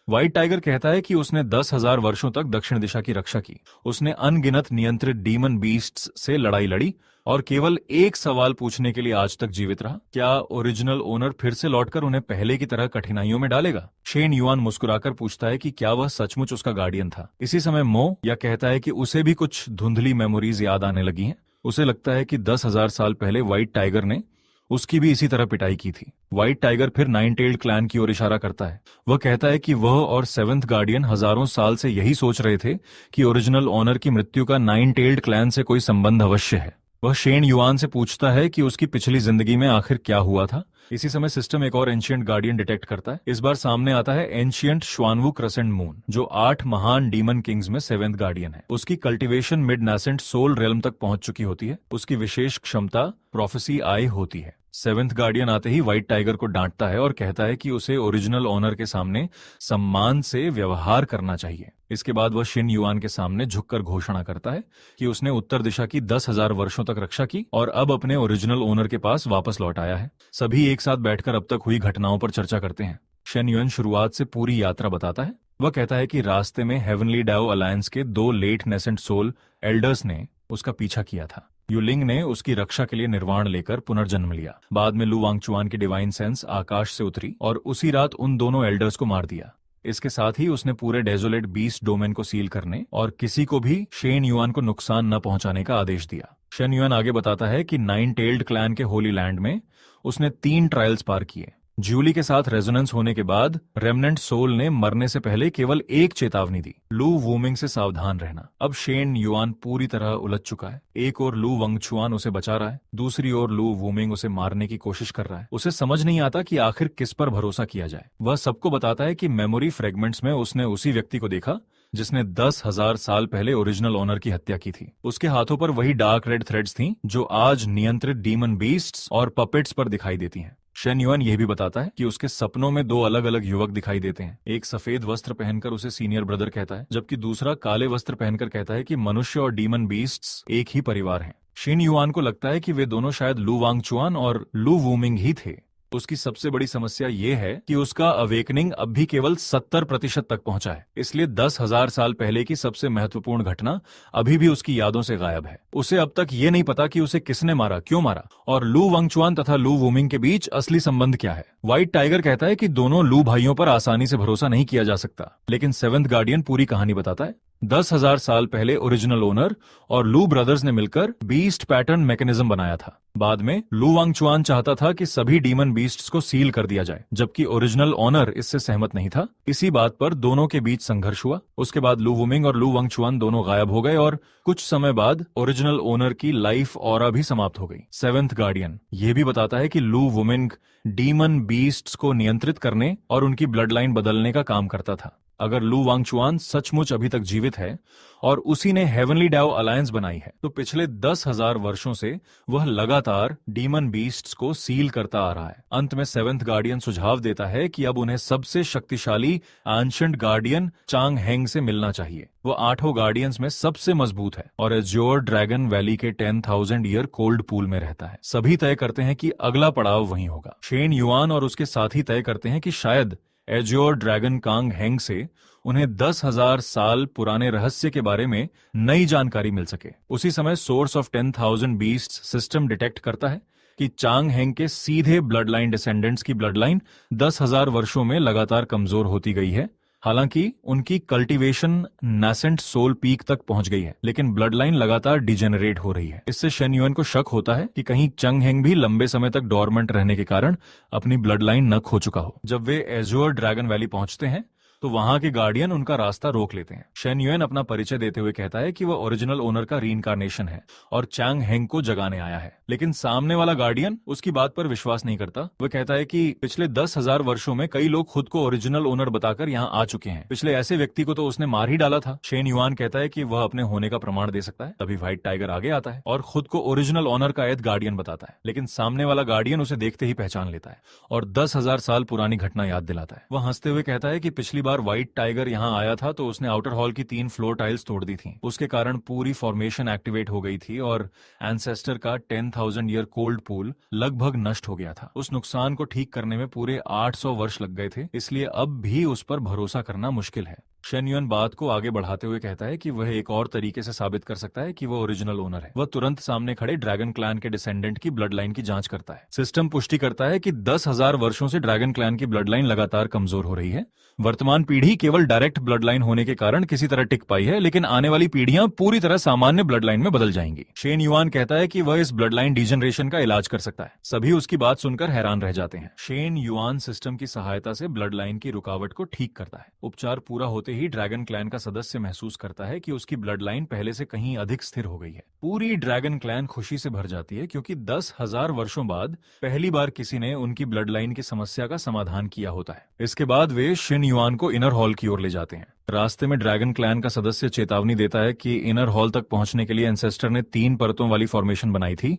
व्हाइट टाइगर कहता है कि उसने 10,000 वर्षों तक दक्षिण दिशा की रक्षा की। उसने अनगिनत नियंत्रित डीमन बीस्ट्स से लड़ाई लड़ी और केवल एक सवाल पूछने के लिए आज तक जीवित रहा, क्या ओरिजिनल ओनर फिर से लौटकर उन्हें पहले की तरह कठिनाइयों में डालेगा? शेन युआन मुस्कुराकर पूछता है कि क्या वह सचमुच उसका गार्डियन था। इसी समय मो या कहता है कि उसे भी कुछ धुंधली मेमोरीज याद आने लगी हैं। उसे लगता है कि 10,000 साल पहले व्हाइट टाइगर ने उसकी भी इसी तरह पिटाई की थी। व्हाइट टाइगर फिर नाइन टेल्ड क्लैन की ओर इशारा करता है। वह कहता है कि वह और 7th गार्डियन हजारों साल से यही सोच रहे थे कि ओरिजिनल ओनर की मृत्यु का नाइन टेल्ड क्लैन से कोई संबंध अवश्य है। वह शेन युआन से पूछता है कि उसकी पिछली जिंदगी में आखिर क्या हुआ था। इसी समय सिस्टम एक और एंशिएंट गार्डियन डिटेक्ट करता है। इस बार सामने आता है एंशिएंट श्वानवू क्रेसेंट मून, जो 8 महान डीमन किंग्स में 7th गार्डियन है। उसकी cultivation mid nascent soul realm तक पहुंच चुकी होती है। उसकी विशेष क्षमता प्रोफेसी आई होती है। 7th गार्डियन आते ही व्हाइट टाइगर को डांटता है और कहता है कि उसे ओरिजिनल ओनर के सामने सम्मान से व्यवहार करना चाहिए। इसके बाद वह शेन युआन के सामने झुककर घोषणा करता है कि उसने उत्तर दिशा की 10,000 वर्षों तक रक्षा की और अब अपने ओरिजिनल ओनर के पास वापस लौट आया है। सभी एक साथ बैठकर अब तक हुई घटनाओं पर चर्चा करते हैं। शेन युआन शुरुआत से पूरी यात्रा बताता है। वह कहता है कि रास्ते में हेवनली डाओ अलायंस के 2 लेट नेसेंट सोल एल्डर्स ने उसका पीछा किया था। युलिंग ने उसकी रक्षा के लिए निर्वाण लेकर पुनर्जन्म लिया। बाद में लू वांगचुआन की डिवाइन सेंस आकाश से उतरी और उसी रात उन दोनों एल्डर्स को मार दिया। इसके साथ ही उसने पूरे डेजोलेट बीस्ट डोमेन को सील करने और किसी को भी शेन युआन को नुकसान न पहुंचाने का आदेश दिया। शेन युआन आगे बताता है कि नाइन टेल्ड क्लैन के होली लैंड में उसने 3 ट्रायल्स पार किए। जूली के साथ रेजोनेंस होने के बाद रेमनेंट सोल ने मरने से पहले केवल एक चेतावनी दी, लू वूमिंग से सावधान रहना। अब शेन युआन पूरी तरह उलझ चुका है। एक और लू वंगचुआन उसे बचा रहा है, दूसरी ओर लू वूमिंग उसे मारने की कोशिश कर रहा है। उसे समझ नहीं आता कि आखिर किस पर भरोसा किया जाए। वह सबको बताता है कि मेमोरी फ्रेगमेंट्स में उसने उसी व्यक्ति को देखा जिसने 10,000 साल पहले ओरिजिनल ओनर की हत्या की थी। उसके हाथों पर वही डार्क रेड थ्रेड्स थीं जो आज नियंत्रित डीमन बीस्ट्स और पपेट्स पर दिखाई देती हैं। शेन युआन यह भी बताता है कि उसके सपनों में दो अलग अलग युवक दिखाई देते हैं। एक सफेद वस्त्र पहनकर उसे सीनियर ब्रदर कहता है, जबकि दूसरा काले वस्त्र पहनकर कहता है कि मनुष्य और डीमन बीस्ट्स एक ही परिवार हैं। शेन युआन को लगता है कि वे दोनों शायद लू वांगचुआन और लू वूमिंग ही थे। उसकी सबसे बड़ी समस्या ये है कि उसका अवेकनिंग अब भी केवल 70% तक पहुंचा है, इसलिए 10,000 साल पहले की सबसे महत्वपूर्ण घटना अभी भी उसकी यादों से गायब है। उसे अब तक ये नहीं पता कि उसे किसने मारा, क्यों मारा, और लू वांगचुआन तथा लू वूमिंग के बीच असली संबंध क्या है। व्हाइट टाइगर कहता है कि दोनों लू भाइयों पर आसानी से भरोसा नहीं किया जा सकता, लेकिन सेवेंथ गार्डियन पूरी कहानी बताता है। 10,000 साल पहले ओरिजिनल ओनर और लू ब्रदर्स ने मिलकर बीस्ट पैटर्न मैकेनिज्म बनाया था। बाद में लू वांगचुआन चाहता था कि सभी डीमन बीस्ट्स को सील कर दिया जाए, जबकि ओरिजिनल ओनर इससे सहमत नहीं था। इसी बात पर दोनों के बीच संघर्ष हुआ। उसके बाद लू वूमिंग और लू वांगचुआन दोनों गायब हो गए और कुछ समय बाद ओरिजिनल ओनर की लाइफ ऑरा भी समाप्त हो गई। सेवेंथ गार्डियन यह भी बताता है कि लू वूमिंग डीमन बीस्ट्स को नियंत्रित करने और उनकी ब्लड लाइन बदलने का काम करता था। अगर लू वांगचुआन सचमुच अभी तक जीवित है और उसी ने हेवनली डाओ अलायंस बनाई है, तो पिछले 10,000 वर्षों से वह लगातार डीमन बीस्ट्स को सील करता आ रहा है। अंत में सेवेंथ गार्डियन सुझाव देता है कि अब उन्हें सबसे शक्तिशाली एंशिएंट गार्डियन चांग हेंग से मिलना चाहिए। वो 8 गार्डियंस में सबसे मजबूत है और एज्योर ड्रैगन वैली के 10,000 ईयर कोल्ड पूल में रहता है। सभी तय करते हैं कि अगला पड़ाव वहीं होगा। शेन युआन और उसके साथी तय करते हैं कि शायद एज्योर ड्रैगन कांग हेंग से उन्हें 10,000 साल पुराने रहस्य के बारे में नई जानकारी मिल सके। उसी समय source of 10,000 beasts system detect करता है कि चांग हेंग के सीधे ब्लड लाइन डिसेंडेंट्स की ब्लड लाइन 10,000 वर्षों में लगातार कमजोर होती गई है। हालांकि उनकी कल्टीवेशन नासेंट सोल पीक तक पहुंच गई है, लेकिन ब्लड लाइन लगातार डिजेनरेट हो रही है। इससे शेन युआन को शक होता है कि कहीं चंग हेंग भी लंबे समय तक डोरमेंट रहने के कारण अपनी ब्लड लाइन न खो चुका हो। जब वे एज्योर ड्रैगन वैली पहुंचते हैं तो वहां के गार्डियन उनका रास्ता रोक लेते हैं। शेन युआन अपना परिचय देते हुए कहता है कि वह ओरिजिनल ओनर का रीइंकार्नेशन है और चांग हेंग को जगाने आया है, लेकिन सामने वाला गार्डियन उसकी बात पर विश्वास नहीं करता। वह कहता है कि पिछले 10,000 वर्षों में कई लोग खुद को ओरिजिनल ओनर बताकर यहाँ आ चुके हैं। पिछले ऐसे व्यक्ति को तो उसने मार ही डाला था। शेन युआन कहता है कि वह अपने होने का प्रमाण दे सकता है। तभी व्हाइट टाइगर आगे आता है और खुद को ओरिजिनल ओनर का एथ गार्डियन बताता है, लेकिन सामने वाला गार्डियन उसे देखते ही पहचान लेता है और 10,000 साल पुरानी घटना याद दिलाता है। वह हंसते हुए कहता है कि पिछली बार व्हाइट टाइगर यहाँ आया था तो उसने आउटर हॉल की 3 फ्लोर टाइल्स तोड़ दी थी। उसके कारण पूरी फॉर्मेशन एक्टिवेट हो गई थी और एंसेस्टर का 10,000 ईयर कोल्ड पूल लगभग नष्ट हो गया था। उस नुकसान को ठीक करने में पूरे 800 वर्ष लग गए थे, इसलिए अब भी उस पर भरोसा करना मुश्किल है। शेन युआन बात को आगे बढ़ाते हुए कहता है कि वह एक और तरीके से साबित कर सकता है कि वह ओरिजिनल ओनर है। वह तुरंत सामने खड़े ड्रैगन क्लैन के डिसेंडेंट की ब्लड लाइन की जांच करता है। सिस्टम पुष्टि करता है कि 10,000 वर्षों से ड्रैगन क्लैन की ब्लड लाइन लगातार कमजोर हो रही है। वर्तमान पीढ़ी केवल डायरेक्ट ब्लड लाइन होने के कारण किसी तरह टिक पाई है, लेकिन आने वाली पीढ़ियां पूरी तरह सामान्य ब्लड लाइन में बदल जाएंगी। शेन युआन कहता है कि वह इस ब्लड लाइन डिजेनरेशन का इलाज कर सकता है। सभी उसकी बात सुनकर हैरान रह जाते हैं। शेन युआन सिस्टम की सहायता से ब्लड लाइन की रुकावट को ठीक करता है। उपचार पूरा होते ही ड्रैगन क्लैन का सदस्य महसूस करता है कि उसकी ब्लड लाइन पहले से कहीं अधिक स्थिर हो गई है। पूरी ड्रैगन क्लैन खुशी से भर जाती है क्योंकि 10,000 वर्षों बाद पहली बार किसी ने उनकी ब्लड लाइन की समस्या का समाधान किया होता है। इसके बाद वे शेन युआन को इनर हॉल की ओर ले जाते हैं। रास्ते में ड्रैगन क्लैन का सदस्य चेतावनी देता है कि इनर हॉल तक पहुंचने के लिए एंसेस्टर ने 3 परतों वाली फॉर्मेशन बनाई थी।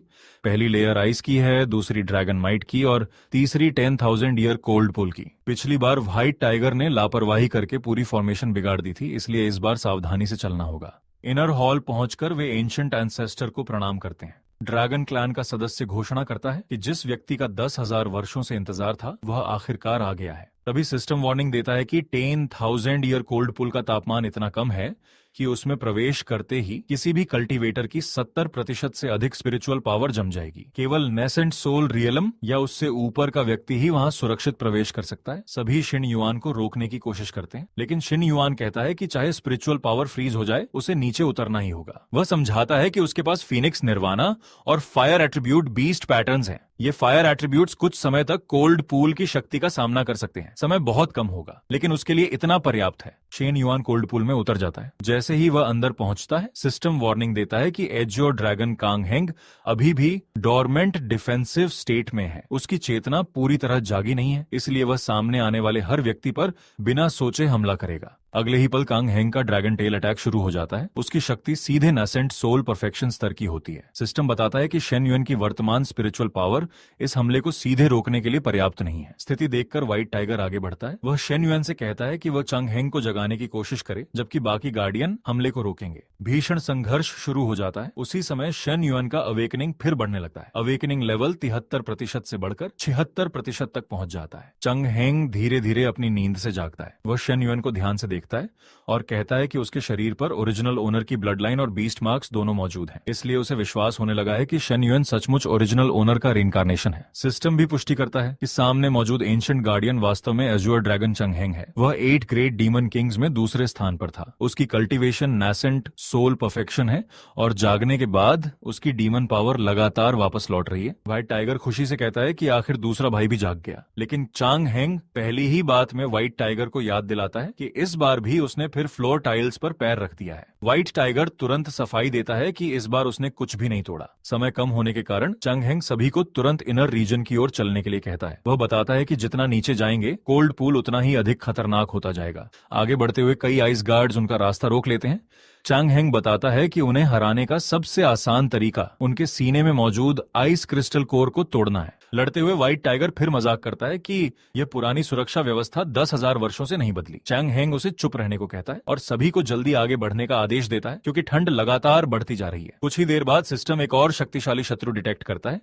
पहली लेयर आइस की है, दूसरी ड्रैगन माइट की और तीसरी 10,000 ईयर कोल्ड पूल की। पिछली बार व्हाइट टाइगर ने लापरवाही करके पूरी फॉर्मेशन बिगाड़ दी थी, इसलिए इस बार सावधानी से चलना होगा। इनर हॉल पहुंचकर वे एंशिएंट एंसेस्टर को प्रणाम करते हैं। ड्रैगन क्लैन का सदस्य घोषणा करता है कि जिस व्यक्ति का 10,000 वर्षों से इंतजार था वह आखिरकार आ गया है। तभी सिस्टम वार्निंग देता है कि 10,000 ईयर कोल्ड पूल का तापमान इतना कम है कि उसमें प्रवेश करते ही किसी भी कल्टीवेटर की 70% से अधिक स्पिरिचुअल पावर जम जाएगी। केवल नेसेंट सोल रियलम या उससे ऊपर का व्यक्ति ही वहां सुरक्षित प्रवेश कर सकता है। सभी शेन युआन को रोकने की कोशिश करते हैं, लेकिन शेन युआन कहता है कि चाहे स्पिरिचुअल पावर फ्रीज हो जाए, उसे नीचे उतरना ही होगा। वह समझाता है कि उसके पास फीनिक्स निर्वाणा और फायर एट्रीब्यूट बीस्ट पैटर्न्स हैं, ये फायर एट्रीब्यूट्स कुछ समय तक कोल्ड पूल की शक्ति का सामना कर सकते हैं। समय बहुत कम होगा, लेकिन उसके लिए इतना पर्याप्त है। शेन युआन कोल्ड पूल में उतर जाता है। जैसे ही वह अंदर पहुंचता है, सिस्टम वार्निंग देता है कि एजियो ड्रैगन कांग हेंग अभी भी डोरमेंट डिफेंसिव स्टेट में है। उसकी चेतना पूरी तरह जागी नहीं है, इसलिए वह सामने आने वाले हर व्यक्ति पर बिना सोचे हमला करेगा। अगले ही पल कांग हेंग का ड्रैगन टेल अटैक शुरू हो जाता है। उसकी शक्ति सीधे नासेंट सोल परफेक्शन स्तर की होती है। सिस्टम बताता है कि शेन युआन की वर्तमान स्पिरिचुअल पावर इस हमले को सीधे रोकने के लिए पर्याप्त नहीं है। स्थिति देखकर व्हाइट टाइगर आगे बढ़ता है। वह शेन युआन से कहता है कि वह चंग हेंग को जगाने की कोशिश करे, जबकि बाकी गार्डियन हमले को रोकेंगे। भीषण संघर्ष शुरू हो जाता है। उसी समय शेन युआन का अवेकनिंग फिर बढ़ने लगता है। अवेकनिंग लेवल 73% से बढ़कर 76% तक पहुंच जाता है। चंग हेंग धीरे धीरे अपनी नींद से जागता है। वह शेन युआन को ध्यान से देखता है और कहता है कि उसके शरीर पर ओरिजिनल ओनर की ब्लड लाइन और बीस्ट मार्क्स दोनों मौजूद हैं। इसलिए उसे विश्वास होने लगा है कि शेन युआन सचमुच ओरिजिनल ओनर का रिइंकार्नेशन है। सिस्टम भी पुष्टि करता है कि सामने मौजूद एंशिएंट गार्डियन वास्तव में एज्योर ड्रैगन चंग हेंग है। वह 8 ग्रेट डीमन किंग्स में दूसरे स्थान पर था। उसकी कल्टीवेशन नासेंट सोल परफेक्शन है और जागने के बाद उसकी डीमन पावर लगातार वापस लौट रही है। व्हाइट टाइगर खुशी से कहता है कि आखिर दूसरा भाई भी जाग गया। लेकिन चांग हेंग पहली ही बात में व्हाइट टाइगर को याद दिलाता है कि इस बार भी उसने फिर फ्लोर टाइल्स पर पैर रख दिया है। व्हाइट टाइगर तुरंत सफाई देता है कि इस बार उसने कुछ भी नहीं तोड़ा। समय कम होने के कारण चंग हेंग सभी को तुरंत इनर रीजन की ओर चलने के लिए कहता है। वह बताता है कि जितना नीचे जाएंगे कोल्ड पूल उतना ही अधिक खतरनाक होता जाएगा। आगे बढ़ते हुए कई आइस गार्ड्स उनका रास्ता रोक लेते हैं। चांग हेंग बताता है कि उन्हें हराने का सबसे आसान तरीका उनके सीने में मौजूद आइस क्रिस्टल कोर को तोड़ना है। लड़ते हुए व्हाइट टाइगर फिर मजाक करता है कि यह पुरानी सुरक्षा व्यवस्था 10,000 वर्षों से नहीं बदली। चांग हेंग उसे चुप रहने को कहता है और सभी को जल्दी आगे बढ़ने का आदेश देता है, क्योंकि ठंड लगातार बढ़ती जा रही है। कुछ ही देर बाद सिस्टम एक और शक्तिशाली शत्रु डिटेक्ट करता है।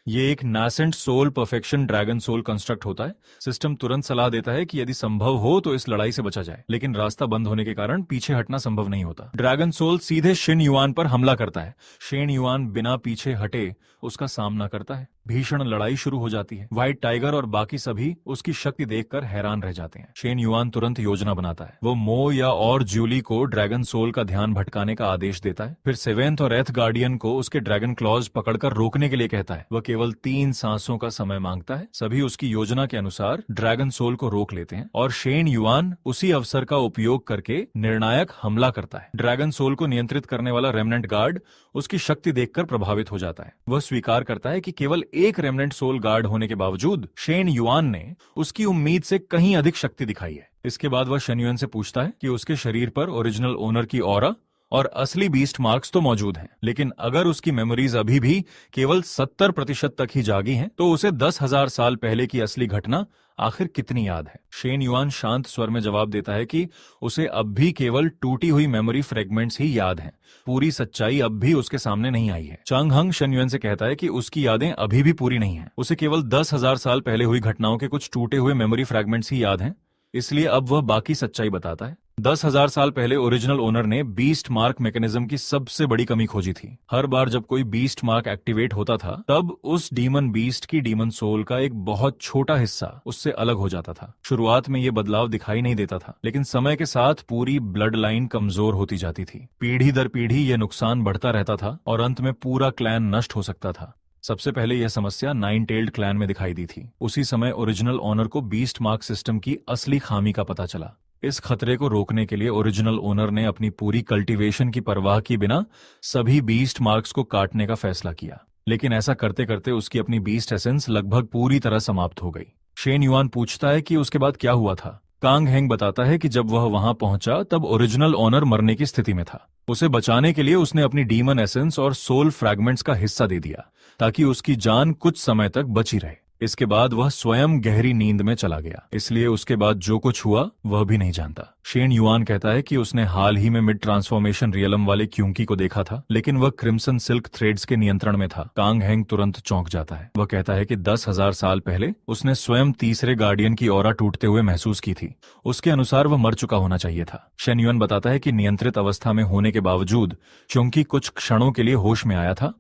ये एक nascent soul perfection dragon soul construct होता है। सिस्टम तुरंत सलाह देता है कि यदि संभव हो तो इस लड़ाई से बचा जाए, लेकिन रास्ता बंद होने के कारण पीछे हटना संभव नहीं होता। ड्रैगन सोल सीधे शेन युआन पर हमला करता है। शेन युआन बिना पीछे हटे उसका सामना करता है। भीषण लड़ाई शुरू हो जाती है। व्हाइट टाइगर और बाकी सभी उसकी शक्ति देखकर हैरान रह जाते हैं। शेन युआन तुरंत योजना बनाता है। वो मो या और ज्यूली को ड्रैगन सोल का ध्यान भटकाने का आदेश देता है। फिर सेवेंथ और एथ गार्डियन को उसके ड्रैगन क्लॉज पकड़कर रोकने के लिए कहता है। वह केवल 3 सांसों का समय मांगता है। सभी उसकी योजना के अनुसार ड्रैगन सोल को रोक लेते हैं और शेन युआन उसी अवसर का उपयोग करके निर्णायक हमला करता है। ड्रैगन सोल को नियंत्रित करने वाला रेमनेंट गार्ड उसकी शक्ति देखकर प्रभावित हो जाता है। वह स्वीकार करता है कि केवल एक रेमनेंट सोल गार्ड होने के बावजूद शेन युआन ने उसकी उम्मीद से कहीं अधिक शक्ति दिखाई है। इसके बाद वह शेन युआन से पूछता है कि उसके शरीर पर ओरिजिनल ओनर की ऑरा और असली बीस्ट मार्क्स तो मौजूद हैं, लेकिन अगर उसकी मेमोरीज अभी भी केवल 70% तक ही जागी हैं, तो उसे 10,000 साल पहले की असली घटना आखिर कितनी याद है। शेन युआन शांत स्वर में जवाब देता है कि उसे अब भी केवल टूटी हुई मेमोरी फ्रेगमेंट्स ही याद हैं। पूरी सच्चाई अब भी उसके सामने नहीं आई है। चांग हेंग शेन युआन से कहता है कि उसकी यादें अभी भी पूरी नहीं हैं। उसे केवल 10,000 साल पहले हुई घटनाओं के कुछ टूटे हुए मेमोरी फ्रेगमेंट्स ही याद हैं, इसलिए अब वह बाकी सच्चाई बताता है। 10,000 साल पहले ओरिजिनल ओनर ने बीस्ट मार्क मैकेनिज्म की सबसे बड़ी कमी खोजी थी। हर बार जब कोई बीस्ट मार्क एक्टिवेट होता था, तब उस डीमन बीस्ट की डीमन सोल का एक बहुत छोटा हिस्सा उससे अलग हो जाता था। शुरुआत में ये बदलाव दिखाई नहीं देता था, लेकिन समय के साथ पूरी ब्लड लाइन कमजोर होती जाती थी। पीढ़ी दर पीढ़ी यह नुकसान बढ़ता रहता था और अंत में पूरा क्लैन नष्ट हो सकता था। सबसे पहले यह समस्या 9 टेल्ड क्लैन में दिखाई दी थी। उसी समय ओरिजिनल ओनर को बीस्ट मार्क सिस्टम की असली खामी का पता चला। इस खतरे को रोकने के लिए ओरिजिनल ओनर ने अपनी पूरी कल्टीवेशन की परवाह किए बिना सभी बीस्ट मार्क्स को काटने का फैसला किया, लेकिन ऐसा करते करते उसकी अपनी बीस्ट एसेंस लगभग पूरी तरह समाप्त हो गई। शेन युआन पूछता है कि उसके बाद क्या हुआ था। कांग हेंग बताता है कि जब वह वहां पहुंचा तब ओरिजिनल ओनर मरने की स्थिति में था। उसे बचाने के लिए उसने अपनी डीमन एसेंस और सोल फ्रैगमेंट्स का हिस्सा दे दिया ताकि उसकी जान कुछ समय तक बची रहे। इसके बाद वह स्वयं गहरी नींद में चला गया, इसलिए उसके बाद जो कुछ हुआ वह भी नहीं जानता। शेन युआन कहता है कि उसने हाल ही में मिड ट्रांसफॉर्मेशन रियलम वाले क्यूंकी को देखा था, लेकिन वह क्रिम्सन सिल्क थ्रेड्स के नियंत्रण में था। कांग हेंग तुरंत चौंक जाता है। वह कहता है कि 10,000 साल पहले उसने स्वयं तीसरे गार्डियन की ऑरा टूटते हुए महसूस की थी। उसके अनुसार वह मर चुका होना चाहिए था। शेन युआन बताता है कि नियंत्रित अवस्था में होने के बावजूद क्यूंकी कुछ क्षणों के लिए होश में आया था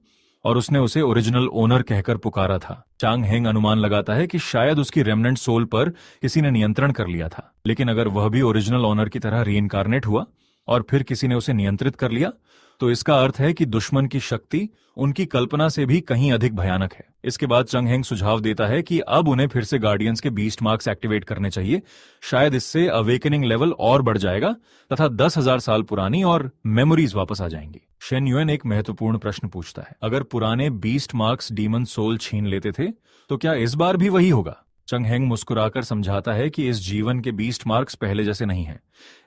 और उसने उसे ओरिजिनल ओनर कहकर पुकारा था। चांग हेंग अनुमान लगाता है कि शायद उसकी रेमनेंट सोल पर किसी ने नियंत्रण कर लिया था, लेकिन अगर वह भी ओरिजिनल ओनर की तरह रीइंकार्नेट हुआ और फिर किसी ने उसे नियंत्रित कर लिया, तो इसका अर्थ है कि दुश्मन की शक्ति उनकी कल्पना से भी कहीं अधिक भयानक है। इसके बाद चंग हेंग सुझाव देता है कि अब उन्हें फिर से गार्डियंस के बीस्ट मार्क्स एक्टिवेट करने चाहिए। शायद इससे अवेकनिंग लेवल और बढ़ जाएगा तथा 10,000 साल पुरानी और मेमोरीज वापस आ जाएंगी। शेन युएन एक महत्वपूर्ण प्रश्न पूछता है, अगर पुराने बीस्ट मार्क्स डीमन सोल छीन लेते थे तो क्या इस बार भी वही होगा? चंग हेंग मुस्कुराकर समझाता है कि इस जीवन के बीस्ट मार्क्स पहले जैसे नहीं हैं।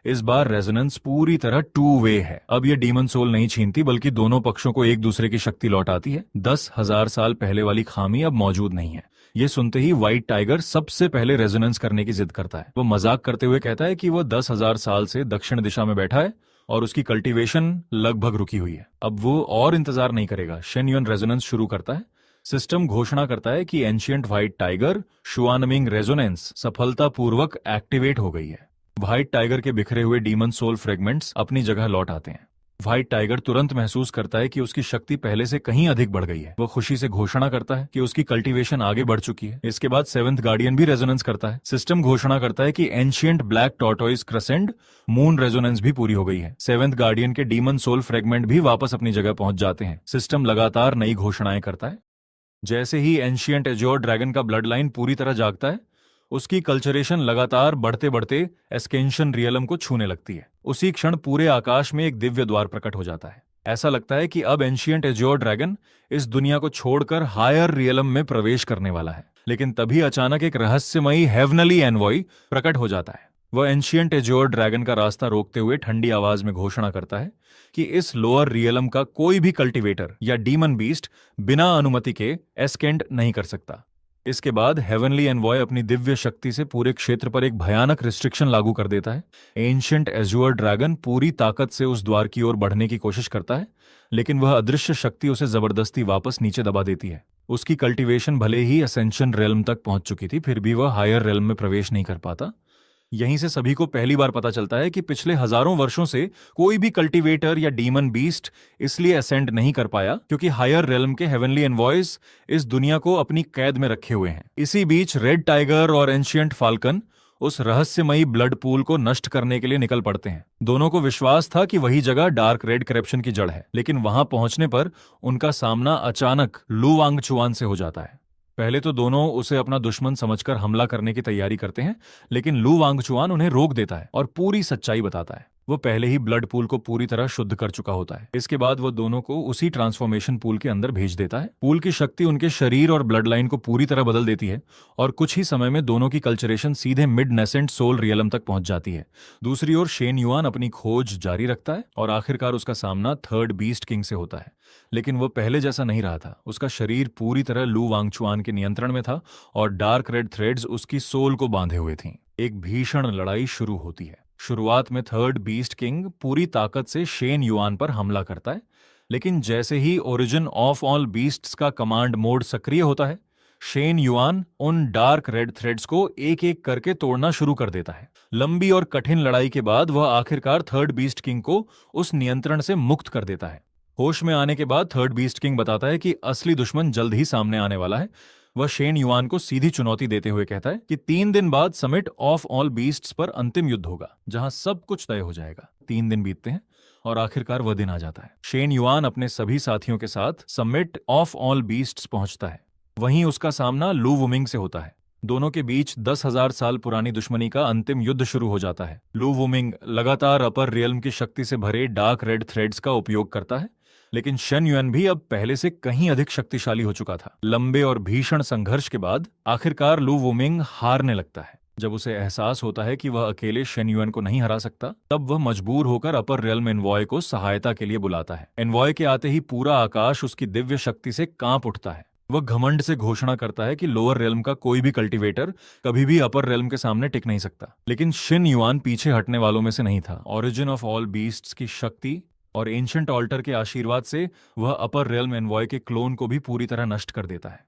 इस बार रेजोनेंस पूरी तरह टू वे है। अब ये डीमन सोल नहीं छीनती बल्कि दोनों पक्षों को एक दूसरे की शक्ति लौटाती है। 10,000 साल पहले वाली खामी अब मौजूद नहीं है। ये सुनते ही व्हाइट टाइगर सबसे पहले रेजोनेंस करने की जिद करता है। वो मजाक करते हुए कहता है कि वो 10,000 साल से दक्षिण दिशा में बैठा है और उसकी कल्टीवेशन लगभग रुकी हुई है। अब वो और इंतजार नहीं करेगा। शेन युएन रेजोनेंस शुरू करता है। सिस्टम घोषणा करता है कि एंशिएंट व्हाइट टाइगर शुआनमिंग रेजोनेंस सफलतापूर्वक एक्टिवेट हो गई है। व्हाइट टाइगर के बिखरे हुए डीमन सोल फ्रेगमेंट्स अपनी जगह लौट आते हैं। व्हाइट टाइगर तुरंत महसूस करता है कि उसकी शक्ति पहले से कहीं अधिक बढ़ गई है। वह खुशी से घोषणा करता है कि उसकी कल्टीवेशन आगे बढ़ चुकी है। इसके बाद सेवेंथ गार्डियन भी रेजोनेंस करता है। सिस्टम घोषणा करता है कि ancient black tortoise crescent moon resonance भी पूरी हो गई है। सेवेंथ गार्डियन के डीमन सोल फ्रेगमेंट भी वापस अपनी जगह पहुंच जाते हैं। सिस्टम लगातार नई घोषणाएं करता है। जैसे ही एंशिएंट एज्योर ड्रैगन का ब्लड लाइन पूरी तरह जागता है, उसकी कल्चरेशन लगातार बढ़ते बढ़ते एस्केंशन रियलम को छूने लगती है। उसी क्षण पूरे आकाश में एक दिव्य द्वार प्रकट हो जाता है। ऐसा लगता है कि अब एंशिएंट एज्योर ड्रैगन इस दुनिया को छोड़कर हायर रियलम में प्रवेश करने वाला है। लेकिन तभी अचानक एक रहस्यमयी हेवनली एनवॉय प्रकट हो जाता है। वह एंशिएंट एज्योर ड्रैगन का रास्ता रोकते हुए ठंडी आवाज में घोषणा करता है कि इस लोअर रियलम का कोई भी कल्टीवेटर या डीमन बीस्ट बिना अनुमति के एस्केंड नहीं कर सकता। इसके बाद हेवनली एनवॉय अपनी दिव्य शक्ति से पूरे क्षेत्र पर एक भयानक रिस्ट्रिक्शन लागू कर देता है। एंशिएंट एज्योर ड्रैगन पूरी ताकत से उस द्वार की ओर बढ़ने की कोशिश करता है, लेकिन वह अदृश्य शक्ति उसे जबरदस्ती वापस नीचे दबा देती है। उसकी कल्टीवेशन भले ही असेंशन रेल्म तक पहुंच चुकी थी, फिर भी वह हायर रेल्म में प्रवेश नहीं कर पाता। यहीं से सभी को पहली बार पता चलता है कि पिछले हजारों वर्षों से कोई भी कल्टीवेटर या डीमन बीस्ट इसलिए असेंड नहीं कर पाया क्योंकि हायर रेल्म के हेवनली एनवॉयज इस दुनिया को अपनी कैद में रखे हुए हैं। इसी बीच रेड टाइगर और एंशिएंट फाल्कन उस रहस्यमयी ब्लड पूल को नष्ट करने के लिए निकल पड़ते हैं। दोनों को विश्वास था कि वही जगह डार्क रेड करप्शन की जड़ है, लेकिन वहां पहुंचने पर उनका सामना अचानक लू वांगचुआन से हो जाता है। पहले तो दोनों उसे अपना दुश्मन समझकर हमला करने की तैयारी करते हैं, लेकिन लू वांगचुआन उन्हें रोक देता है और पूरी सच्चाई बताता है। वो पहले ही ब्लड पूल को पूरी तरह शुद्ध कर चुका होता है। इसके बाद वो दोनों को उसी ट्रांसफॉर्मेशन पूल के अंदर भेज देता है। पूल की शक्ति उनके शरीर और ब्लड लाइन को पूरी तरह बदल देती है और कुछ ही समय में दोनों की कल्चरेशन सीधे मिड नेसेंट सोल रियलम तक पहुंच जाती है। दूसरी ओर शेन युआन अपनी खोज जारी रखता है और आखिरकार उसका सामना थर्ड बीस्ट किंग से होता है। लेकिन वो पहले जैसा नहीं रहा था। उसका शरीर पूरी तरह लू वांगचुआन के नियंत्रण में था और डार्क रेड थ्रेड्स उसकी सोल को बांधे हुए थीं। एक भीषण लड़ाई शुरू होती है। शुरुआत में थर्ड बीस्ट किंग पूरी ताकत से शेन युआन पर हमला करता है, लेकिन जैसे ही ओरिजिन ऑफ ऑल बीस्ट्स का कमांड मोड सक्रिय होता है, शेन युआन उन डार्क रेड थ्रेड्स को एक एक करके तोड़ना शुरू कर देता है। लंबी और कठिन लड़ाई के बाद वह आखिरकार थर्ड बीस्ट किंग को उस नियंत्रण से मुक्त कर देता है। होश में आने के बाद थर्ड बीस्ट किंग बताता है कि असली दुश्मन जल्द ही सामने आने वाला है। वह शेन युआन को सीधी चुनौती देते हुए कहता है कि 3 दिन बाद समिट ऑफ ऑल बीस्ट्स पर अंतिम युद्ध होगा, जहां सब कुछ तय हो जाएगा। 3 दिन बीतते हैं और आखिरकार वह दिन आ जाता है। शेन युआन अपने सभी साथियों के साथ समिट ऑफ ऑल बीस्ट्स पहुंचता है। वहीं उसका सामना लू वुमिंग से होता है। दोनों के बीच 10,000 साल पुरानी दुश्मनी का अंतिम युद्ध शुरू हो जाता है। लू वुमिंग लगातार अपर रियल्म की शक्ति से भरे डार्क रेड थ्रेड्स का उपयोग करता है, लेकिन शेन युआन भी अब पहले से कहीं अधिक शक्तिशाली हो चुका था। लंबे और भीषण संघर्ष के बाद आखिरकार लू वुमिंग हारने लगता है। जब उसे एहसास होता है कि वह अकेले शेन युआन को नहीं हरा सकता, तब वह मजबूर होकर अपर रियल्म एनवॉय को सहायता के लिए बुलाता है। एनवॉय के आते ही पूरा आकाश उसकी दिव्य शक्ति से कांप उठता है। वह घमंड से घोषणा करता है कि लोअर रेल्म का कोई भी कल्टीवेटर कभी भी अपर रेल्म के सामने टिक नहीं सकता। लेकिन शेन युआन पीछे हटने वालों में से नहीं था। ओरिजिन ऑफ ऑल बीस्ट्स की शक्ति और एंशिएंट ऑल्टर के आशीर्वाद से वह अपर रेल्म एनवॉय के क्लोन को भी पूरी तरह नष्ट कर देता है।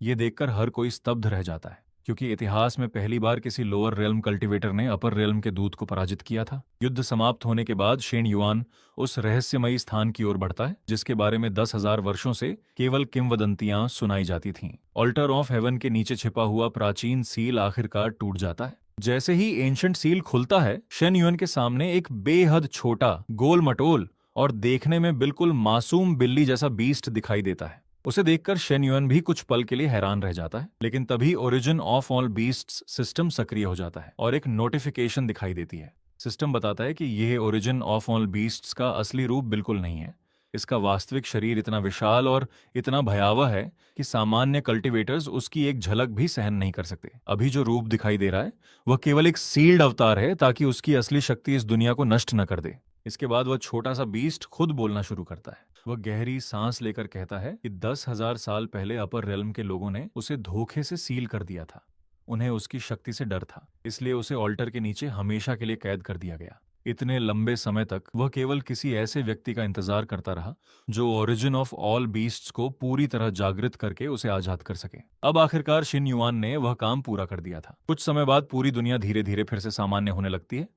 यह देखकर हर कोई स्तब्ध रह जाता है, क्योंकि इतिहास में पहली बार किसी लोअर रेल्म कल्टीवेटर ने अपर रेल्म के दूत को पराजित किया था। युद्ध समाप्त होने के बाद शेन युआन उस रहस्यमयी स्थान की ओर बढ़ता है जिसके बारे में 10,000 वर्षों से केवल किंवदंतियां सुनाई जाती थीं। ऑल्टर ऑफ हेवन के नीचे छिपा हुआ प्राचीन सील आखिरकार टूट जाता है जैसे ही एंशंट सील खुलता है, शेन युएन के सामने एक बेहद छोटा, गोल मटोल और देखने में बिल्कुल मासूम बिल्ली जैसा बीस्ट दिखाई देता है। उसे देखकर शेन युएन भी कुछ पल के लिए हैरान रह जाता है, लेकिन तभी origin of all beasts system सक्रिय हो जाता है और एक नोटिफिकेशन दिखाई देती है। सिस्टम बताता है कि यह ओरिजिन ऑफ ऑल बीस्ट्स का असली रूप बिल्कुल नहीं है। इसका वास्तविक शरीर इतना विशाल और इतना भयावह है कि सामान्य कल्टीवेटर्स उसकी एक झलक भी सहन नहीं कर सकते। अभी जो रूप दिखाई दे रहा है वह केवल एक सील्ड अवतार है, ताकि उसकी असली शक्ति इस दुनिया को नष्ट न कर दे। इसके बाद वह छोटा सा बीस्ट खुद बोलना शुरू करता है। वह गहरी सांस लेकर कहता है कि 10,000 साल पहले अपर रेल्म के लोगों ने उसे धोखे से सील कर दिया था। उन्हें उसकी शक्ति से डर था, इसलिए उसे ऑल्टर के नीचे हमेशा के लिए कैद कर दिया गया। इतने लंबे समय तक वह केवल किसी ऐसे व्यक्ति का इंतजार करता रहा जो ओरिजिन ऑफ ऑल बीस्ट्स को पूरी तरह जागृत करके उसे आजाद कर सके। अब आखिरकार शिन युआन ने वह काम पूरा कर दिया था। कुछ समय बाद पूरी दुनिया धीरे धीरे फिर से सामान्य होने लगती है।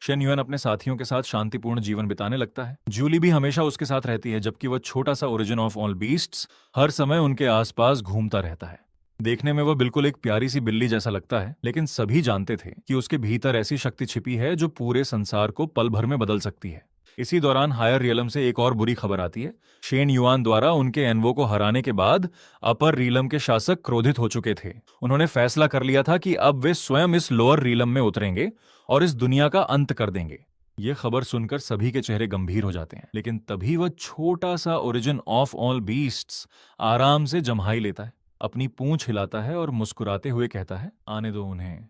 शेन युएन अपने साथियों के साथ शांतिपूर्ण जीवन बिताने लगता है। जूली भी हमेशा उसके साथ रहती है, जबकि वह छोटा सा ओरिजिन ऑफ ऑल बीस्ट्स हर समय उनके आसपास घूमता रहता है। देखने में वह बिल्कुल एक प्यारी सी बिल्ली जैसा लगता है, लेकिन सभी जानते थे कि उसके भीतर ऐसी शक्ति छिपी है जो पूरे संसार को पल भर में बदल सकती है। इसी दौरान हायर रियलम से एक और बुरी खबर आती है। शेन युआन द्वारा उनके एनवो को हराने के बाद अपर रीलम के शासक क्रोधित हो चुके थे। उन्होंने फैसला कर लिया था कि अब वे स्वयं इस लोअर रीलम में उतरेंगे और इस दुनिया का अंत कर देंगे। यह खबर सुनकर सभी के चेहरे गंभीर हो जाते हैं, लेकिन तभी वह छोटा सा ओरिजिन ऑफ ऑल बीस्ट्स आराम से जम्हाई लेता है, अपनी पूंछ हिलाता है और मुस्कुराते हुए कहता है, आने दो उन्हें।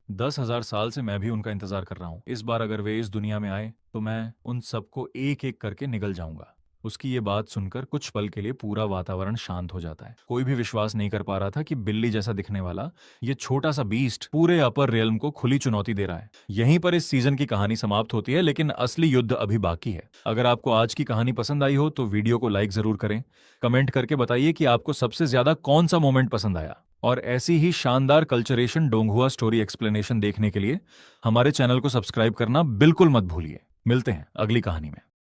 10,000 साल से मैं भी उनका इंतजार कर रहा हूं। इस बार अगर वे इस दुनिया में आए तो मैं उन सबको एक एक करके निगल जाऊंगा। उसकी ये बात सुनकर कुछ पल के लिए पूरा वातावरण शांत हो जाता है। कोई भी विश्वास नहीं कर पा रहा था कि बिल्ली जैसा दिखने वाला ये छोटा सा बीस्ट पूरे अपर रियल्म को खुली चुनौती दे रहा है। यहीं पर इस सीजन की कहानी समाप्त होती है, लेकिन असली युद्ध अभी बाकी है। अगर आपको आज की कहानी पसंद आई हो तो वीडियो को लाइक जरूर करें। कमेंट करके बताइए कि आपको सबसे ज्यादा कौन सा मोमेंट पसंद आया। और ऐसी ही शानदार कल्चरेशन डोंगहुआ स्टोरी एक्सप्लेनेशन देखने के लिए हमारे चैनल को सब्सक्राइब करना बिल्कुल मत भूलिए। मिलते हैं अगली कहानी में।